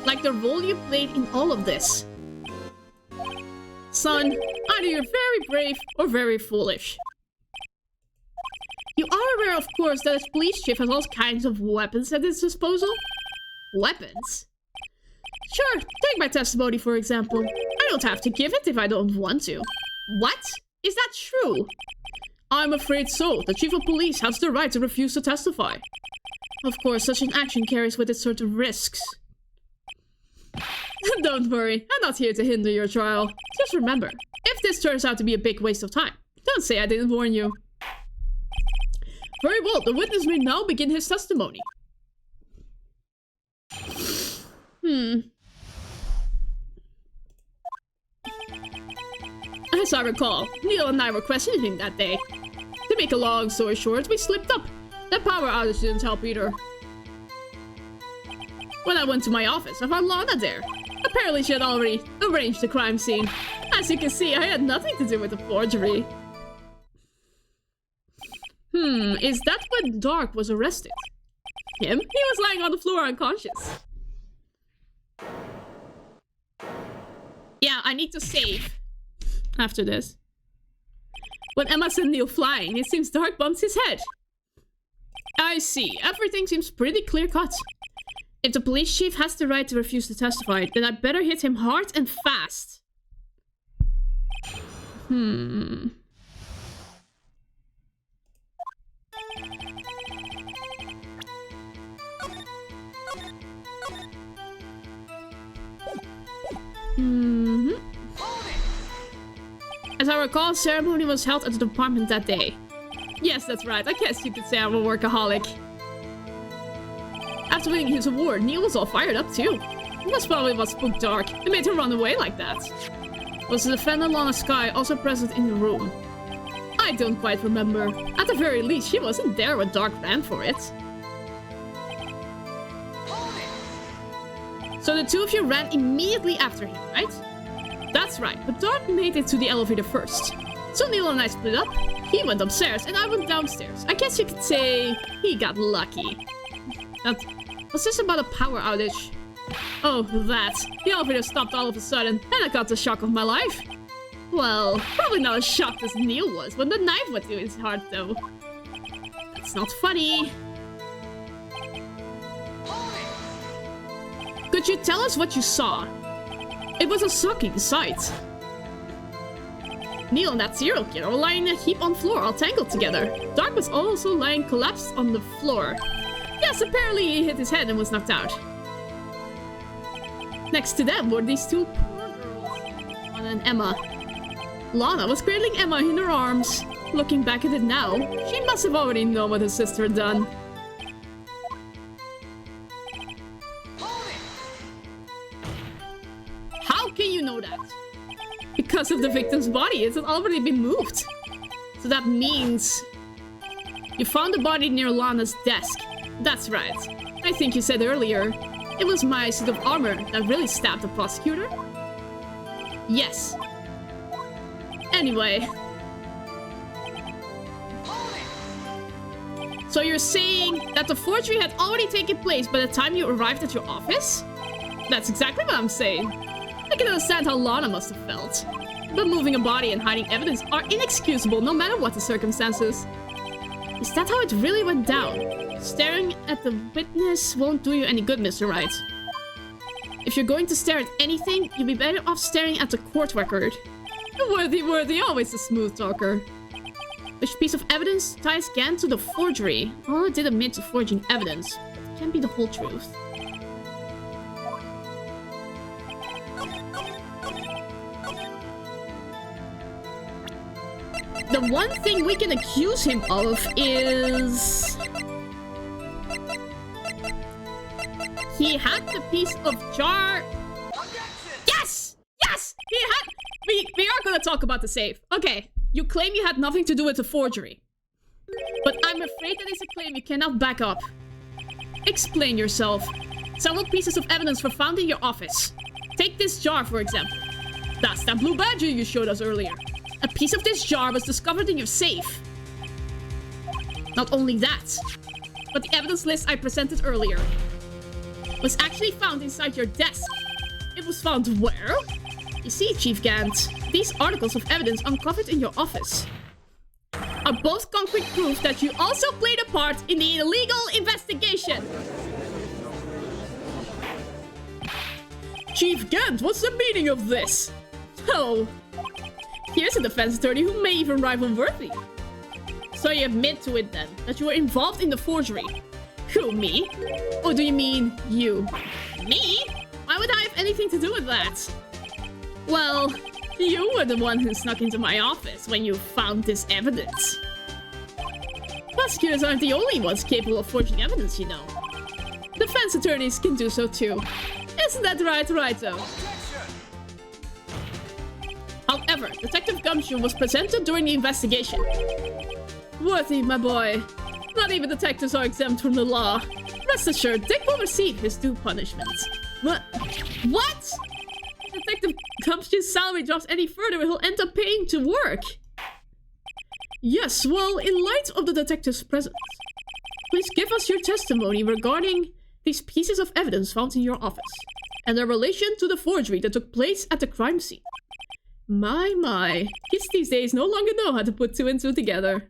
Speaker 1: Like the role you played in all of this. Son, either you're very brave or very foolish. You are aware, of course, that a police chief has all kinds of weapons at his disposal? Weapons? Sure, take my testimony for example. I don't have to give it if I don't want to. What? Is that true? I'm afraid so. The chief of police has the right to refuse to testify. Of course, such an action carries with it certain risks. Don't worry, I'm not here to hinder your trial. Just remember, if this turns out to be a big waste of time, don't say I didn't warn you. Very well, the witness may now begin his testimony. As I recall, Neil and I were questioning that day. To make a long story short, we slipped up. The power outage didn't help either. When I went to my office, I found Lana there. Apparently she had already arranged the crime scene. As you can see, I had nothing to do with the forgery. Is that when Dark was arrested? Him? He was lying on the floor unconscious. Yeah, I need to save after this. When Emma sent Neil flying, it seems Dark bumped his head. I see. Everything seems pretty clear-cut. If the police chief has the right to refuse to testify, then I'd better hit him hard and fast. As I recall, a ceremony was held at the department that day. Yes, that's right. I guess you could say I'm a workaholic. After winning his award, Neil was all fired up too. That's probably what spooked Dark and made him run away like that. Was the defendant Lana Skye also present in the room? I don't quite remember. At the very least, she wasn't there when Dark ran for it. So the two of you ran immediately after him, right? That's right, but Dark made it to the elevator first. So Neil and I split up. He went upstairs and I went downstairs. I guess you could say he got lucky. Was this about a power outage? Oh, that. The elevator stopped all of a sudden, and I got the shock of my life. Well, probably not as shocked as Neil was when the knife went through his heart, though. That's not funny. Could you tell us what you saw? It was a shocking sight. Neil and that serial killer were lying in a heap on the floor, all tangled together. Dark was also lying collapsed on the floor. Yes, apparently he hit his head and was knocked out. Next to them were these two poor girls, Lana and Emma. Lana was cradling Emma in her arms. Looking back at it now, she must have already known what her sister had done. How can you know that? Because of the victim's body, it had already been moved. So that means you found the body near Lana's desk. That's right. I think you said earlier, it was my suit of armor that really stabbed the prosecutor? Yes. Anyway. So you're saying that the forgery had already taken place by the time you arrived at your office? That's exactly what I'm saying. I can understand how Lana must have felt. But moving a body and hiding evidence are inexcusable no matter what the circumstances. Is that how it really went down? Staring at the witness won't do you any good, Mr. Wright. If you're going to stare at anything, you'd be better off staring at the court record. Worthy, always a smooth talker. Which piece of evidence ties Gant to the forgery? Well, I did admit to forging evidence, but it can't be the whole truth. The one thing we can accuse him of is... he had the piece of jar... Yes! Yes! He had... We are gonna talk about the safe. Okay, you claim you had nothing to do with the forgery. But I'm afraid that is a claim you cannot back up. Explain yourself. Several pieces of evidence were found in your office. Take this jar, for example. That's that blue badger you showed us earlier. A piece of this jar was discovered in your safe. Not only that, but the evidence list I presented earlier was actually found inside your desk. It was found where? You see, Chief Gant, these articles of evidence uncovered in your office are both concrete proof that you also played a part in the illegal investigation.
Speaker 2: Chief Gant, what's the meaning of this?
Speaker 1: Oh, here's a defense attorney who may even rival Worthy. So you admit to it then, that you were involved in the forgery. Who, me? Or do you mean you? Me? Why would I have anything to do with that? Well, you were the one who snuck into my office when you found this evidence. Prosecutors aren't the only ones capable of forging evidence, you know. Defense attorneys can do so too. Isn't that right, Raito? However, Detective Gumshoe was presented during the investigation. Worthy, my boy. Not even detectives are exempt from the law. Rest assured, Dick will receive his due punishment. What? If Detective Gumshoe's salary drops any further, he'll end up paying to work.
Speaker 2: Yes, well, in light of the detective's presence, please give us your testimony regarding these pieces of evidence found in your office and their relation to the forgery that took place at the crime scene. My, kids these days no longer know how to put two and two together.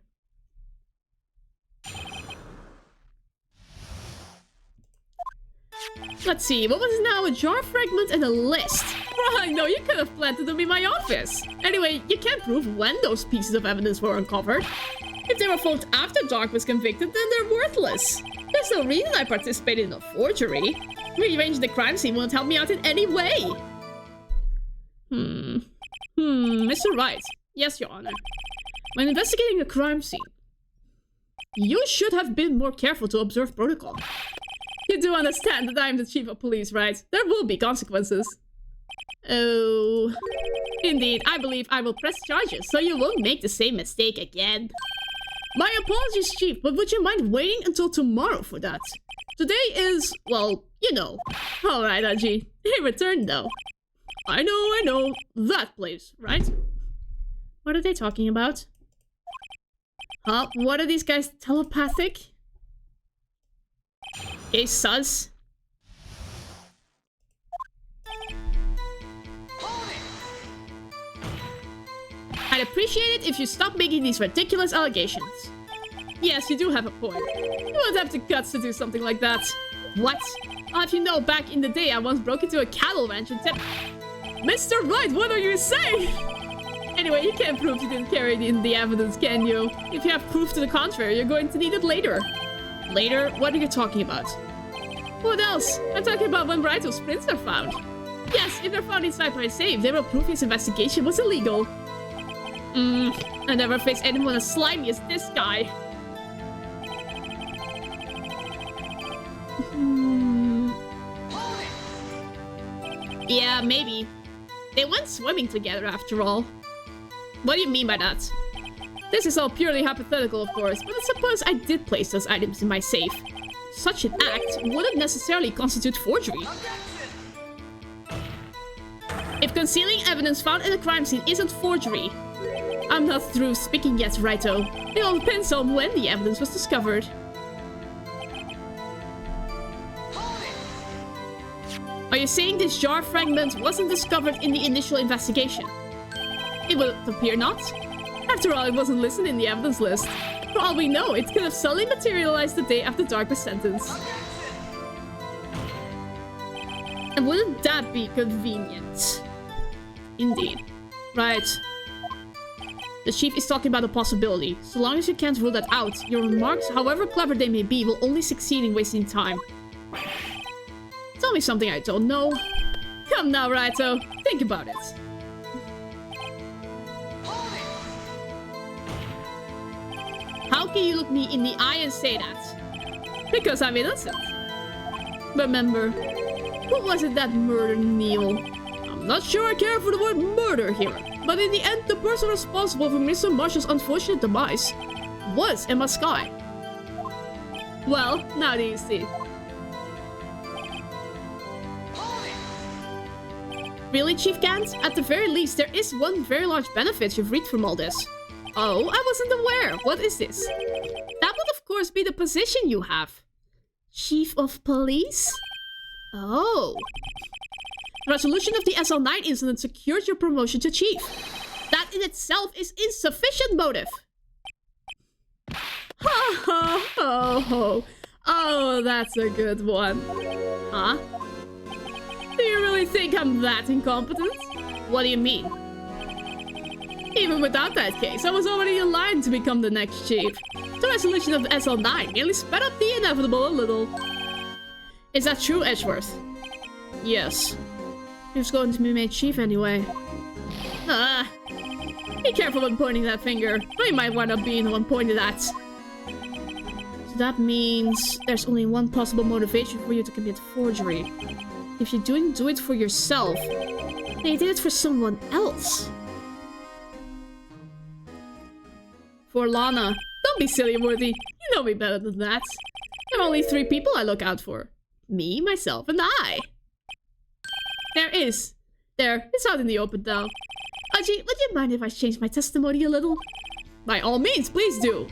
Speaker 1: Let's see, what was now? A jar fragment and a list. Right, no, you could have planted them in my office. Anyway, you can't prove when those pieces of evidence were uncovered. If they were found after Dark was convicted, then they're worthless. There's no reason I participated in a forgery. Rearranging the crime scene won't help me out in any way.
Speaker 2: Mr. Wright.
Speaker 1: Yes, Your Honor.
Speaker 2: When investigating a crime scene, you should have been more careful to observe protocol.
Speaker 1: You do understand that I am the chief of police, right? There will be consequences.
Speaker 2: Oh...
Speaker 1: Indeed, I believe I will press charges, so you won't make the same mistake again.
Speaker 2: My apologies, Chief, but would you mind waiting until tomorrow for that? Today is, well, you know.
Speaker 1: Alright, Aji. He returned, though.
Speaker 2: I know. That place, right?
Speaker 1: What are they talking about?
Speaker 2: Huh?
Speaker 1: What are these guys telepathic?
Speaker 2: Okay, sus.
Speaker 1: I'd appreciate it if you stop making these ridiculous allegations.
Speaker 2: Yes, you do have a point.
Speaker 1: You won't have the guts to do something like that. What? If you know, back in the day, I once broke into a cattle ranch and
Speaker 2: Mr. Wright, what are you saying?
Speaker 1: Anyway, you can't prove you didn't carry in the evidence, can you? If you have proof to the contrary, you're going to need it later.
Speaker 2: Later? What are you talking about?
Speaker 1: What else? I'm talking about when Raito's prints are found. Yes, if they're found inside my safe, they will prove his investigation was illegal. I never faced anyone as slimy as this guy. Yeah, maybe. They went swimming together after all. What do you mean by that? This is all purely hypothetical, of course, but suppose I did place those items in my safe. Such an act wouldn't necessarily constitute forgery. If concealing evidence found in a crime scene isn't forgery, I'm not through speaking yet, Raito. It all depends on when the evidence was discovered. Are you saying this jar fragment wasn't discovered in the initial investigation? It would appear not. After all, it wasn't listed in the evidence list. For all we know, it could have suddenly materialized the day after Dark was sentenced. And wouldn't that be convenient? Indeed. Right. The chief is talking about a possibility. So long as you can't rule that out, your remarks, however clever they may be, will only succeed in wasting time. Tell me something I don't know. Come now, Raito. Think about it. can you look me in the eye and say that? Because I'm innocent. Remember, who was it that murdered Neil? I'm not sure I care for the word murder here, but in the end, the person responsible for Mr. Marshall's unfortunate demise was Emma Skye. Well, now do you see. Really, Chief Gant? At the very least, there is one very large benefit you've reaped from all this. Oh, I wasn't aware. What is this? That would of course be the position you have. Chief of Police? Oh. The resolution of the SL9 incident secured your promotion to Chief. That in itself is insufficient motive. Ho ho ho ho. Oh, that's a good one. Huh? Do you really think I'm that incompetent? What do you mean? Even without that case, I was already in line to become the next chief. The resolution of the SL9 merely sped up the inevitable a little. Is that true, Edgeworth? Yes. He was going to be made chief anyway. Be careful when pointing that finger. I might wind up being the one pointed at. So that means there's only one possible motivation for you to commit forgery. If you didn't do it for yourself, then you did it for someone else. For Lana. Don't be silly, Worthy. You know me better than that. There are only 3 people I look out for. Me, myself, and I. There, it's out in the open now. Aji, would you mind if I change my testimony a little? By all means, please do.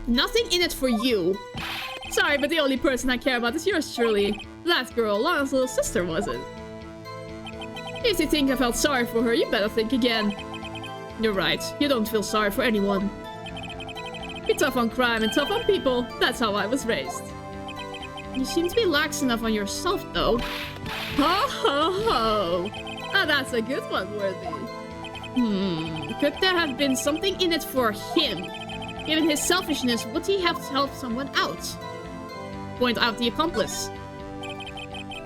Speaker 1: Nothing in it for you. Sorry, but the only person I care about is yours truly. That girl, Lana's little sister, was it? If you think I felt sorry for her, you better think again. You're right, you don't feel sorry for anyone. Be tough on crime and tough on people, that's how I was raised. You seem to be lax enough on yourself, though. Ho ho ho! Ah, that's a good one, Worthy. Could there have been something in it for him? Given his selfishness, would he have helped someone out? Point out the accomplice.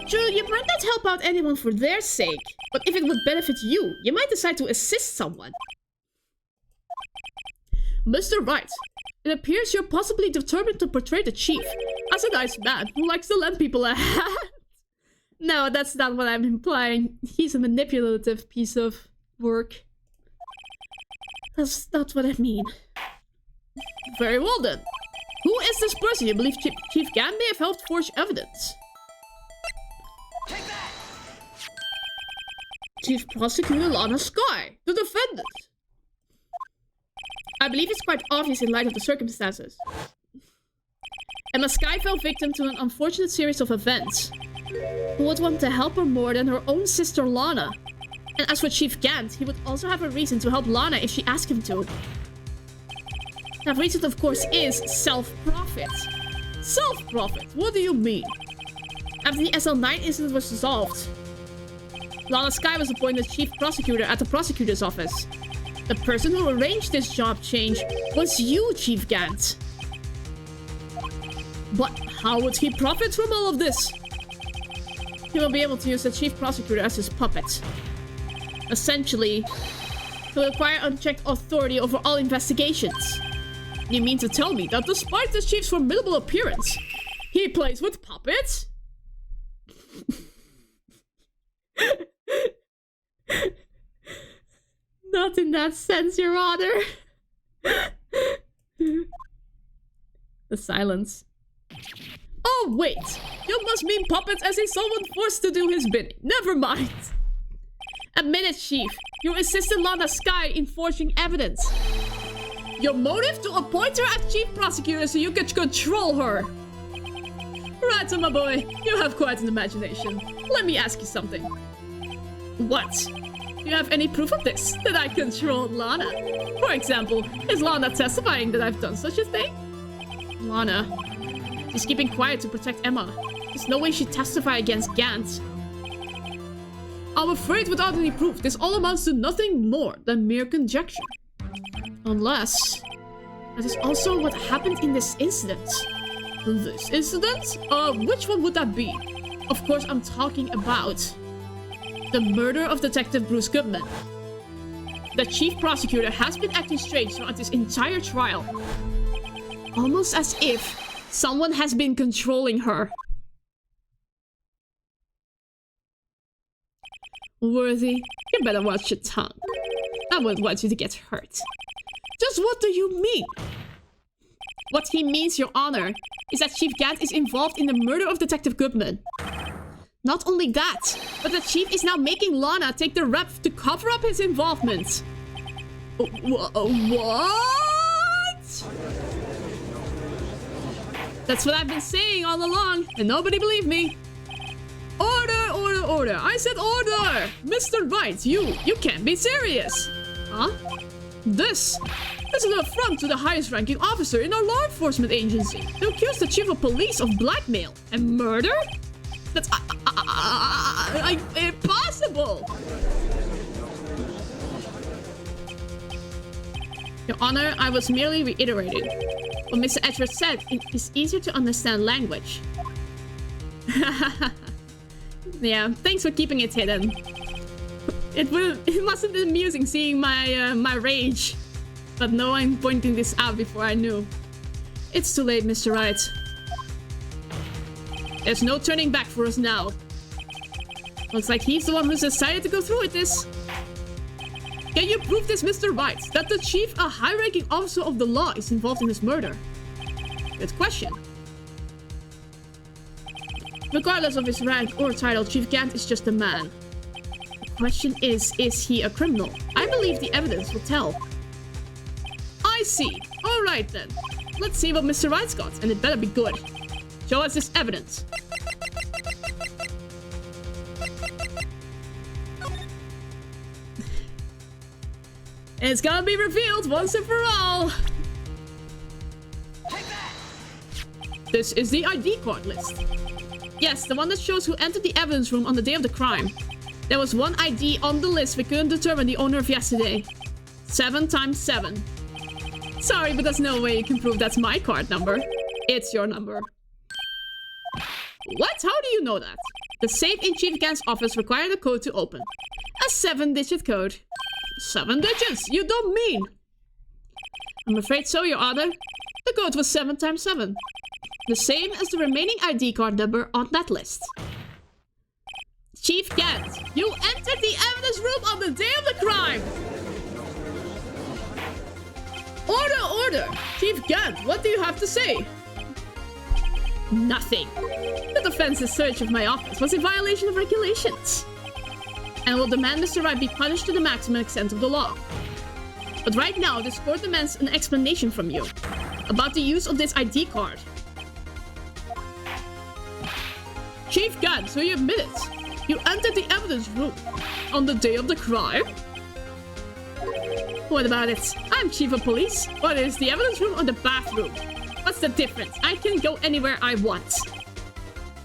Speaker 1: True, you might not help out anyone for their sake, but if it would benefit you, you might decide to assist someone. Mr. Wright, it appears you're possibly determined to portray the chief as a nice man who likes to lend people a hand. No, that's not what I'm implying. He's a manipulative piece of work. That's not what I mean. Very well then. Who is this person you believe Chief Gant may have helped forge evidence? Chief Prosecutor Lana Skye, the defendant. I believe it's quite obvious in light of the circumstances. Emma Skye fell victim to an unfortunate series of events. Who would want to help her more than her own sister Lana? And as for Chief Gant, he would also have a reason to help Lana if she asked him to. That reason, of course, is self-profit. Self-profit? What do you mean? After the SL9 incident was resolved, Lana Skye was appointed chief prosecutor at the prosecutor's office. The person who arranged this job change was you, Chief Gant. But how would he profit from all of this? He will be able to use the chief prosecutor as his puppet. Essentially, he will acquire unchecked authority over all investigations. You mean to tell me that despite this chief's formidable appearance, he plays with puppets? Not in that sense, Your Honor. The silence. Oh, wait! You must mean puppets as in someone forced to do his bidding. Never mind. Admit it, Chief. You assisted Lana Skye in forging evidence. Your motive to appoint her as chief prosecutor so you could control her. Right, my boy. You have quite an imagination. Let me ask you something. What? Do you have any proof of this? That I controlled Lana? For example, is Lana testifying that I've done such a thing? Lana. She's keeping quiet to protect Emma. There's no way she'd testify against Gant. I'm afraid without any proof, this all amounts to nothing more than mere conjecture. Unless... that is also what happened in this incident. This incident? Which one would that be? Of course, I'm talking about... The murder of Detective Bruce Goodman. The chief prosecutor has been acting strange throughout this entire trial. Almost as if someone has been controlling her. Worthy, you better watch your tongue. I wouldn't want you to get hurt. Just what do you mean? What he means, Your Honor, is that Chief Gant is involved in the murder of Detective Goodman. Not only that, but the chief is now making Lana take the rap to cover up his involvement. What? That's what I've been saying all along, and nobody believed me. Order, order, order. I said order! Mr. Wright, you can't be serious. Huh? This is an affront to the highest ranking officer in our law enforcement agency. To accuse the chief of police of blackmail and murder? That's impossible! Your Honor, I was merely reiterating what Mr. Edgeworth said. It is easier to understand language. Yeah, thanks for keeping it hidden. It must have been amusing seeing my rage, but no one pointing this out before I knew. It's too late, Mr. Wright. There's no turning back for us now. Looks like he's the one who's decided to go through with this. Can you prove this, Mr. Wright, that the chief, a high-ranking officer of the law, is involved in this murder? Good question. Regardless of his rank or title, Chief Gant is just a man. The question is he a criminal? I believe the evidence will tell. I see. Alright then. Let's see what Mr. Wright's got, and it better be good. Show us this evidence. It's gonna be revealed once and for all. This is the ID card list. Yes, the one that shows who entered the evidence room on the day of the crime. There was one ID on the list we couldn't determine the owner of yesterday. 7 times 7. Sorry, but there's no way you can prove that's my card number. It's your number. What? How do you know that? The safe in Chief Gant's office required a code to open. A 7-digit code. 7 digits? You don't mean? I'm afraid so, Your Honor. The code was 7 times 7. The same as the remaining ID card number on that list. Chief Gant, you entered the evidence room on the day of the crime! Order, order! Chief Gant, what do you have to say? Nothing. The defense's search of my office was a violation of regulations. And will demand Mr. Wright be punished to the maximum extent of the law. But right now, this court demands an explanation from you about the use of this ID card. Chief Gant, so you admit it. You entered the evidence room on the day of the crime? What about it? I'm chief of police. What is the evidence room or the bathroom? What's the difference? I can go anywhere I want.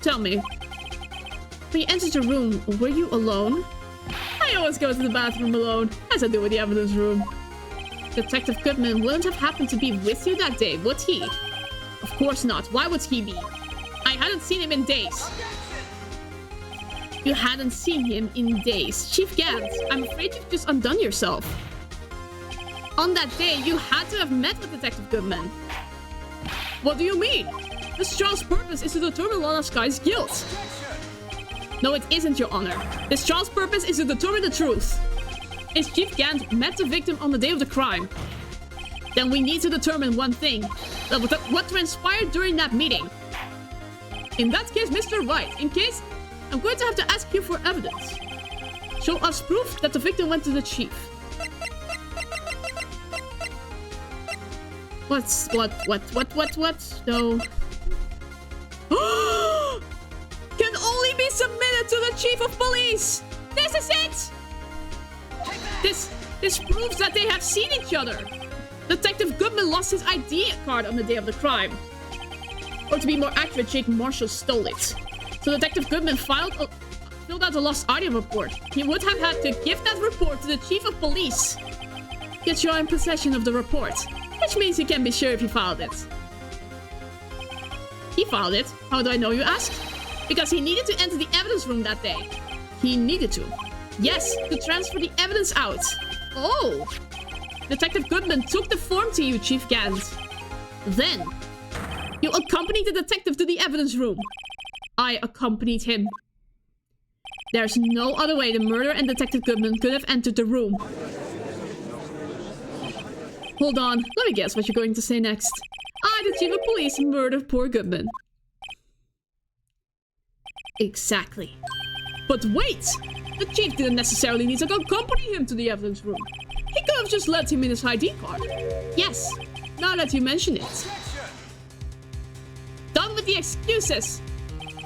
Speaker 1: Tell me. When you entered the room, were you alone? I always go to the bathroom alone, as I do with the evidence room. Detective Goodman wouldn't have happened to be with you that day, would he? Of course not. Why would he be? I hadn't seen him in days. You hadn't seen him in days. Chief Gant, I'm afraid you've just undone yourself. On that day, you had to have met with Detective Goodman. What do you mean? This trial's purpose is to determine Lana Sky's guilt. No, it isn't, Your Honor. This trial's purpose is to determine the truth. If Chief Gant met the victim on the day of the crime, then we need to determine one thing. What transpired during that meeting. In that case, Mr. Wright, I'm going to have to ask you for evidence. Show us proof that the victim went to the chief. What? No. Can only be submitted to the chief of police! This is it! This proves that they have seen each other. Detective Goodman lost his ID card on the day of the crime. Or to be more accurate, Jake Marshall stole it. So Detective Goodman filled out a lost audio report. He would have had to give that report to the chief of police. Yet you are in possession of the report, which means you can be sure if he filed it. He filed it? How do I know, you ask? Because he needed to enter the evidence room that day. He needed to. Yes, to transfer the evidence out. Oh. Detective Goodman took the form to you, Chief Gant. Then, you accompanied the detective to the evidence room. I accompanied him. There's no other way the murderer and Detective Goodman could have entered the room. Hold on, let me guess what you're going to say next. I, the chief of police, murdered poor Goodman. Exactly. But wait! The chief didn't necessarily need to accompany him to the evidence room. He could have just let him in his ID card. Yes, now that you mention it. Done with the excuses!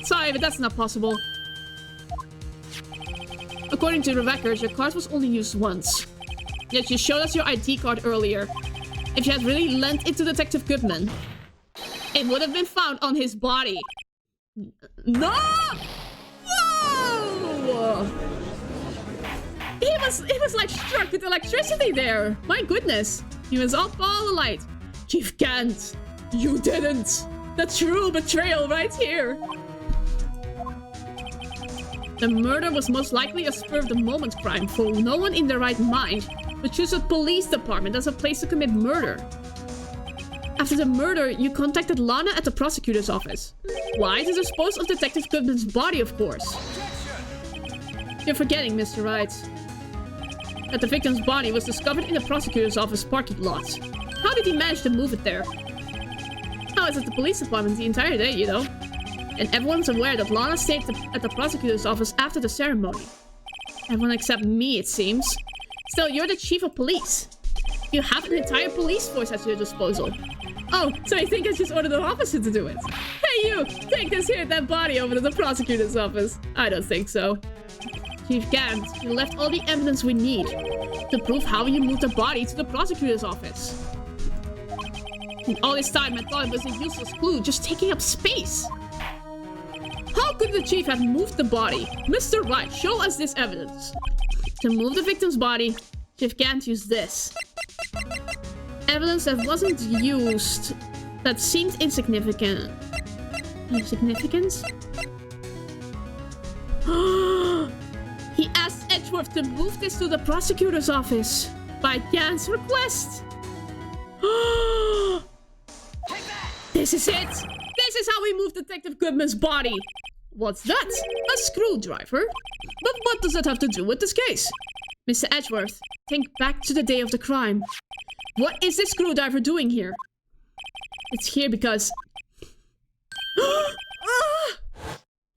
Speaker 1: Sorry, but that's not possible. According to the records, your card was only used once. Yet you showed us your ID card earlier. If you had really lent it to Detective Goodman, it would have been found on his body. No! Whoa! He was like struck with electricity there. My goodness. He was up all the light. Chief Gant, you didn't. The true betrayal right here. The murder was most likely a spur-of-the-moment crime, for no one in their right mind would choose a police department as a place to commit murder. After the murder, you contacted Lana at the prosecutor's office. Why? To dispose of Detective Goodman's body, of course. You're forgetting, Mr. Wright, that the victim's body was discovered in the prosecutor's office parking lot. How did he manage to move it there? I was at the police department the entire day, you know. And everyone's aware that Lana stayed at the prosecutor's office after the ceremony. Everyone except me, it seems. Still, you're the chief of police. You have an entire police force at your disposal. Oh, so you think I just ordered the officer to do it? Hey you, take this here, that body over to the prosecutor's office. I don't think so. Chief Gant, you left all the evidence we need to prove how you moved the body to the prosecutor's office. And all this time I thought it was a useless clue, just taking up space. How could the chief have moved the body? Mr. Wright, show us this evidence. To move the victim's body, Chief Gant used this. Evidence that wasn't used, that seemed insignificant. Insignificance? He asked Edgeworth to move this to the prosecutor's office by Gant's request. This is it! This is how we move Detective Goodman's body! What's that? A screwdriver? But what does that have to do with this case? Mr. Edgeworth, think back to the day of the crime. What is this screwdriver doing here? It's here because...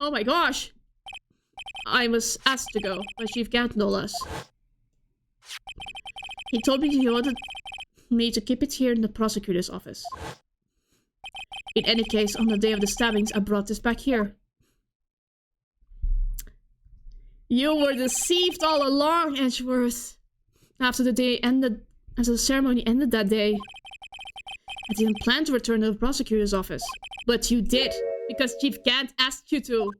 Speaker 1: Oh my gosh! I was asked to go by Chief Gant, no less. He told me he wanted me to keep it here in the prosecutor's office. In any case, on the day of the stabbings, I brought this back here. You were deceived all along, Edgeworth. After the ceremony ended that day, I didn't plan to return to the prosecutor's office. But you did, because Chief Gant asked you to.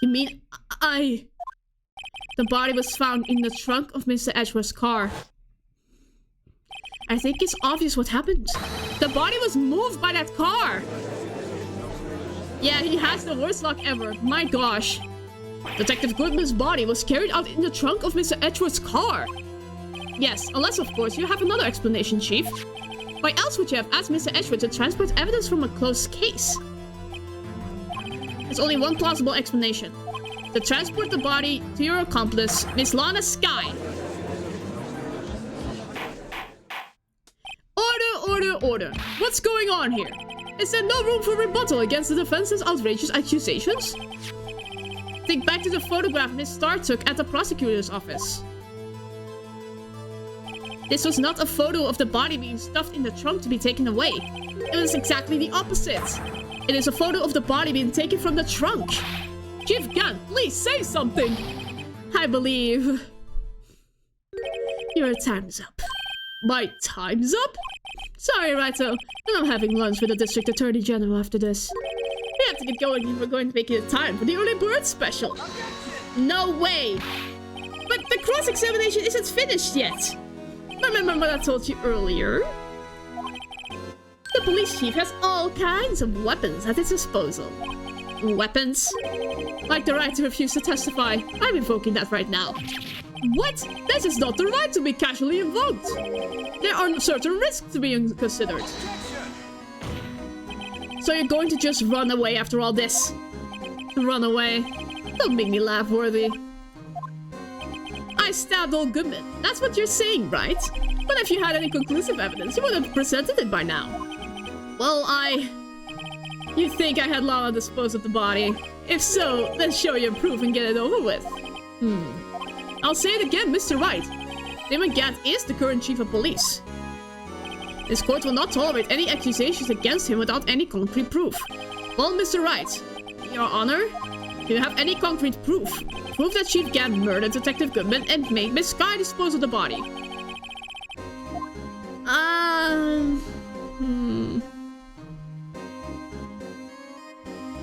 Speaker 1: You mean I... The body was found in the trunk of Mr. Edgeworth's car. I think it's obvious what happened. The body was moved by that car! Yeah, he has the worst luck ever. My gosh. Detective Goodman's body was carried out in the trunk of Mr. Edgeworth's car. Yes, unless of course you have another explanation, Chief. Why else would you have asked Mr. Edgeworth to transport evidence from a closed case? There's only one plausible explanation. To transport the body to your accomplice, Miss Lana Skye. Order. What's going on here? Is there no room for rebuttal against the defense's outrageous accusations? Think back to the photograph Miss Starr took at the prosecutor's office. This was not a photo of the body being stuffed in the trunk to be taken away. It was exactly the opposite. It is a photo of the body being taken from the trunk. Chief Gant, please say something. I believe... your time's up. My time's up? Sorry, Raito, but I'm having lunch with the District Attorney General after this. We have to get going if we're going to make it in time for the early bird special. No way! But the cross-examination isn't finished yet. Remember what I told you earlier? The police chief has all kinds of weapons at his disposal. Weapons? Like the right to refuse to testify. I'm invoking that right now. What? This is not the right to be casually invoked. There are certain risks to being considered. So you're going to just run away after all this? Run away? Don't make me laugh, Worthy. I stabbed old Goodman. That's what you're saying, right? But if you had any conclusive evidence, you would have presented it by now. Well, You think I had Lana dispose of the body? If so, then show your proof and get it over with. I'll say it again, Mr. Wright. Damon Gant is the current chief of police. This court will not tolerate any accusations against him without any concrete proof. Well, Mr. Wright, Your Honor, do you have any concrete proof? Proof that Chief Gant murdered Detective Goodman and made Miss Sky dispose of the body. I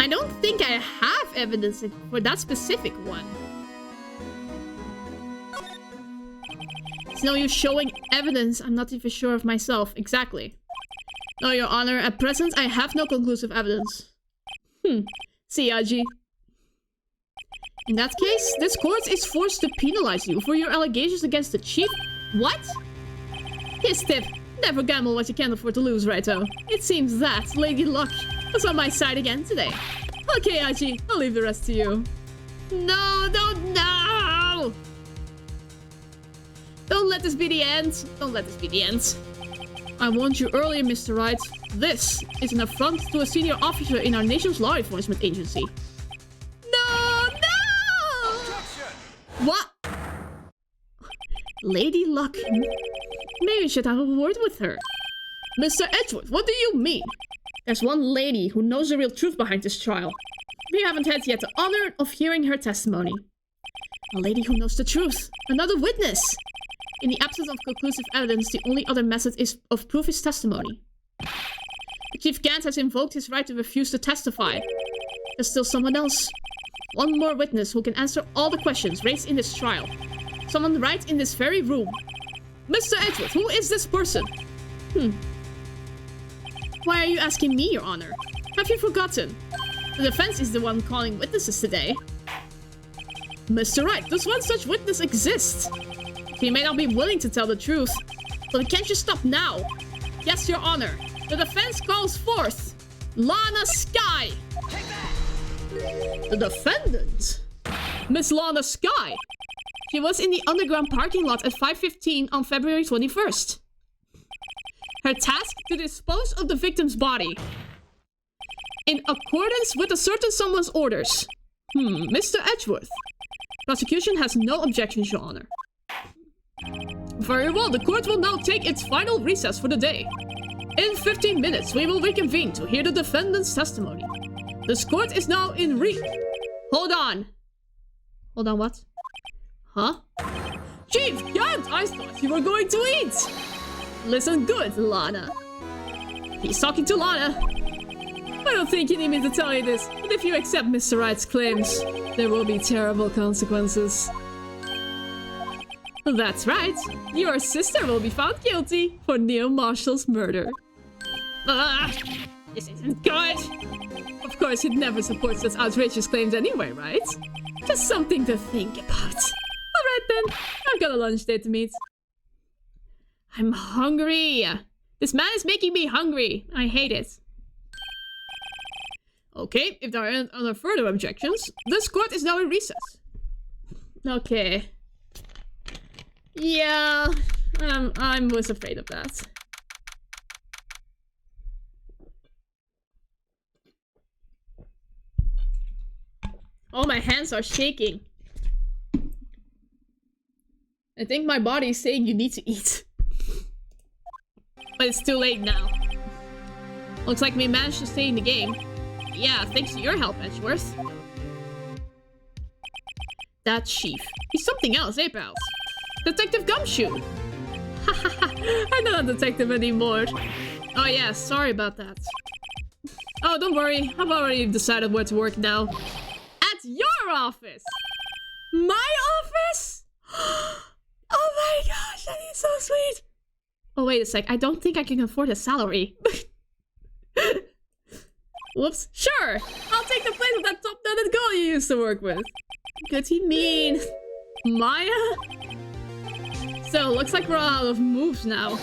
Speaker 1: don't think I have evidence for that specific one. It's no use showing evidence. I'm not even sure of myself. Exactly. No, Your Honor. At present, I have no conclusive evidence. See, Aji. In that case, this court is forced to penalize you for your allegations against the chief. What? Yes, Tip. Never gamble what you can't afford to lose, righto. It seems that Lady Luck was on my side again today. Okay, Aji. I'll leave the rest to you. No, no! Don't let this be the end. Don't let this be the end. I warned you earlier, Mr. Wright. This is an affront to a senior officer in our nation's law enforcement agency. No! What? Lady Luck. Maybe you should have a word with her. Mr. Edgeworth, what do you mean? There's one lady who knows the real truth behind this trial. We haven't had yet the honor of hearing her testimony. A lady who knows the truth. Another witness. In the absence of conclusive evidence, the only other method of proof is testimony. Chief Gant has invoked his right to refuse to testify. There's still someone else. One more witness who can answer all the questions raised in this trial. Someone right in this very room. Mr. Edgeworth, who is this person? Why are you asking me, Your Honor? Have you forgotten? The defense is the one calling witnesses today. Mr. Wright, does one such witness exist? He may not be willing to tell the truth, but can't you stop now? Yes, Your Honor. The defense calls forth Lana Sky. The defendant? Miss Lana Sky. She was in the underground parking lot at 5:15 on February 21st. Her task to dispose of the victim's body. In accordance with a certain someone's orders. Mr. Edgeworth. Prosecution has no objections, Your Honor. Very well, the court will now take its final recess for the day. In 15 minutes, we will reconvene to hear the defendant's testimony. This court is now in Hold on. Hold on, what? Huh? Chief Gant, I thought you were going to eat. Listen good, Lana. He's talking to Lana. I don't think you need me to tell you this, but if you accept Mr. Wright's claims, there will be terrible consequences. That's right. Your sister will be found guilty for Neil Marshall's murder. This isn't good. Of course, he'd never support such outrageous claims anyway, right? Just something to think about. Alright then, I've got a lunch date to meet. I'm hungry. This man is making me hungry. I hate it. Okay, if there aren't other further objections, this court is now in recess. Okay. Yeah, I was afraid of that. Oh, my hands are shaking. I think my body is saying you need to eat. But it's too late now. Looks like we managed to stay in the game. Yeah, thanks to your help, Edgeworth. That chief. He's something else, eh, pals? Detective Gumshoe! Hahaha, I'm not a detective anymore. Oh yeah, sorry about that. Oh, don't worry, I've already decided where to work now. At your office! My office? Oh my gosh, that is so sweet! Oh, wait a sec, I don't think I can afford a salary.
Speaker 2: Whoops. Sure! I'll take the place of that top-nutted girl you used to work with. Could he mean... Maya? So, looks like we're all out of moves now.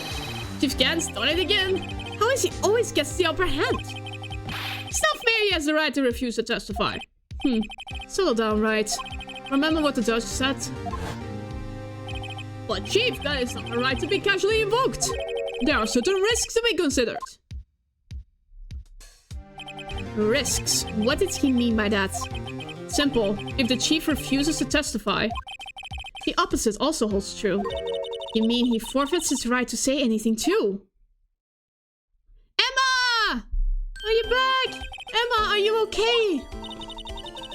Speaker 2: Chief Gant started again. How is he always gets the upper hand? It's not fair he has the right to refuse to testify. Settle down, right? Remember what the judge said? But Chief, that is not a right to be casually invoked. There are certain risks to be considered. Risks? What did he mean by that? Simple. If the Chief refuses to testify, the opposite also holds true. You mean he forfeits his right to say anything too? Emma! Are you back? Emma, are you okay?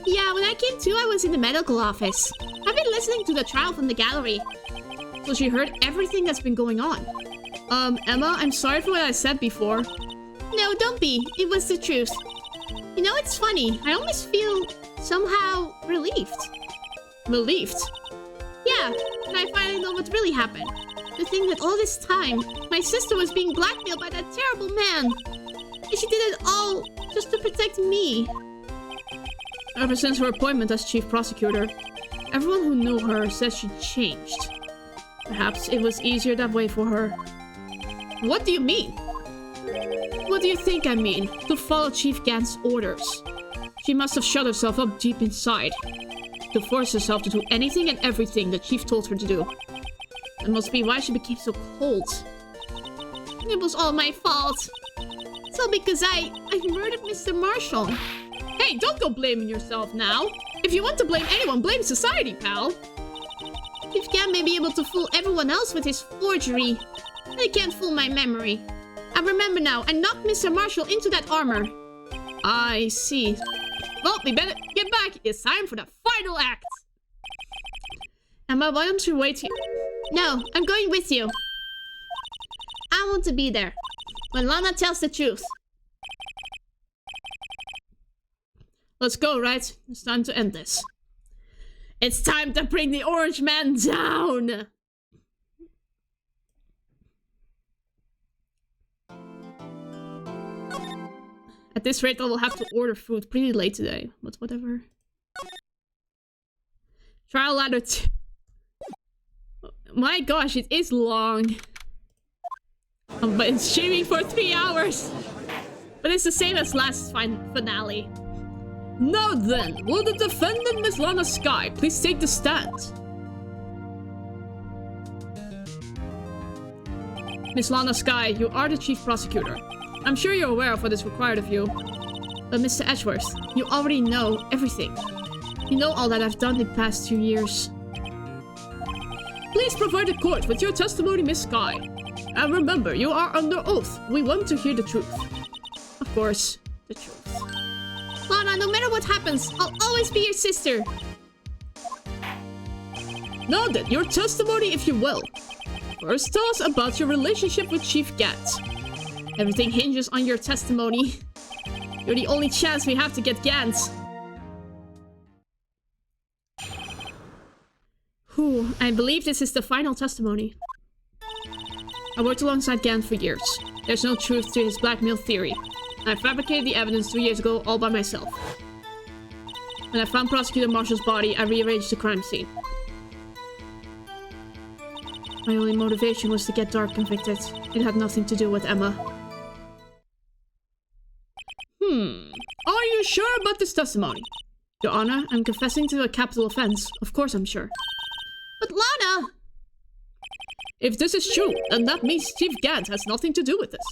Speaker 1: Yeah, when I came to, I was in the medical office. I've been listening to the trial from the gallery.
Speaker 2: So she heard everything that's been going on. Emma, I'm sorry for what I said before.
Speaker 1: No, don't be. It was the truth. You know, it's funny. I almost feel somehow relieved.
Speaker 2: Relieved?
Speaker 1: Yeah, and I finally know what really happened. The thing that all this time, my sister was being blackmailed by that terrible man. And she did it all just to protect me.
Speaker 2: Ever since her appointment as chief prosecutor, everyone who knew her says she changed. Perhaps it was easier that way for her. What do you mean? What do you think I mean? To follow Chief Gant's orders. She must have shut herself up deep inside. To force herself to do anything and everything the Chief told her to do. That must be why she became so cold.
Speaker 1: It was all my fault. It's all because I murdered Mr. Marshall.
Speaker 2: Hey, don't go blaming yourself now. If you want to blame anyone, blame society, pal.
Speaker 1: Chief Gant may be able to fool everyone else with his forgery, but he can't fool my memory. I remember now, I knocked Mr. Marshall into that armor.
Speaker 2: I see. Well, we better get back. It's time for the final act. Emma, why don't you wait here?
Speaker 1: No, I'm going with you. I want to be there when Lana tells the truth.
Speaker 2: Let's go, right? It's time to end this. It's time to bring the orange man down! At this rate, I will have to order food pretty late today. But whatever. Trial ladder 2. My gosh, it is long. But it's streaming for 3 hours. But it's the same as last finale. Now then, will the defendant, Miss Lana Skye, please take the stand? Miss Lana Skye, you are the chief prosecutor. I'm sure you're aware of what is required of you. But Mr. Edgeworth, you already know everything. You know all that I've done the past 2 years. Please provide the court with your testimony, Miss Skye. And remember, you are under oath. We want to hear the truth. Of course, the truth.
Speaker 1: Lana, no matter what happens, I'll always be your sister.
Speaker 2: Now then, your testimony if you will. First, tell us about your relationship with Chief Gant. Everything hinges on your testimony. You're the only chance we have to get Gant. Whew, I believe this is the final testimony. I worked alongside Gant for years. There's no truth to his blackmail theory. I fabricated the evidence 3 years ago all by myself. When I found Prosecutor Marshall's body, I rearranged the crime scene. My only motivation was to get Dark convicted. It had nothing to do with Emma. Are you sure about this testimony? Your Honor, I'm confessing to a capital offense. Of course I'm sure.
Speaker 1: But Lana!
Speaker 2: If this is true, then that means Chief Gant has nothing to do with this.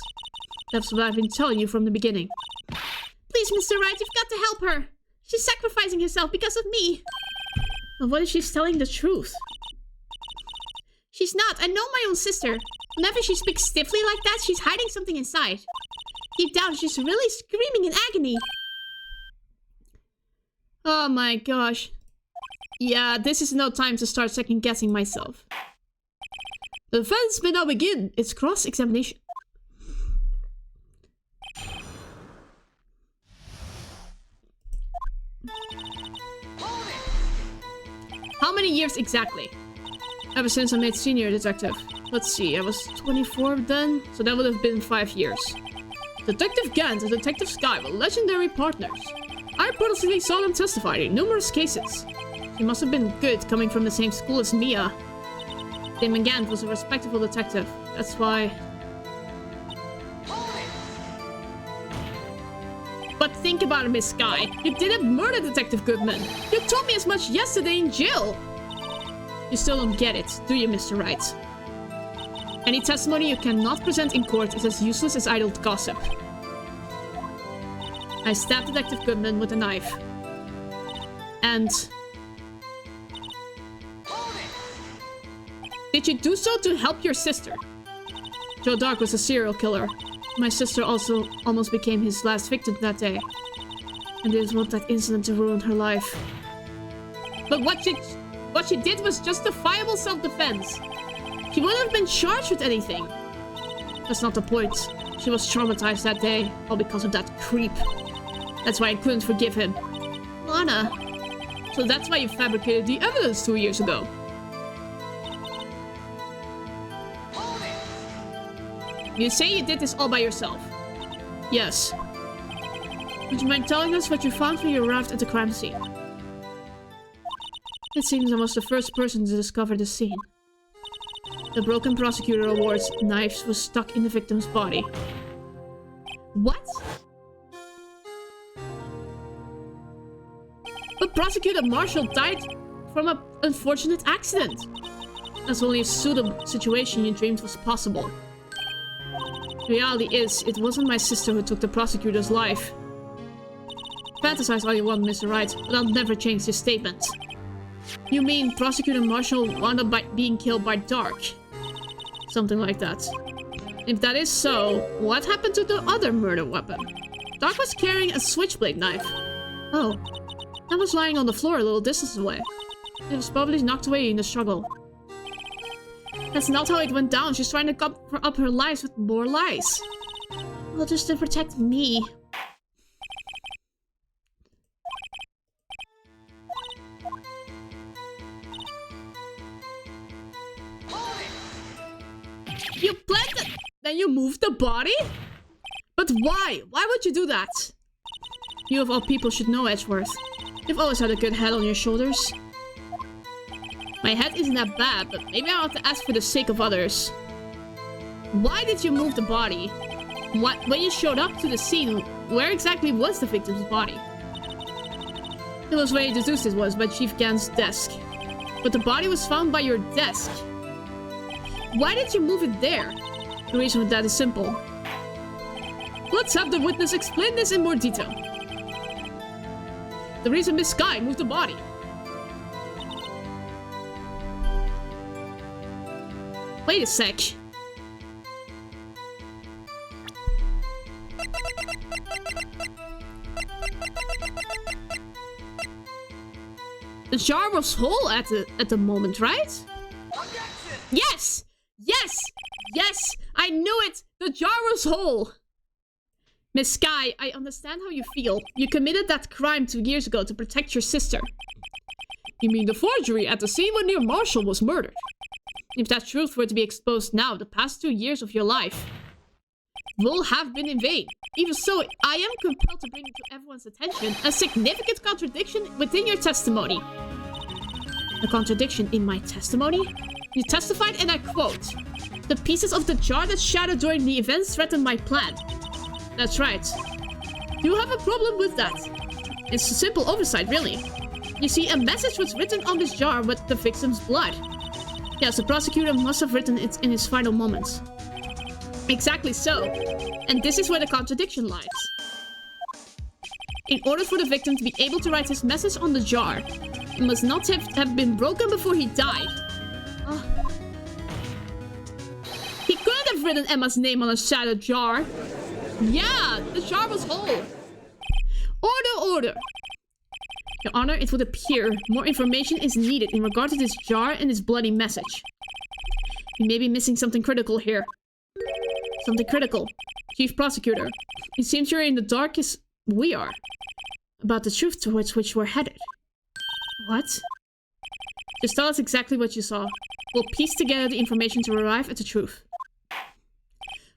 Speaker 2: That's what I've been telling you from the beginning.
Speaker 1: Please, Mr. Wright, you've got to help her. She's sacrificing herself because of me.
Speaker 2: And what if she's telling the truth?
Speaker 1: She's not. I know my own sister. Whenever she speaks stiffly like that, she's hiding something inside. Deep down, she's really screaming in agony.
Speaker 2: Oh my gosh. Yeah, this is no time to start second-guessing myself. The defense may now begin its cross-examination. How many years exactly? Ever since I made senior detective. Let's see, I was 24 then, so that would have been 5 years. Detective Gant and Detective Sky were legendary partners. I personally saw them testify in numerous cases. She must have been good coming from the same school as Mia. Damon Gant was a respectable detective. That's why... But think about it, Miss Sky. You didn't murder Detective Goodman. You told me as much yesterday in jail. You still don't get it, do you, Mr. Wright? Any testimony you cannot present in court is as useless as idle gossip. I stabbed Detective Goodman with a knife. And... Did you do so to help your sister? Joe Dark was a serial killer. My sister also almost became his last victim that day. And didn't want that incident to ruin her life. But what she did was justifiable self-defense. She wouldn't have been charged with anything. That's not the point. She was traumatized that day, all because of that creep. That's why I couldn't forgive him. Lana. So that's why you fabricated the evidence 2 years ago. You say you did this all by yourself? Yes. Would you mind telling us what you found when you arrived at the crime scene? It seems I was the first person to discover the scene. The broken prosecutor award's knife was stuck in the victim's body. What? But Prosecutor Marshall died from an unfortunate accident. That's only a pseudo situation you dreamed was possible. The reality is, it wasn't my sister who took the prosecutor's life. Fantasize all you want, Mr. Wright, but I'll never change this statement. You mean Prosecutor Marshall wound up being killed by Dark? Something like that. If that is so, what happened to the other murder weapon? Dark was carrying a switchblade knife. Oh, that was lying on the floor a little distance away. It was probably knocked away in the struggle. That's not how it went down. She's trying to cover up her lies with more lies. Well, just to protect me. You planted, then you moved the body? But why? Why would you do that? You of all people should know, Edgeworth. You've always had a good head on your shoulders. My head isn't that bad, but maybe I ought to ask for the sake of others. Why did you move the body? When you showed up to the scene, where exactly was the victim's body? It was where you deduced it was, by Chief Gant's desk. But the body was found by your desk. Why did you move it there? The reason for that is simple. Let's have the witness explain this in more detail. The reason Miss Sky moved the body. Wait a sec. The jar was whole at the moment, right? Yes! Yes! Yes! I knew it! The jar was whole! Miss Sky, I understand how you feel. You committed that crime 2 years ago to protect your sister. You mean the forgery at the scene when near Marshall was murdered? If that truth were to be exposed now, the past 2 years of your life will have been in vain. Even so, I am compelled to bring to everyone's attention a significant contradiction within your testimony. A contradiction in my testimony? You testified, and I quote, "The pieces of the jar that shattered during the events threatened my plan." That's right. You have a problem with that. It's a simple oversight, really. You see, a message was written on this jar with the victim's blood. Yes, the prosecutor must have written it in his final moments. Exactly so. And this is where the contradiction lies. In order for the victim to be able to write his message on the jar, it must not have been broken before he died. He couldn't have written Emma's name on a shattered jar. Yeah, the jar was whole. Order, order. Your Honor, it would appear more information is needed in regard to this jar and its bloody message. You may be missing something critical here. Something critical. Chief Prosecutor, it seems you're in the dark as we are about the truth towards which we're headed. What? Just tell us exactly what you saw. We'll piece together the information to arrive at the truth.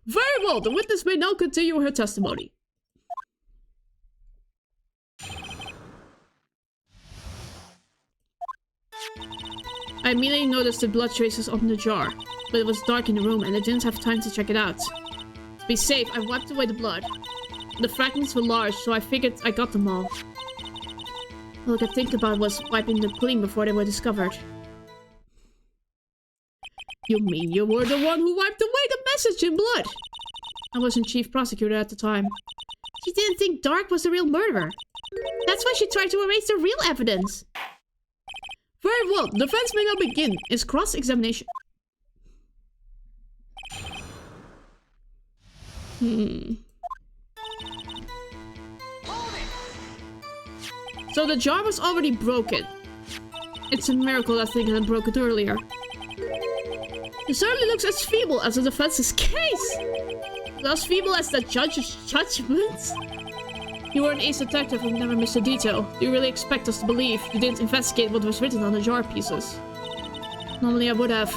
Speaker 2: Very well, the witness may now continue her testimony. I immediately noticed the blood traces on the jar, but it was dark in the room and I didn't have time to check it out. To be safe, I wiped away the blood. The fragments were large, so I figured I got them all. All I could think about was wiping them clean before they were discovered. You mean you were the one who wiped away the message in blood? I wasn't chief prosecutor at the time. She didn't think Dark was the real murderer. That's why she tried to erase the real evidence. Very well, the defense may now begin its cross-examination. So the jar was already broken. It's a miracle that thing hadn't broken earlier. It certainly looks as feeble as the defense's case. As feeble as the judge's judgment. You were an ace detective who never missed a detail. Do you really expect us to believe you didn't investigate what was written on the jar pieces? Normally I would have.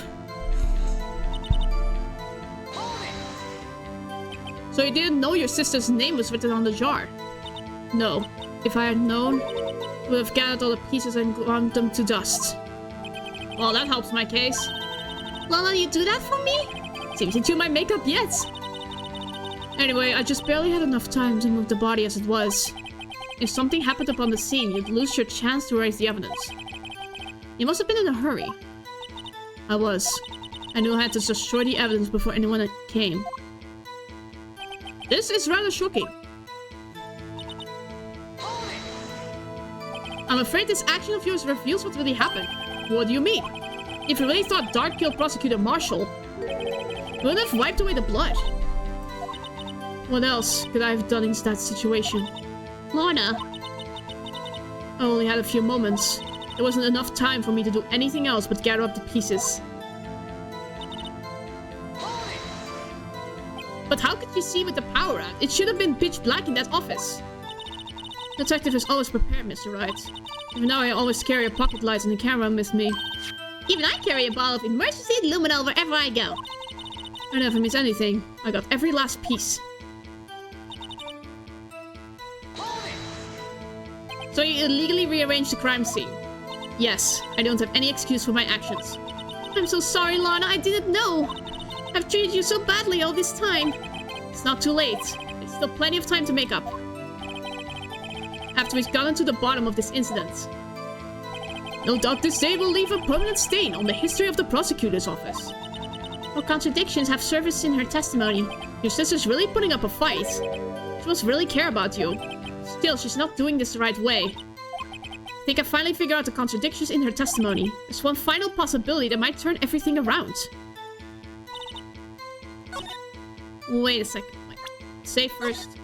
Speaker 2: So you didn't know your sister's name was written on the jar? No. If I had known, I would have gathered all the pieces and ground them to dust. Well, that helps my case. Lana, you do that for me? Seems you do my makeup yet. Anyway, I just barely had enough time to move the body as it was. If something happened upon the scene, you'd lose your chance to erase the evidence. You must have been in a hurry. I was. I knew I had to destroy the evidence before anyone came. This is rather shocking. I'm afraid this action of yours reveals what really happened. What do you mean? If you really thought Dark killed Prosecutor Marshall, you wouldn't have wiped away the blood. What else could I have done in that situation? Lorna! I only had a few moments. There wasn't enough time for me to do anything else but gather up the pieces. But how could you see with the power out? It should have been pitch black in that office. Detective is always prepared, Mr. Wright. Even now I always carry a pocket light and a camera with me. Even I carry a bottle of emergency luminol wherever I go. I never miss anything. I got every last piece. So you illegally rearranged the crime scene? Yes, I don't have any excuse for my actions. I'm so sorry, Lana, I didn't know. I've treated you so badly all this time. It's not too late. There's still plenty of time to make up. After we've gotten to the bottom of this incident. No doubt this day will leave a permanent stain on the history of the prosecutor's office. Her contradictions have surfaced in her testimony. Your sister's really putting up a fight. She must really care about you. Still, she's not doing this the right way. I think I finally figured out the contradictions in her testimony. There's one final possibility that might turn everything around. Wait a second. Save first.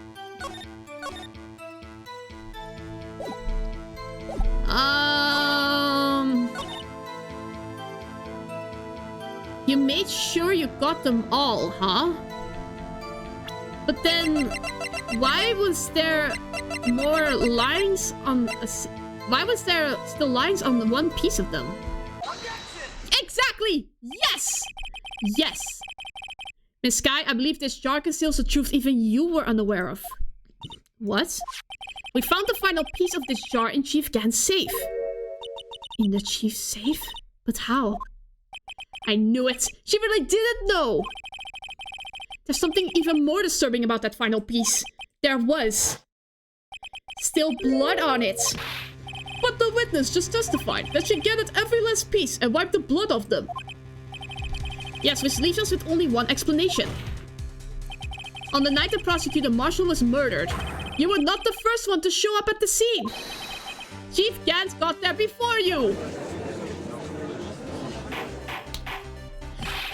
Speaker 2: You made sure you got them all, huh? But then, why was there more lines on why was there still lines on one piece of them? Exactly! Yes! Yes! Miss Sky, I believe this jar conceals the truth even you were unaware of. What? We found the final piece of this jar in Chief Gan's safe. In the chief's safe? But how? I knew it! She really didn't know! There's something even more disturbing about that final piece. There was still blood on it. But the witness just testified that she gathered every last piece and wiped the blood off them. Yes, which leaves us with only one explanation. On the night the prosecutor Marshall was murdered, you were not the first one to show up at the scene. Chief Gans got there before you.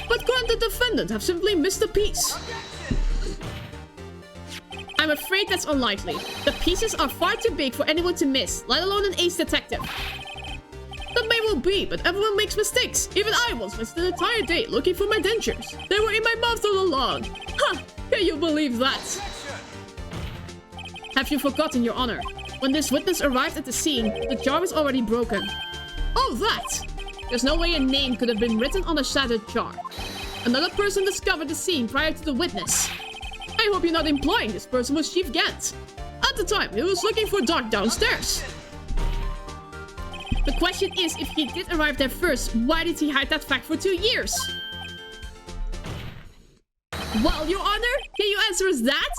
Speaker 2: But couldn't the defendant have simply missed a piece? I'm afraid that's unlikely. The pieces are far too big for anyone to miss, let alone an ace detective. That may well be, but everyone makes mistakes. Even I once wasted an entire day looking for my dentures. They were in my mouth all along. Ha! Can you believe that? Have you forgotten, Your Honor? When this witness arrived at the scene, the jar was already broken. Oh, that! There's no way a name could have been written on a shattered jar.
Speaker 1: Another person discovered the scene prior to the witness. I hope you're not implying this person was Chief Gant. At the time, he was looking for Doc downstairs. The question is, if he did arrive there first, why did he hide that fact for 2 years? Well, Your Honor, can you answer us that?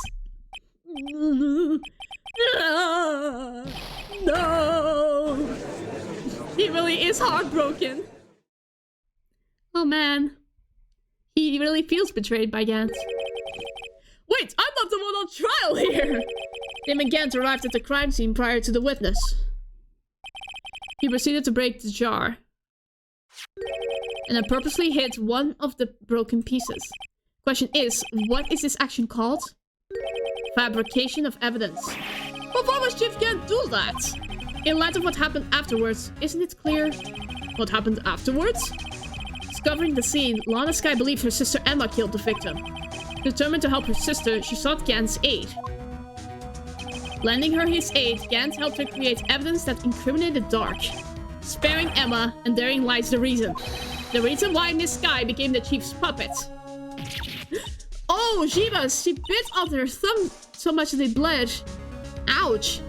Speaker 1: No. He really is heartbroken. Oh man. He really feels betrayed by Gant. Wait, I'm not the one on trial here! Tim and Gant arrived at the crime scene prior to the witness. He proceeded to break the jar. And then purposely hit one of the broken pieces. Question is, what is this action called? Fabrication of evidence. But why would Chief Gant do that? In light of what happened afterwards, isn't it clear what happened afterwards? Discovering the scene, Lana Skye believed her sister Emma killed the victim. Determined to help her sister, she sought Gant's aid. Lending her his aid, Gant helped her create evidence that incriminated Dark. Sparing Emma, and therein lies the reason. The reason why Miss Skye became the chief's puppet. Oh, Jeebus, she bit off her thumb so much that it bled. Ouch.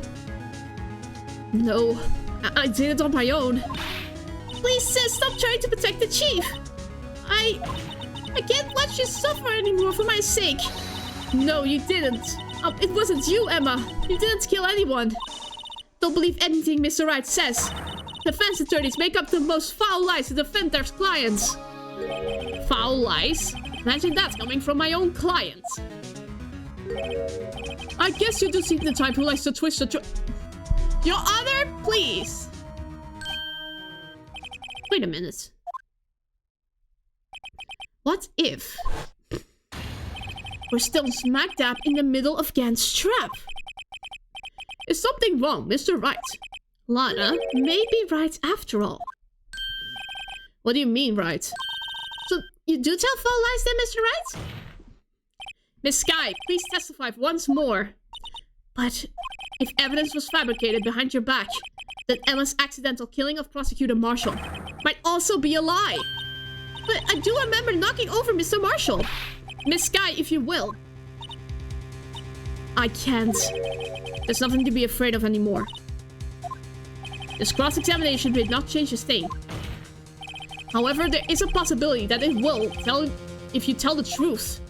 Speaker 1: No, I did it on my own. Please, sis, stop trying to protect the chief. I can't watch you suffer anymore for my sake. No, you didn't. It wasn't you, Emma. You didn't kill anyone. Don't believe anything Mr. Wright says. Defense attorneys make up the most foul lies to defend their clients. Foul lies? Imagine that coming from my own client. I guess you do seem the type who likes to twist the truth. Your Honor, please. Wait a minute. What if we're still smack dab in the middle of Gant's trap? Is something wrong, Mr. Wright? Lana may be right after all. What do you mean, right? So, you do tell foul lies then, Mr. Wright? Miss Skye, please testify once more. But if evidence was fabricated behind your back, then Emma's accidental killing of Prosecutor Marshall might also be a lie. But I do remember knocking over Mr. Marshall. Miss Skye, if you will. I can't. There's nothing to be afraid of anymore. This cross-examination did not change a thing. However, there is a possibility that it will if you tell the truth.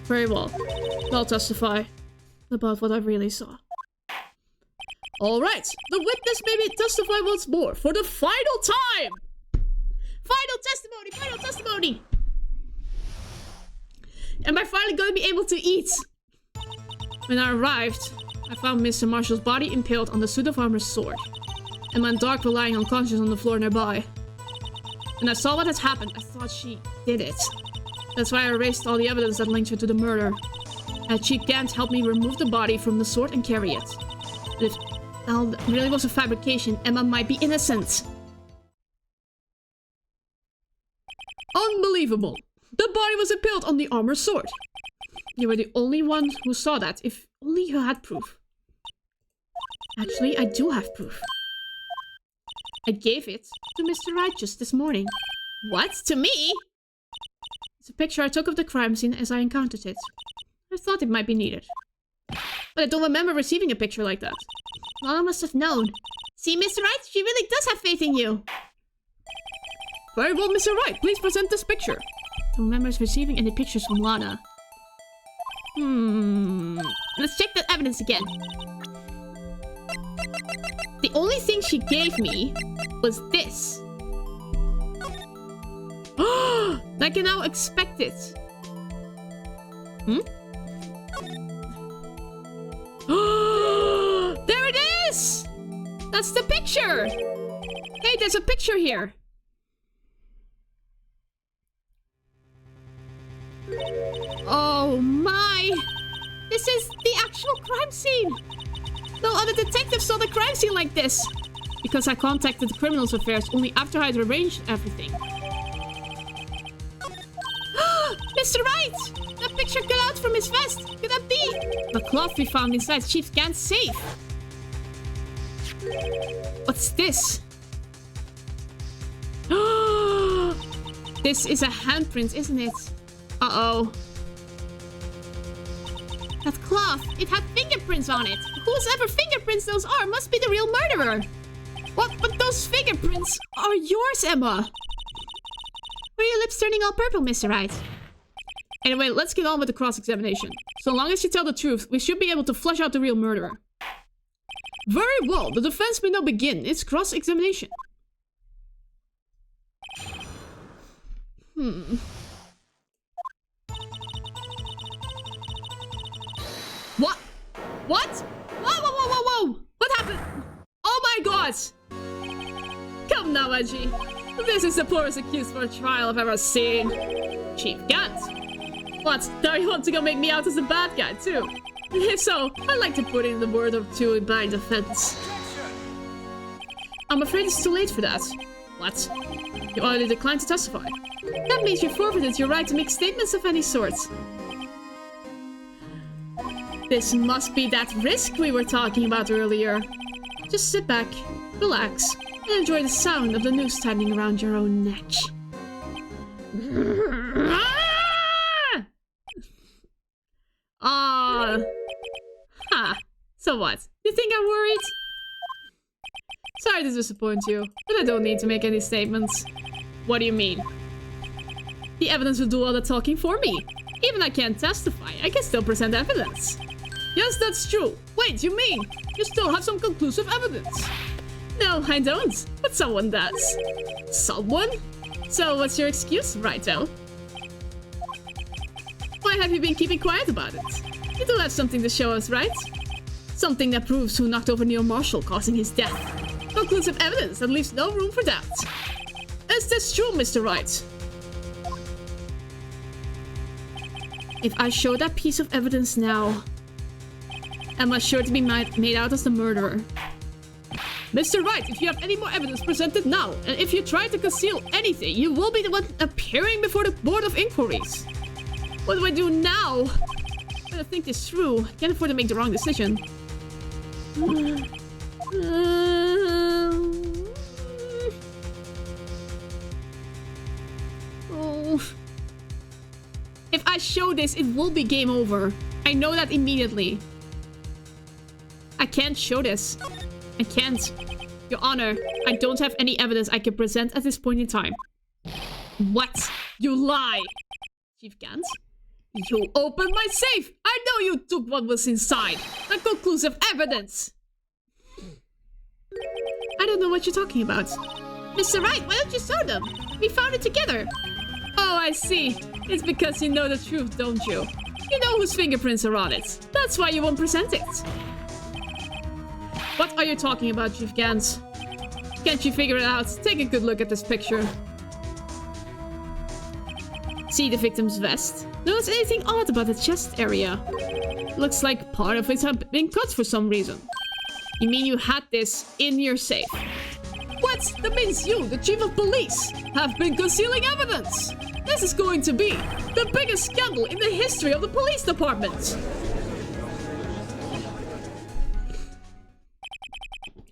Speaker 1: Very well. I'll testify about what I really saw. Alright, the witness may testify once more for the final time! Final testimony! Final testimony! Am I finally going to be able to eat? When I arrived, I found Mr. Marshall's body impaled on the suit of armor's sword. And my Dark were lying unconscious on the floor nearby. When I saw what had happened, I thought she did it. That's why I erased all the evidence that linked her to the murder. Chief Gant helped me remove the body from the sword and carry it. But if it really was a fabrication, Emma might be innocent. Unbelievable! The body was impaled on the armor sword. You were the only one who saw that, if only you had proof. Actually, I do have proof. I gave it to Mr. Wright just this morning. What? To me? It's a picture I took of the crime scene as I encountered it. I thought it might be needed. But I don't remember receiving a picture like that. Lana must have known. See, Mr. Wright? She really does have faith in you. Very well, Mr. Wright. Please present this picture. I don't remember receiving any pictures from Lana. Let's check the evidence again. The only thing she gave me was this. I can now expect it. There it is! That's the picture! Hey, there's a picture here. Oh my! This is the actual crime scene! No other detective saw the crime scene like this! Because I contacted the criminals affairs only after I had arranged everything. Mr. Wright! That picture cut out from his vest! Could that be? The cloth we found inside Chief Gant's safe. What's this? This is a handprint, isn't it? Uh-oh. That cloth, it had fingerprints on it. Whosever fingerprints those are must be the real murderer. What? But those fingerprints are yours, Emma. Were your lips turning all purple, Mr. Wright? Anyway, let's get on with the cross-examination. So long as you tell the truth, we should be able to flush out the real murderer. Very well, the defense may now begin its cross-examination. What? What? Whoa, whoa, whoa, whoa, whoa! What happened? Oh my god! Come now, Edgy. This is the poorest accused for a trial I've ever seen. Chief Gant. What? Now you want to go make me out as the bad guy, too? If so, I'd like to put in the word or two in my defense. I'm afraid it's too late for that. What? You already declined to testify. That means you forfeited your right to make statements of any sort. This must be that risk we were talking about earlier. Just sit back, relax, and enjoy the sound of the noose tightening around your own neck. Ha! So what? You think I'm worried? Sorry to disappoint you, but I don't need to make any statements. What do you mean? The evidence will do all the talking for me. Even I can't testify, I can still present evidence. Yes, that's true. Wait, you mean you still have some conclusive evidence? No, I don't, but someone does. Someone? So what's your excuse, Righto? Why have you been keeping quiet about it? You do have something to show us, right? Something that proves who knocked over Neil Marshall, causing his death. Conclusive evidence that leaves no room for doubt. Is this true, Mr. Wright? If I show that piece of evidence now, Emma's sure to be made out as the murderer. Mr. Wright, if you have any more evidence, present it now. And if you try to conceal anything, you will be the one appearing before the Board of Inquiries. What do I do now? I gotta think this through. I can't afford to make the wrong decision. If I show this, it will be game over. I know that immediately. I can't show this. I can't. Your Honor, I don't have any evidence I can present at this point in time. What? You lie! Chief Gant? You opened my safe! I know you took what was inside! The conclusive evidence! I don't know what you're talking about. Mr. Wright, why don't you show them? We found it together. Oh, I see. It's because you know the truth, don't you? You know whose fingerprints are on it. That's why you won't present it. What are you talking about, Chief Gant? Can't you figure it out? Take a good look at this picture. See the victim's vest? Notice anything odd about the chest area? Looks like part of it had been cut for some reason. You mean you had this in your safe? What? That means you, the chief of police, have been concealing evidence! This is going to be the biggest scandal in the history of the police department!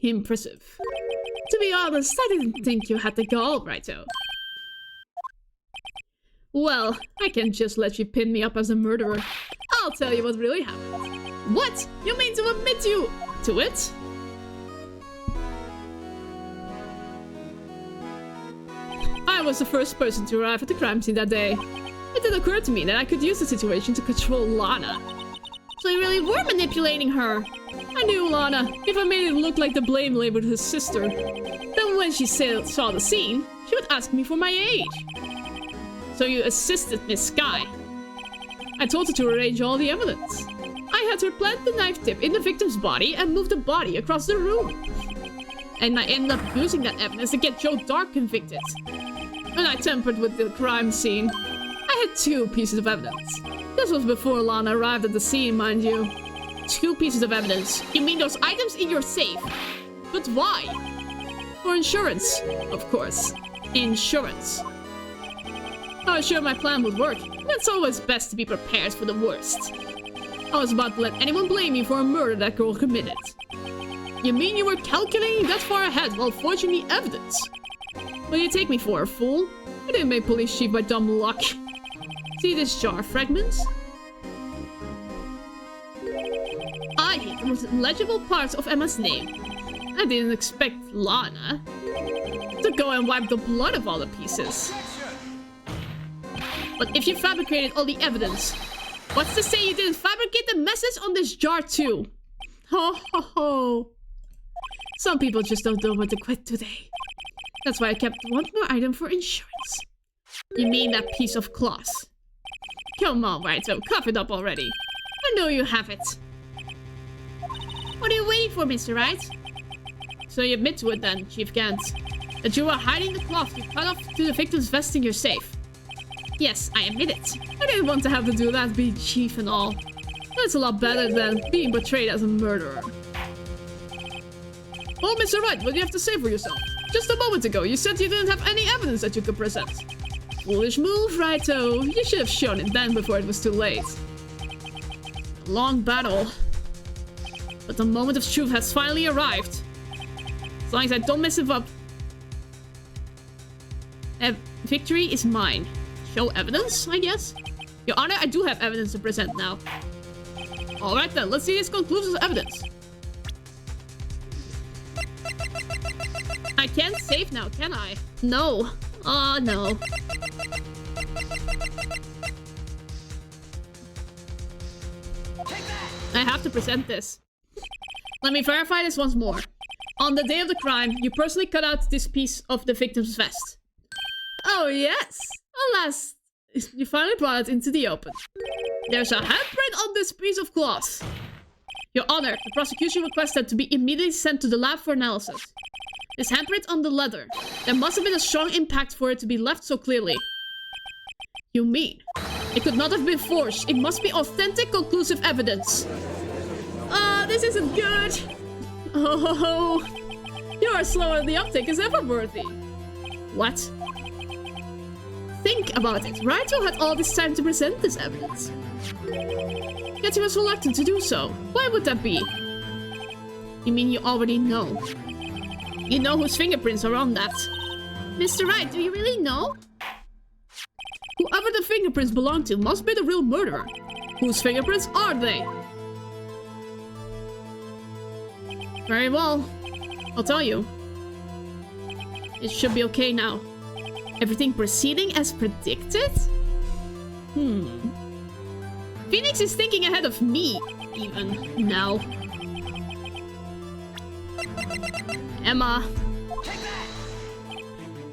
Speaker 1: Impressive. To be honest, I didn't think you had the gall, Righto. Well, I can't just let you pin me up as a murderer. I'll tell you what really happened. What? You mean to admit you to it? I was the first person to arrive at the crime scene that day. It did occur to me that I could use the situation to control Lana. So you really were manipulating her? I knew Lana. If I made it look like the blame lay with his sister, then when she saw the scene, she would ask me for my age. So you assisted Miss Sky. I told her to arrange all the evidence. I had her plant the knife tip in the victim's body and move the body across the room. And I ended up using that evidence to get Joe Dark convicted. And I tampered with the crime scene. I had 2 pieces of evidence. This was before Lana arrived at the scene, mind you. 2 pieces of evidence. You mean those items in your safe? But why? For insurance, of course. Insurance. I was sure my plan would work. It's always best to be prepared for the worst. I was about to let anyone blame me for a murder that girl committed. You mean you were calculating that far ahead while forging the evidence? What do you take me for, a fool?
Speaker 2: I didn't make police chief by dumb luck. See this jar fragments? I hit the most legible parts of Emma's name. I didn't expect Lana to go and wipe the blood of all the pieces. But if you fabricated all the evidence, what's to say you didn't fabricate the message on this jar too? Ho ho ho. Some people just don't know when to quit today. That's why I kept one more item for insurance. You mean that piece of cloth? Come on, Raito, cough it up already. I know you have it. What are you waiting for, Mr. Wright? So you admit to it then, Chief Gant, that you were hiding the cloth you cut off to the victim's vest in your safe. Yes, I admit it. I didn't want to have to do that, being chief and all. That's a lot better than being betrayed as a murderer. Well, Mr. Wright, what do you have to say for yourself? Just a moment ago, you said you didn't have any evidence that you could present. Foolish move, Raito. You should have shown it then before it was too late. A long battle. But the moment of truth has finally arrived. As long as I don't mess it up. Victory is mine. Show evidence, I guess? Your Honor, I do have evidence to present now. Alright then, let's see his conclusive evidence. I can't save now, can I? No. Oh, no. I have to present this. Let me verify this once more. On the day of the crime, you personally cut out this piece of the victim's vest. Oh, yes. Alas, you finally brought it into the open. There's a handprint on this piece of cloth. Your Honor, the prosecution requested to be immediately sent to the lab for analysis. This handprint on the leather. There must have been a strong impact for it to be left so clearly. You mean? It could not have been forged. It must be authentic, conclusive evidence. This isn't good. Oh, you are slower than the uptake is ever worthy. What? Think about it. Raito had all this time to present this evidence. Yet he was reluctant to do so. Why would that be? You mean you already know? You know whose fingerprints are on that. Mr. Wright, do you really know? Whoever the fingerprints belong to must be the real murderer. Whose fingerprints are they? Very well. I'll tell you. It should be okay now. Everything proceeding as predicted? Phoenix is thinking ahead of me, even now. Emma.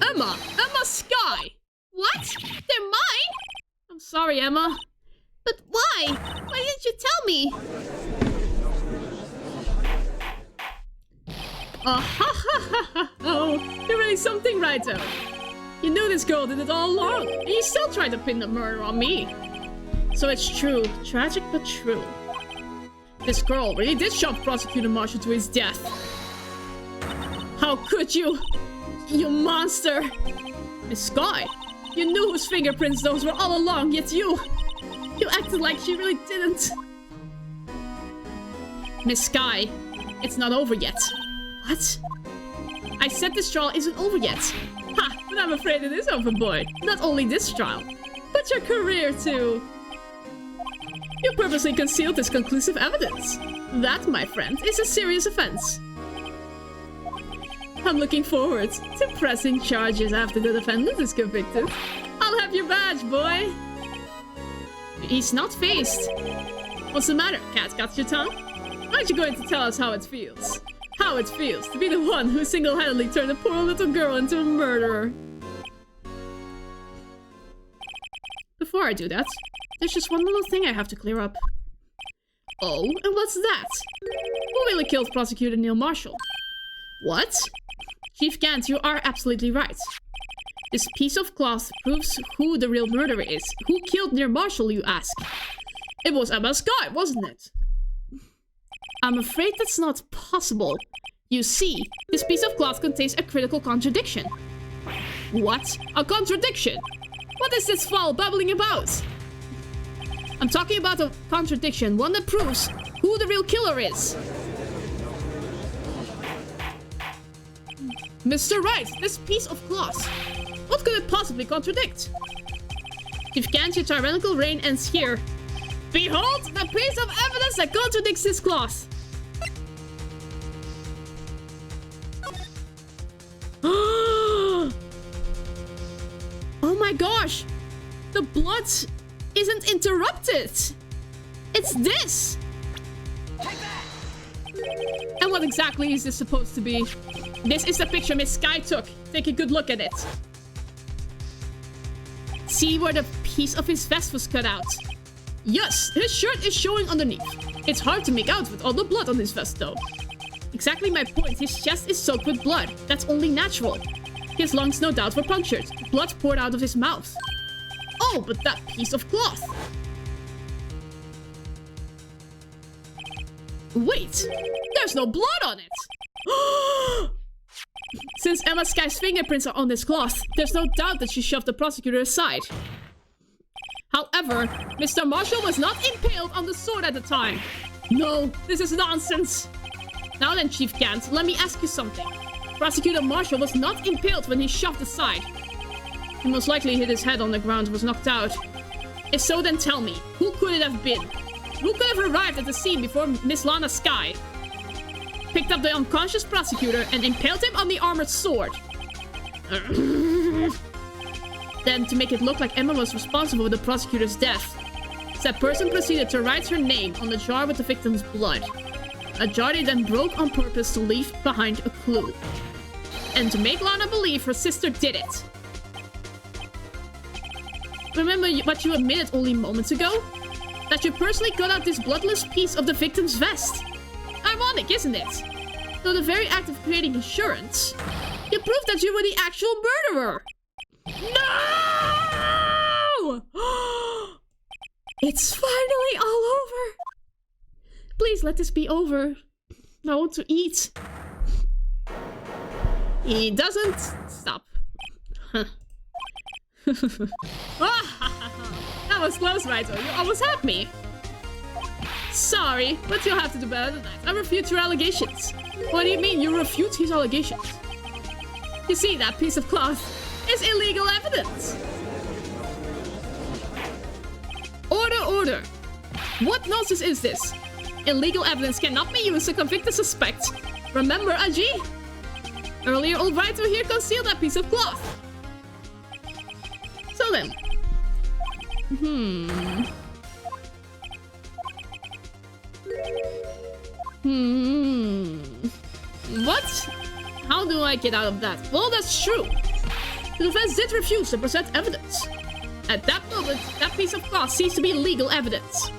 Speaker 2: Emma Sky! What? They're mine? I'm sorry, Emma. But why? Why didn't you tell me? Oh, you're really something, Raito. You knew this girl did it all along, and you still tried to pin the murder on me. So it's true. Tragic, but true. This girl really did shove Prosecutor Marshall to his death. How could you? You monster! Miss Sky, you knew whose fingerprints those were all along, yet you acted like she really didn't. Miss Sky, it's not over yet. What? I said this trial isn't over yet. Ha! But I'm afraid it is over, boy. Not only this trial, but your career too. You purposely concealed this conclusive evidence. That, my friend, is a serious offense. I'm looking forward to pressing charges after the defendant is convicted. I'll have your badge, boy. He's not faced. What's the matter? Cat got your tongue? Aren't you going to tell us how it feels? How it feels to be the one who single-handedly turned a poor little girl into a murderer. Before I do that, there's just one little thing I have to clear up. Oh, and what's that? Who really killed Prosecutor Neil Marshall? What? Chief Gant, you are absolutely right. This piece of cloth proves who the real murderer is. Who killed Neil Marshall, you ask? It was Emma Sky, wasn't it? I'm afraid that's not possible. You see, this piece of cloth contains a critical contradiction. What? A contradiction? What is this foul babbling about? I'm talking about a contradiction, one that proves who the real killer is. Mr. Wright, this piece of cloth. What
Speaker 1: What could it possibly contradict? Chief Gant, your tyrannical reign ends here. Behold the piece of evidence that contradicts this cloth. Oh my gosh! The blood isn't interrupted! It's this! And what exactly is this supposed to be? This is the picture Miss Sky took. Take a good look at it. See where the piece of his vest was cut out? Yes, his shirt is showing underneath. It's hard to make out with all the blood on his vest though. Exactly my point. His chest is soaked with blood. That's only natural. His lungs no doubt were punctured. Blood poured out of his mouth. Oh, but that piece of cloth. Wait, there's no blood on it. Since Emma Sky's fingerprints are on this cloth, there's no doubt that she shoved the prosecutor aside. However, Mr. Marshall was not impaled on the sword at the time. No, this is nonsense. Now then, Chief Gant, let me ask you something. Prosecutor Marshall was not impaled when he shoved aside. He most likely hit his head on the ground and was knocked out. If so, then tell me, who could it have been? Who could have arrived at the scene before Miss Lana Sky? Picked up the unconscious prosecutor and impaled him on the armored sword. Then, to make it look like Emma was responsible for the prosecutor's death, said person proceeded to write her name on the jar with the victim's blood. A jar they then broke on purpose to leave behind a clue. And to make Lana believe her sister did it. Remember what you admitted only moments ago? That you personally cut out this bloodless piece of the victim's vest. Ironic, isn't it? Though the very act of creating insurance, you proved that you were the actual murderer. No! It's finally all over. Please let this be over. I want to eat. He doesn't stop. Huh. That was close, right? You almost had me. Sorry, but you'll have to do better than that. I refute your allegations. What do you mean you refute his allegations? You see, that piece of cloth is illegal evidence. Order, order. What nonsense is this? Illegal evidence cannot be used to convict a suspect. Remember, Aji? Earlier, old writer here concealed that piece of cloth. So then. What? How do I get out of that? Well, that's true. The defense did refuse to present evidence. At that moment, that piece of cloth seems to be legal evidence.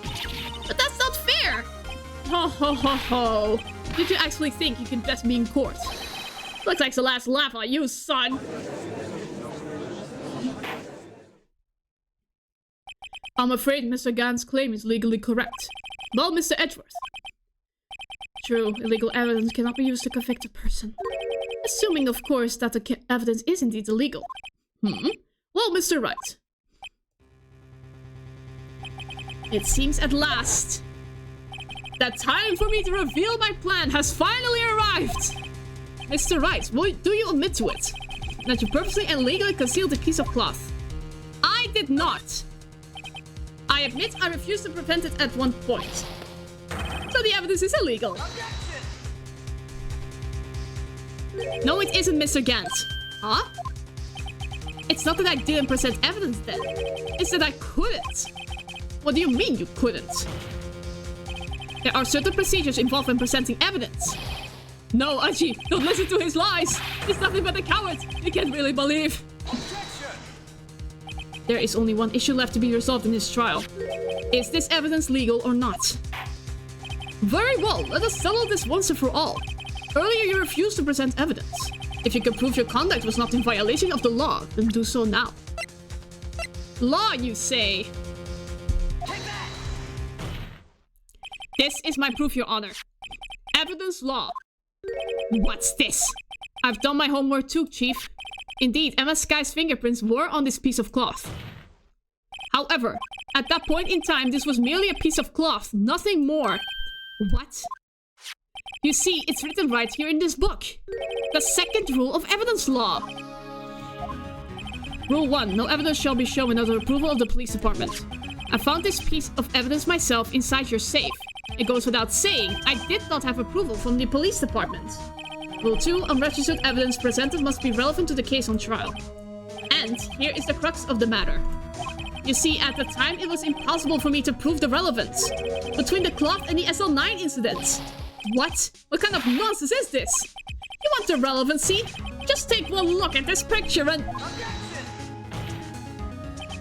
Speaker 1: But that's not fair! Ho ho ho ho. Did you actually think you can best me in court? Looks like the last laugh on you, son. I'm afraid Mr. Gant's claim is legally correct. Well, Mr. Edgeworth. True, illegal evidence cannot be used to convict a person. Assuming, of course, that the evidence is indeed illegal. Well, Mr. Wright. It seems at last that time for me to reveal my plan has finally arrived. Mr. Wright, do you admit to it? That you purposely and legally concealed a piece of cloth? I did not. I admit I refused to prevent it at one point. So the evidence is illegal. No, it isn't, Mr. Gant. Huh? It's not that I didn't present evidence then. It's that I couldn't. What do you mean you couldn't? There are certain procedures involved in presenting evidence. No, Aji, don't listen to his lies. He's nothing but a coward. You can't really believe. There is only one issue left to be resolved in this trial. Is this evidence legal or not? Very well, let us settle this once and for all. Earlier you refused to present evidence. If you can prove your conduct was not in violation of the law, then do so now. Law, you say? This is my proof, Your Honor. Evidence law. What's this? I've done my homework too, Chief. Indeed, Emma Sky's fingerprints were on this piece of cloth. However, at that point in time, this was merely a piece of cloth, nothing more. What? You see, it's written right here in this book. The second rule of evidence law. Rule 1. No evidence shall be shown without the approval of the police department. I found this piece of evidence myself inside your safe. It goes without saying, I did not have approval from the police department. Rule 2. Unregistered evidence presented must be relevant to the case on trial. And here is the crux of the matter. You see, at the time, it was impossible for me to prove the relevance between the cloth and the SL9 incident. What? What kind of nonsense is this? You want the relevancy? Just take one look at this picture and...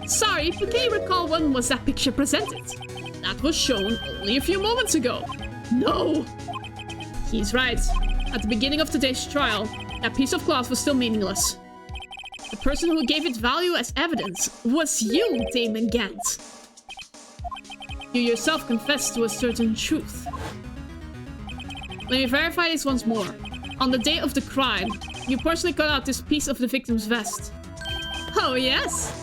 Speaker 1: Sorry, but can you recall when was that picture presented? That was shown only a few moments ago. No! He's right. At the beginning of today's trial, that piece of cloth was still meaningless. The person who gave it value as evidence was you, Damon Gant. You yourself confessed to a certain truth. Let me verify this once more. On the day of the crime, you personally cut out this piece of the victim's vest. Oh, yes?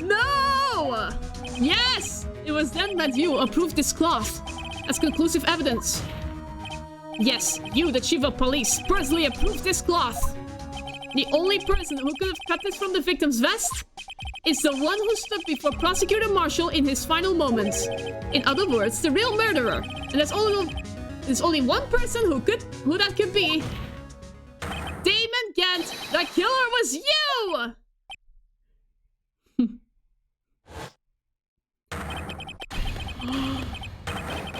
Speaker 1: No! Yes! It was then that you approved this cloth as conclusive evidence. Yes, you, the chief of police, personally approved this cloth. The only person who could have cut this from the victim's vest is the one who stood before Prosecutor Marshall in his final moments. In other words, the real murderer. And there's only one person who that could be. Damon Gant, the killer was you!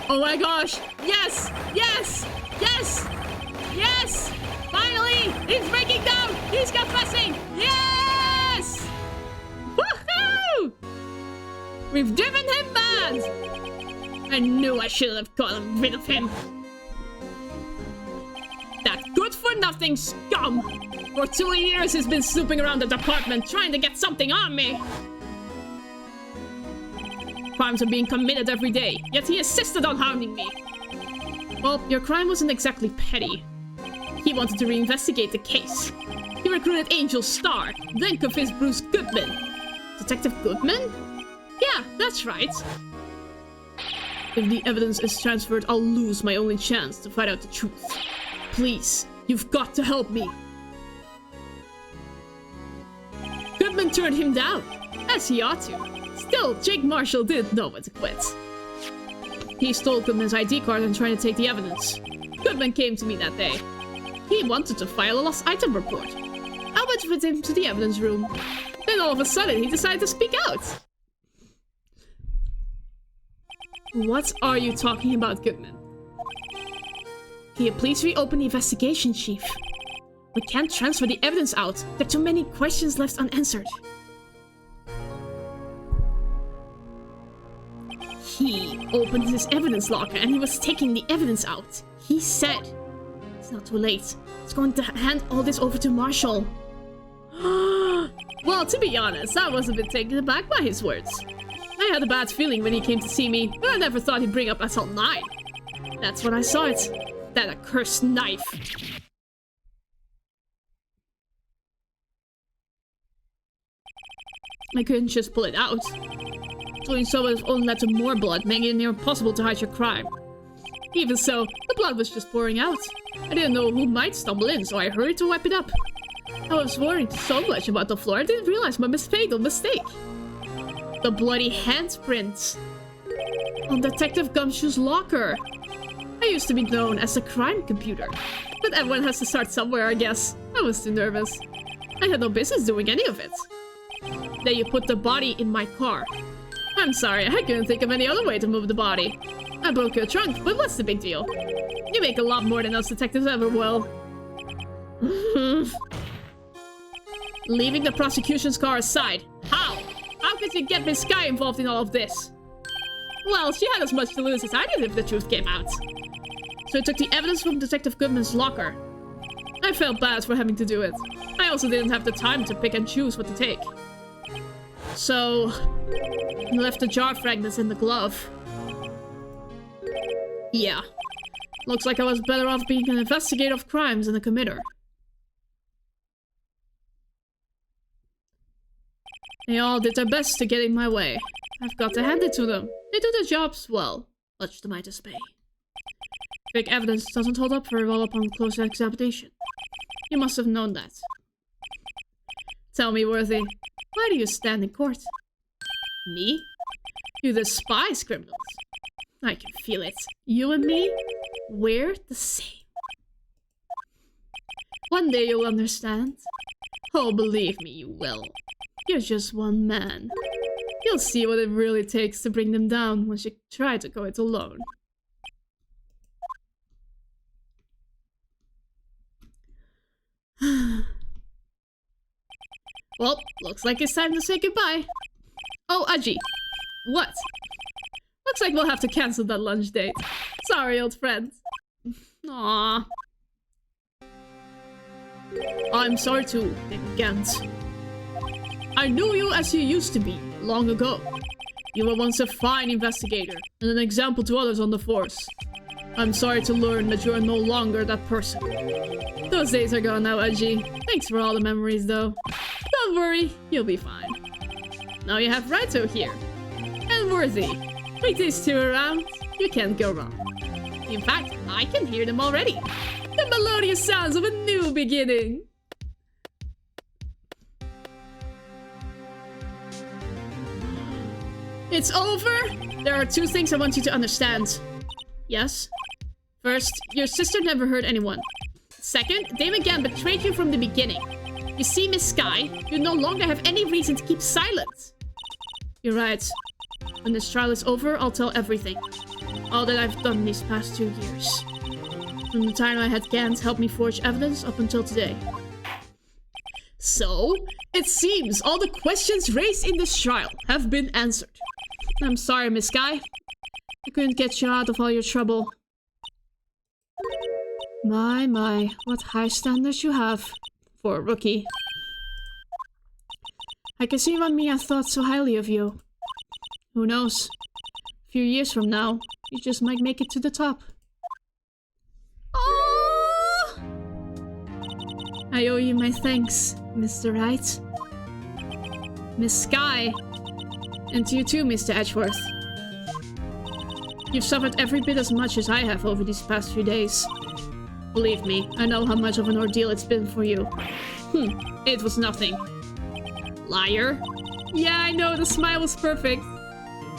Speaker 1: Oh my gosh! Yes! Yes! Yes! Yes! Finally! He's breaking down! He's confessing! Yes! Woohoo! We've driven him mad! I knew I should have gotten rid of him. That good-for-nothing scum! For 2 years he's been snooping around the department trying to get something on me! Crimes are being committed every day, yet he insisted on harming me. Well, your crime wasn't exactly petty. He wanted to reinvestigate the case. He recruited Angel Starr, then convinced Bruce Goodman. Detective Goodman? Yeah, that's right. If the evidence is transferred, I'll lose my only chance to find out the truth. Please, you've got to help me. Goodman turned him down, as he ought to. Still, Jake Marshall didn't know when to quit. He stole Goodman's ID card and tried to take the evidence. Goodman came to me that day. He wanted to file a lost item report. I went with him to the evidence room. Then all of a sudden, he decided to speak out. What are you talking about, Goodman? Can you please reopen the investigation, Chief? We can't transfer the evidence out. There are too many questions left unanswered. He opened his evidence locker and he was taking the evidence out. He said, it's not too late. It's going to hand all this over to Marshall. Well, to be honest, I was a bit taken aback by his words. I had a bad feeling when he came to see me, but I never thought he'd bring up SL9. That's when I saw it. That accursed knife. I couldn't just pull it out. Doing so would have only led to more blood, making it near impossible to hide your crime. Even so, the blood was just pouring out. I didn't know who might stumble in, so I hurried to wipe it up. I was worrying so much about the floor, I didn't realize my fatal mistake. The bloody handprints on Detective Gumshoe's locker. I used to be known as the crime computer, but everyone has to start somewhere, I guess. I was too nervous. I had no business doing any of it. Then you put the body in my car. I'm sorry, I couldn't think of any other way to move the body. I broke your trunk, but what's the big deal? You make a lot more than us detectives ever will. Leaving the prosecution's car aside. How? How could you get Miss Sky involved in all of this? Well, she had as much to lose as I did if the truth came out. So I took the evidence from Detective Goodman's locker. I felt bad for having to do it. I also didn't have the time to pick and choose what to take. So, I left the jar fragments in the glove. Yeah. Looks like I was better off being an investigator of crimes than a committer. They all did their best to get in my way. I've got to hand it to them. They do their jobs well, much to my dismay. Fake evidence doesn't hold up very well upon close examination. You must have known that. Tell me, Worthy, why do you stand in court? Me? You despise criminals. I can feel it. You and me, we're the same. One day you'll understand. Oh, believe me, you will. You're just one man. You'll see what it really takes to bring them down once you try to go it alone. Well, looks like it's time to say goodbye. Oh, Aji. What? Looks like we'll have to cancel that lunch date. Sorry, old friend. Aww. I'm sorry too, David Gant. I knew you as you used to be, long ago. You were once a fine investigator, and an example to others on the force. I'm sorry to learn that you are no longer that person. Those days are gone now, Aji. Thanks for all the memories, though. Don't worry, you'll be fine. Now you have Raito here. And Worthy. With these two around, you can't go wrong. In fact, I can hear them already. The melodious sounds of a new beginning. It's over? There are two things I want you to understand. Yes? First, your sister never hurt anyone. Second, Dame again betrayed you from the beginning. You see, Miss Sky, you no longer have any reason to keep silent. You're right. When this trial is over, I'll tell everything. All that I've done these past 2 years. From the time I had Gant help me forge evidence up until today. So, it seems all the questions raised in this trial have been answered. I'm sorry, Miss Sky. I couldn't get you out of all your trouble. My, what high standards you have for a rookie. I can see why Mia thought so highly of you. Who knows? A few years from now, you just might make it to the top. Oh! I owe you my thanks, Mr. Wright. Miss Sky. And to you too, Mr. Edgeworth. You've suffered every bit as much as I have over these past few days. Believe me, I know how much of an ordeal it's been for you. It was nothing. Liar. Yeah, I know, the smile was perfect.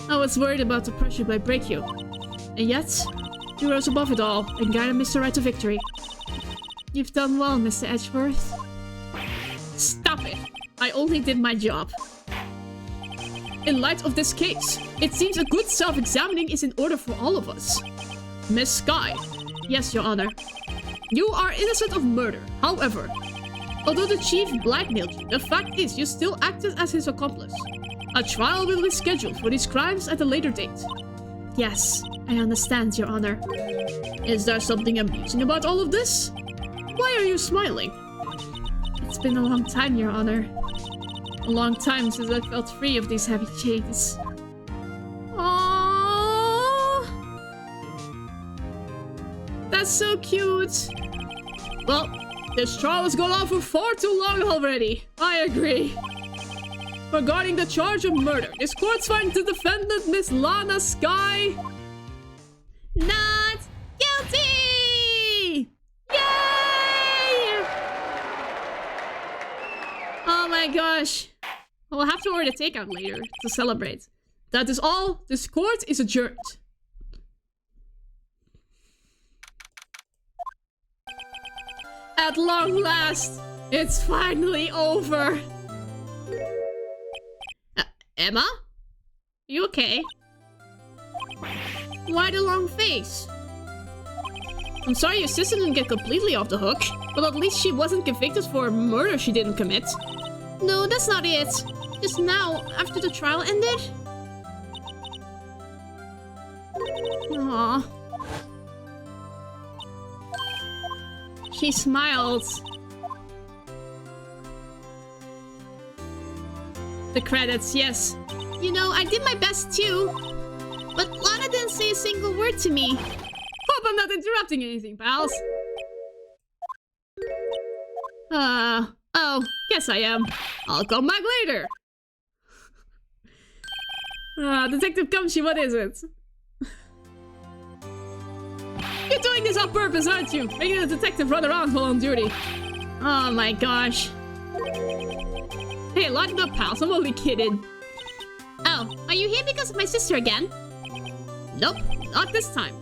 Speaker 1: I was worried about the pressure might break you. And yet, you rose above it all and guided Mr. Wright to victory. You've done well, Mr. Edgeworth. Stop it! I only did my job. In light of this case, it seems a good self-examining is in order for all of us. Miss Sky. Yes, Your Honor. You are innocent of murder. However, although the chief blackmailed you, the fact is you still acted as his accomplice. A trial will be scheduled for these crimes at a later date. Yes, I understand, Your Honor. Is there something amusing about all of this? Why are you smiling? It's been a long time, Your Honor. A long time since I felt free of these heavy chains. Aww. That's so cute. Well, this trial has gone on for far too long already. I agree. Regarding the charge of murder, this court's finds the defendant, Miss Lana Sky, not guilty! Yay! Oh my gosh. We'll have to order takeout later to celebrate. That is all. This court is adjourned. At long last, it's finally over. Emma? Are you okay? Why the long face? I'm sorry your sister didn't get completely off the hook, but at least she wasn't convicted for a murder she didn't commit. No, that's not it. Just now, after the trial ended. Aww. She smiled. The credits, yes. You know, I did my best too. But Lana didn't say a single word to me. Hope I'm not interrupting anything, pals. Oh, guess I am. I'll come back later. Detective Kamshi, what is it? You're doing this on purpose, aren't you? Making the detective run around while on duty. Oh my gosh.
Speaker 2: Hey, lock it up, pals. I'm only kidding.
Speaker 1: Oh, are you here because of my sister again?
Speaker 2: Nope, not this time.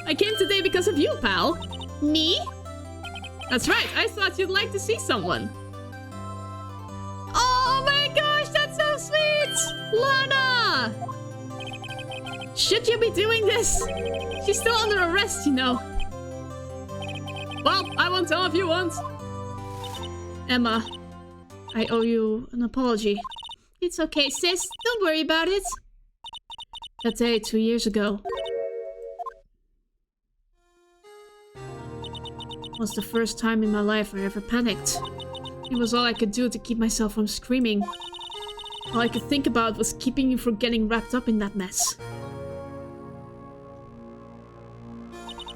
Speaker 2: I came today because of you, pal.
Speaker 1: Me?
Speaker 2: That's right, I thought you'd like to see someone.
Speaker 1: Oh my gosh, that's so sweet!
Speaker 2: Lana! Should you be doing this? She's still under arrest, you know. Well, I won't tell if you won't. Emma, I owe you an apology.
Speaker 1: It's okay, sis. Don't worry about it.
Speaker 2: That day 2 years ago was the first time in my life I ever panicked. It was all I could do to keep myself from screaming. All I could think about was keeping you from getting wrapped up in that mess.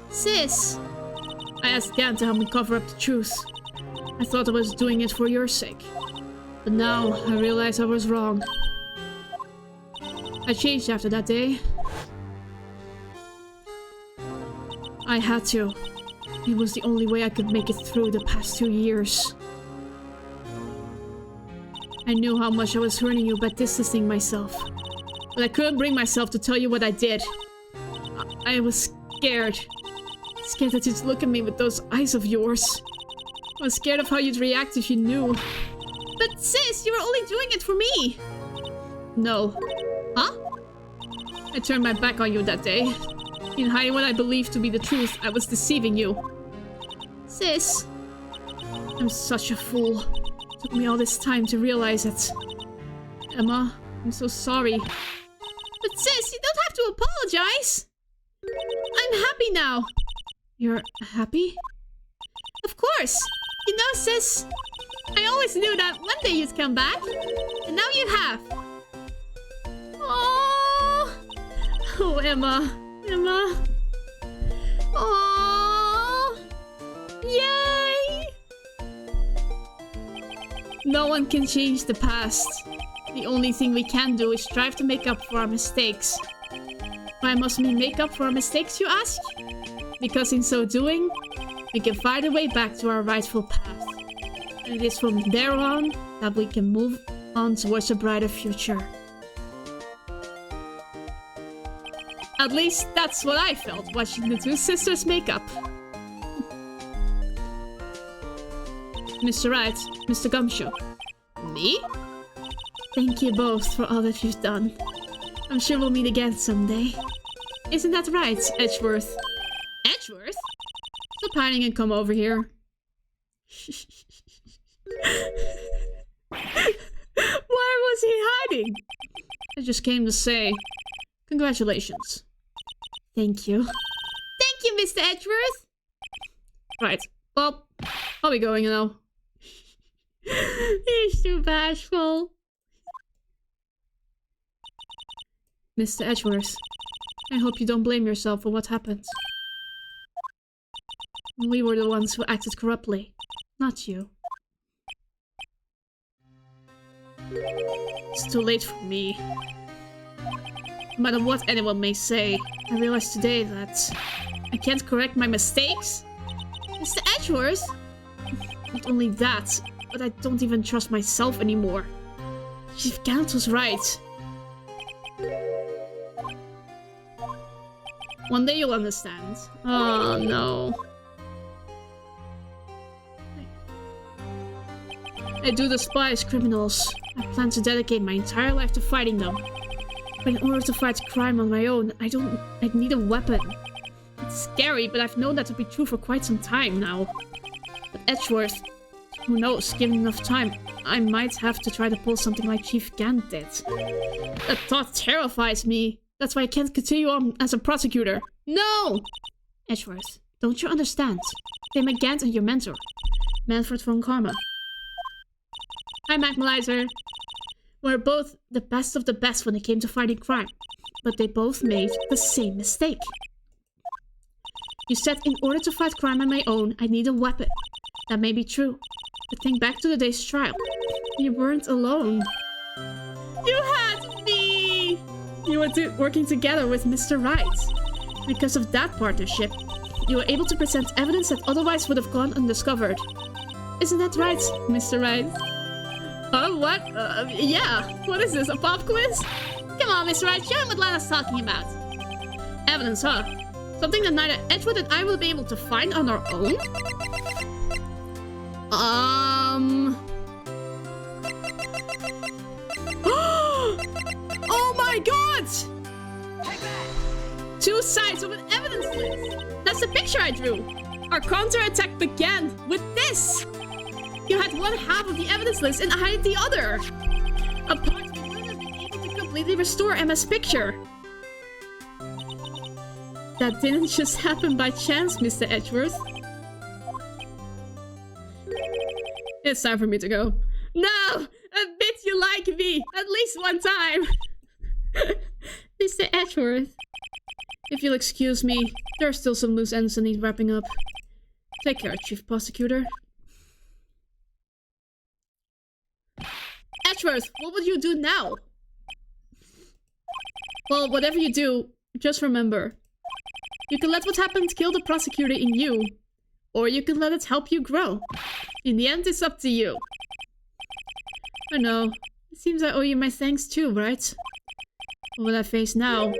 Speaker 1: Sis!
Speaker 2: I asked Dan to help me cover up the truth. I thought I was doing it for your sake. But now I realize I was wrong. I changed after that day. I had to. It was the only way I could make it through the past 2 years. I knew how much I was hurting you by distancing myself. But I couldn't bring myself to tell you what I did. I was scared. Scared that you'd look at me with those eyes of yours. I was scared of how you'd react if you knew.
Speaker 1: But sis, you were only doing it for me!
Speaker 2: No.
Speaker 1: Huh?
Speaker 2: I turned my back on you that day. In hiding what I believed to be the truth, I was deceiving you.
Speaker 1: Sis.
Speaker 2: I'm such a fool. It took me all this time to realize it. Emma, I'm so sorry.
Speaker 1: But sis, you don't have to apologize! I'm happy now!
Speaker 2: You're happy?
Speaker 1: Of course! You know, sis, I always knew that one day you'd come back. And now you have. Oh,
Speaker 2: oh, Emma. Emma.
Speaker 1: Oh, yay!
Speaker 2: No one can change the past. The only thing we can do is strive to make up for our mistakes. Why must we make up for our mistakes, you ask? Because in so doing, we can find a way back to our rightful path. And it is from there on that we can move on towards a brighter future. At least that's what I felt watching the two sisters make up. Mr. Wright, Mr. Gumshoe.
Speaker 1: Me?
Speaker 2: Thank you both for all that you've done. I'm sure we'll meet again someday. Isn't that right, Edgeworth?
Speaker 1: Edgeworth?
Speaker 2: Stop hiding and come over here. Why was he hiding? I just came to say, congratulations. Thank you.
Speaker 1: Thank you, Mr. Edgeworth.
Speaker 2: Right, well, I'll be going now.
Speaker 1: He's too bashful.
Speaker 2: Mr. Edgeworth, I hope you don't blame yourself for what happened. We were the ones who acted corruptly, not you. It's too late for me. No matter what anyone may say, I realized today that I can't correct my mistakes.
Speaker 1: Mr. Edgeworth?
Speaker 2: Not only that, but I don't even trust myself anymore. Chief Gant was right. One day you'll understand. Oh no. I do despise criminals. I plan to dedicate my entire life to fighting them. But in order to fight crime on my own, I'd need a weapon. It's scary, but I've known that to be true for quite some time now. But Edgeworth, who knows, given enough time, I might have to try to pull something like Chief Gant did. That thought terrifies me. That's why I can't continue on as a prosecutor. No! Edgeworth, don't you understand? They met Gant and your mentor, Manfred von Karma. Hi, Magmalizer. We're both the best of the best when it came to fighting crime, but they both made the same mistake. You said in order to fight crime on my own, I need a weapon. That may be true, but think back to the day's trial. You weren't alone.
Speaker 1: You had me!
Speaker 2: You were working together with Mr. Wright. Because of that partnership, you were able to present evidence that otherwise would have gone undiscovered. Isn't that right, Mr. Wright?
Speaker 1: Huh? What? Yeah. What is this? A pop quiz? Come on, Mr. Wright. Show him what Lana's talking about. Evidence, huh? Something that neither Edgewood and I will be able to find on our own? Oh my god! Two sides of an evidence list. That's the picture I drew. Our counterattack began with this. You had one half of the evidence list and I had the other. A part of one has been able to completely restore Emma's picture. That didn't just happen by chance, Mr. Edgeworth. It's time for me to go. No! Admit you like me! At least one time! Mr. Edgeworth. If you'll excuse me, there are still some loose ends that need wrapping up. Take care, Chief Prosecutor. Edgeworth, what would you do now? Well, whatever you do, just remember. You can let what happened kill the prosecutor in you. Or you can let it help you grow. In the end, it's up to you. I know. It seems I owe you my thanks too, right? What I face now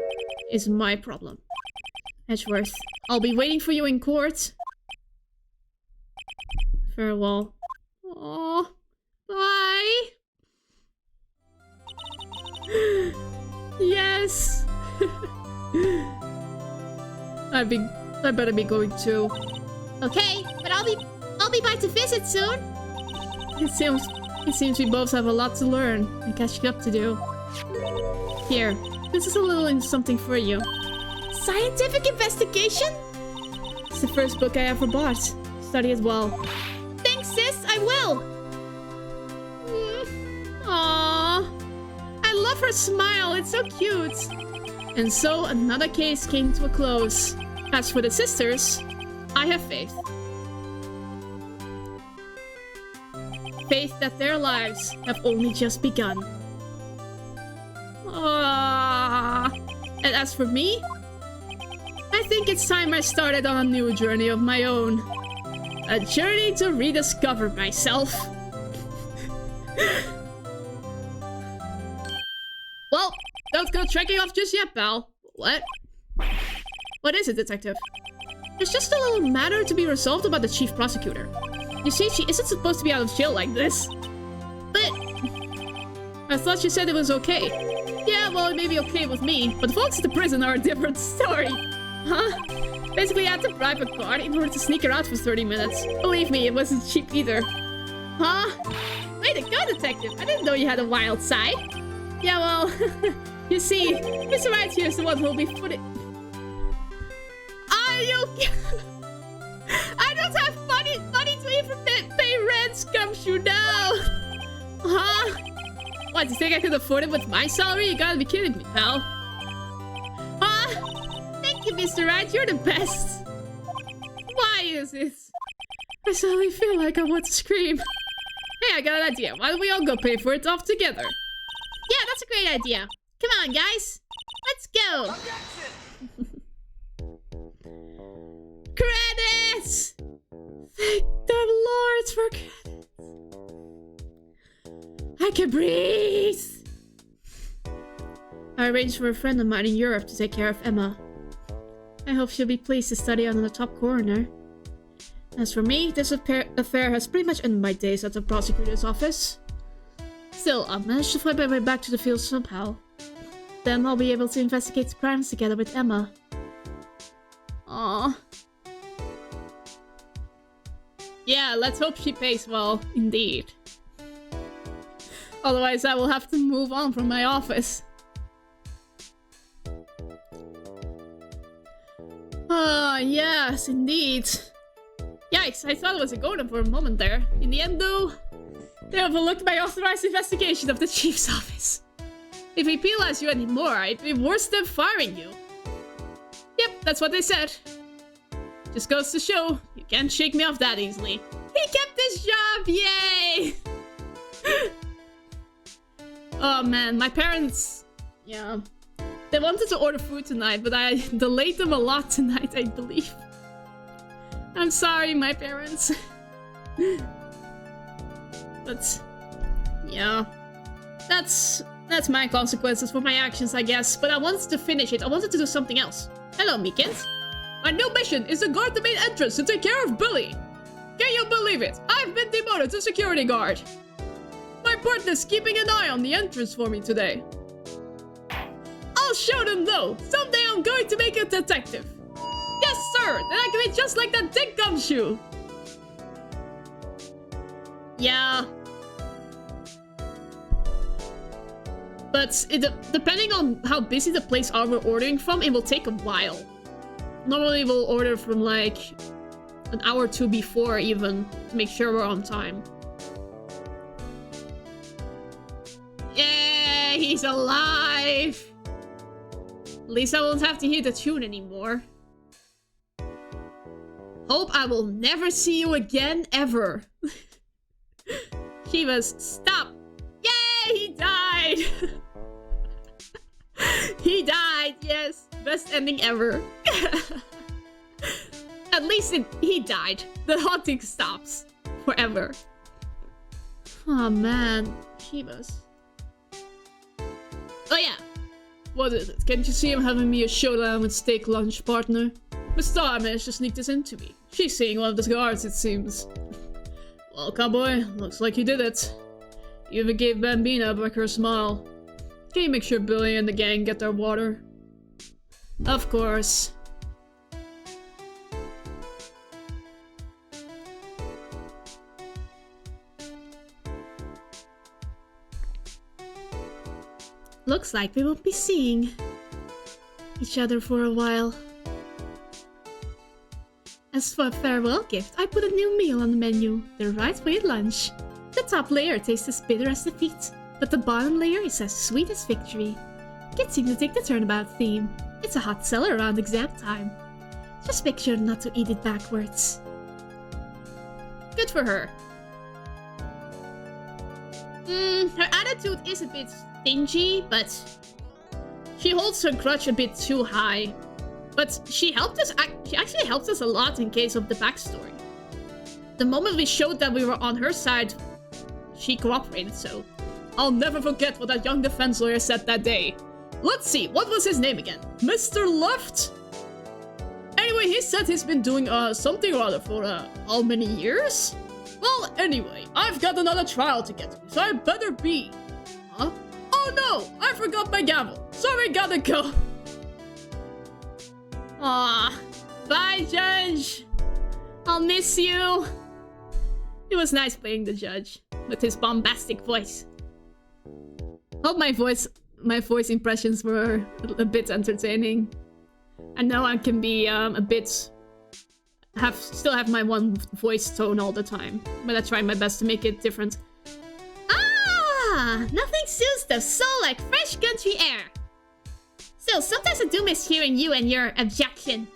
Speaker 1: is my problem. Edgeworth, I'll be waiting for you in court. Farewell. Aww. Bye. Yes. I better be going too. Okay, but I'll be back to visit soon. It seems we both have a lot to learn and catching up to do. Here, this is a little something for you. Scientific investigation? It's the first book I ever bought. Study it well. Thanks, sis. I will. Aww. I love her smile. It's so cute. And so another case came to a close. As for the sisters, I have faith. Faith that their lives have only just begun. And as for me, I think it's time I started on a new journey of my own. A journey to rediscover myself. Well, don't go trekking off just yet, pal. What? What is it, detective? There's just a little matter to be resolved about the chief prosecutor. You see, she isn't supposed to be out of jail like this. But I thought you said it was okay. Yeah, well, it may be okay with me, but the folks at the prison are a different story. Huh? Basically, I had to bribe a guard in order to sneak her out for 30 minutes. Believe me, it wasn't cheap either. Huh? Way to go, detective. I didn't know you had a wild side. Yeah, well, you see, Mr. Wright here is the one who'll be footing... Are you... I don't have money to even pay rent, Scumshoe, now. Huh? What, do you think I could afford it with my salary? You gotta be kidding me, pal. Huh? Thank you, Mr. Wright. You're the best. Why is it? I suddenly feel like I want to scream. Hey, I got an idea. Why don't we all go pay for it off together? Yeah, that's a great idea. Come on, guys. Let's go. Credits! Thank the Lord for credits. I can breathe. I arranged for a friend of mine in Europe to take care of Emma. I hope she'll be pleased to study under the top coroner. As for me, this affair has pretty much ended my days at the prosecutor's office. Still, I'll manage to find my way back to the field somehow. Then I'll be able to investigate the crimes together with Emma. Aww. Yeah, let's hope she pays well, indeed. Otherwise, I will have to move on from my office. Ah, yes, indeed. Yikes, I thought it was a golem for a moment there. In the end, though, they overlooked my authorized investigation of the chief's office. If he penalized you anymore, it'd be worse than firing you. Yep, that's what they said. Just goes to show, you can't shake me off that easily. He kept his job, yay! Oh man, my parents... Yeah. They wanted to order food tonight, but I delayed them a lot tonight, I believe. I'm sorry, my parents. But Yeah. That's my consequences for my actions, I guess. But I wanted to finish it. I wanted to do something else. Hello, Meekins.
Speaker 2: My new mission is to guard the main entrance to take care of Billy. Can you believe it? I've been demoted to security guard. My partner's keeping an eye on the entrance for me today. I'll show them though. Someday I'm going to make a detective. Yes, sir. Then I can be just like that Dick Gumshoe.
Speaker 1: Yeah. But depending on how busy the place are we're ordering from, it will take a while. Normally we'll order from like an hour or two before even to make sure we're on time. Yeah, he's alive! At least I won't have to hear the tune anymore. Hope I will never see you again, ever. Shivas, stop! Yay, he died! He died, yes. Best ending ever. At least he died. The haunting stops. Forever. Oh man. Shivas. Oh yeah.
Speaker 2: What is it? Can't you see him having me a showdown with steak lunch, partner? Miss Star managed to sneak this into me. She's seeing one of the guards, it seems. Well, cowboy, looks like you did it. You even gave Bambina back her smile. Can you make sure Billy and the gang get their water?
Speaker 1: Of course. Looks like we won't be seeing each other for a while. As for a farewell gift, I put a new meal on the menu, the right way lunch. The top layer tastes as bitter as defeat, but the bottom layer is as sweet as victory. Kids seem to take the turnabout theme. It's a hot seller around exam time. Just make sure not to eat it backwards. Good for her. Her attitude is a bit stingy, but she holds her grudge a bit too high. But she helped us. She actually helped us a lot in case of the backstory. The moment we showed that we were on her side, she cooperated. So
Speaker 2: I'll never forget what that young defense lawyer said that day. Let's see, what was his name again? Mr. Left? Anyway, he said he's been doing something or other for how many years? Well, anyway, I've got another trial to get to, so I better be. Huh? Oh no, I forgot my gavel. Sorry, gotta go.
Speaker 1: Aw, bye, Judge. I'll miss you. It was nice playing the judge with his bombastic voice.
Speaker 2: Hope my voice impressions were a bit entertaining. I know I can be a bit still have my one voice tone all the time, but I try my best to make it different.
Speaker 1: Ah, nothing soothes the soul like fresh country air. Still, sometimes I do miss hearing you and your objection.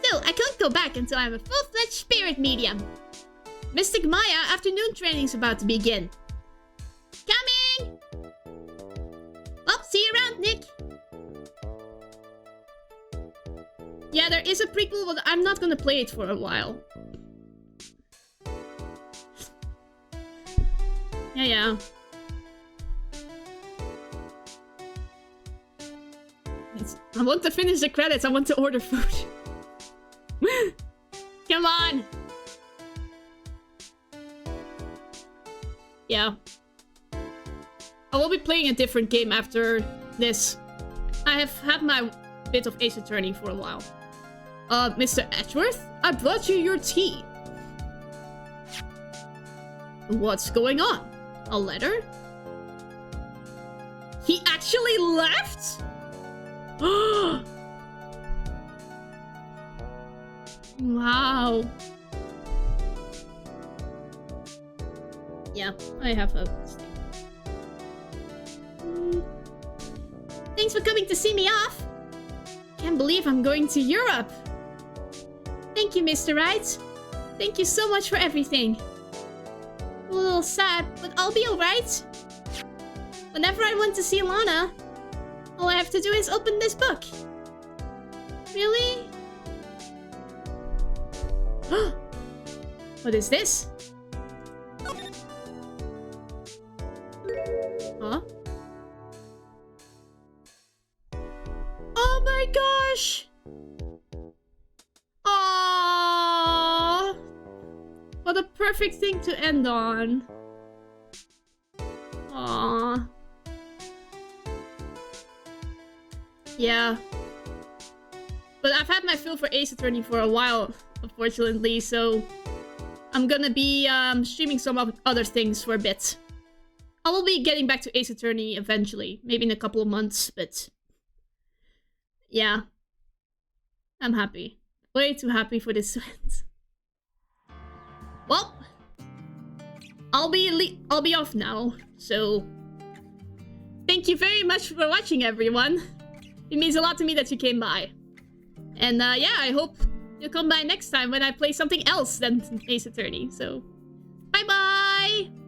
Speaker 1: Still, I can't go back until I'm a full-fledged spirit medium. Mystic Maya afternoon training's about to begin. Coming! Well, see you around, Nick. Yeah, there is a prequel, but I'm not gonna play it for a while. Yeah. I want to finish the credits. I want to order food. Come on. Yeah. I will be playing a different game after this. I have had my bit of Ace Attorney for a while. Mr. Edgeworth, I brought you your tea. What's going on? A letter? He actually left? Wow. Yeah, I have a... Thanks for coming to see me off. Can't believe I'm going to Europe. Thank you, Mr. Wright. Thank you so much for everything. A little sad, but I'll be alright. Whenever I want to see Lana, all I have to do is open this book. Really? What is this? gosh! Aww! What a perfect thing to end on. Aww. Yeah. But I've had my fill for Ace Attorney for a while, unfortunately, so I'm gonna be streaming some other things for a bit. I will be getting back to Ace Attorney eventually, maybe in a couple of months, but yeah. I'm happy. Way too happy for this event. Well, I'll be off now, so thank you very much for watching, everyone. It means a lot to me that you came by. And yeah, I hope you'll come by next time when I play something else than Ace Attorney. So, bye-bye!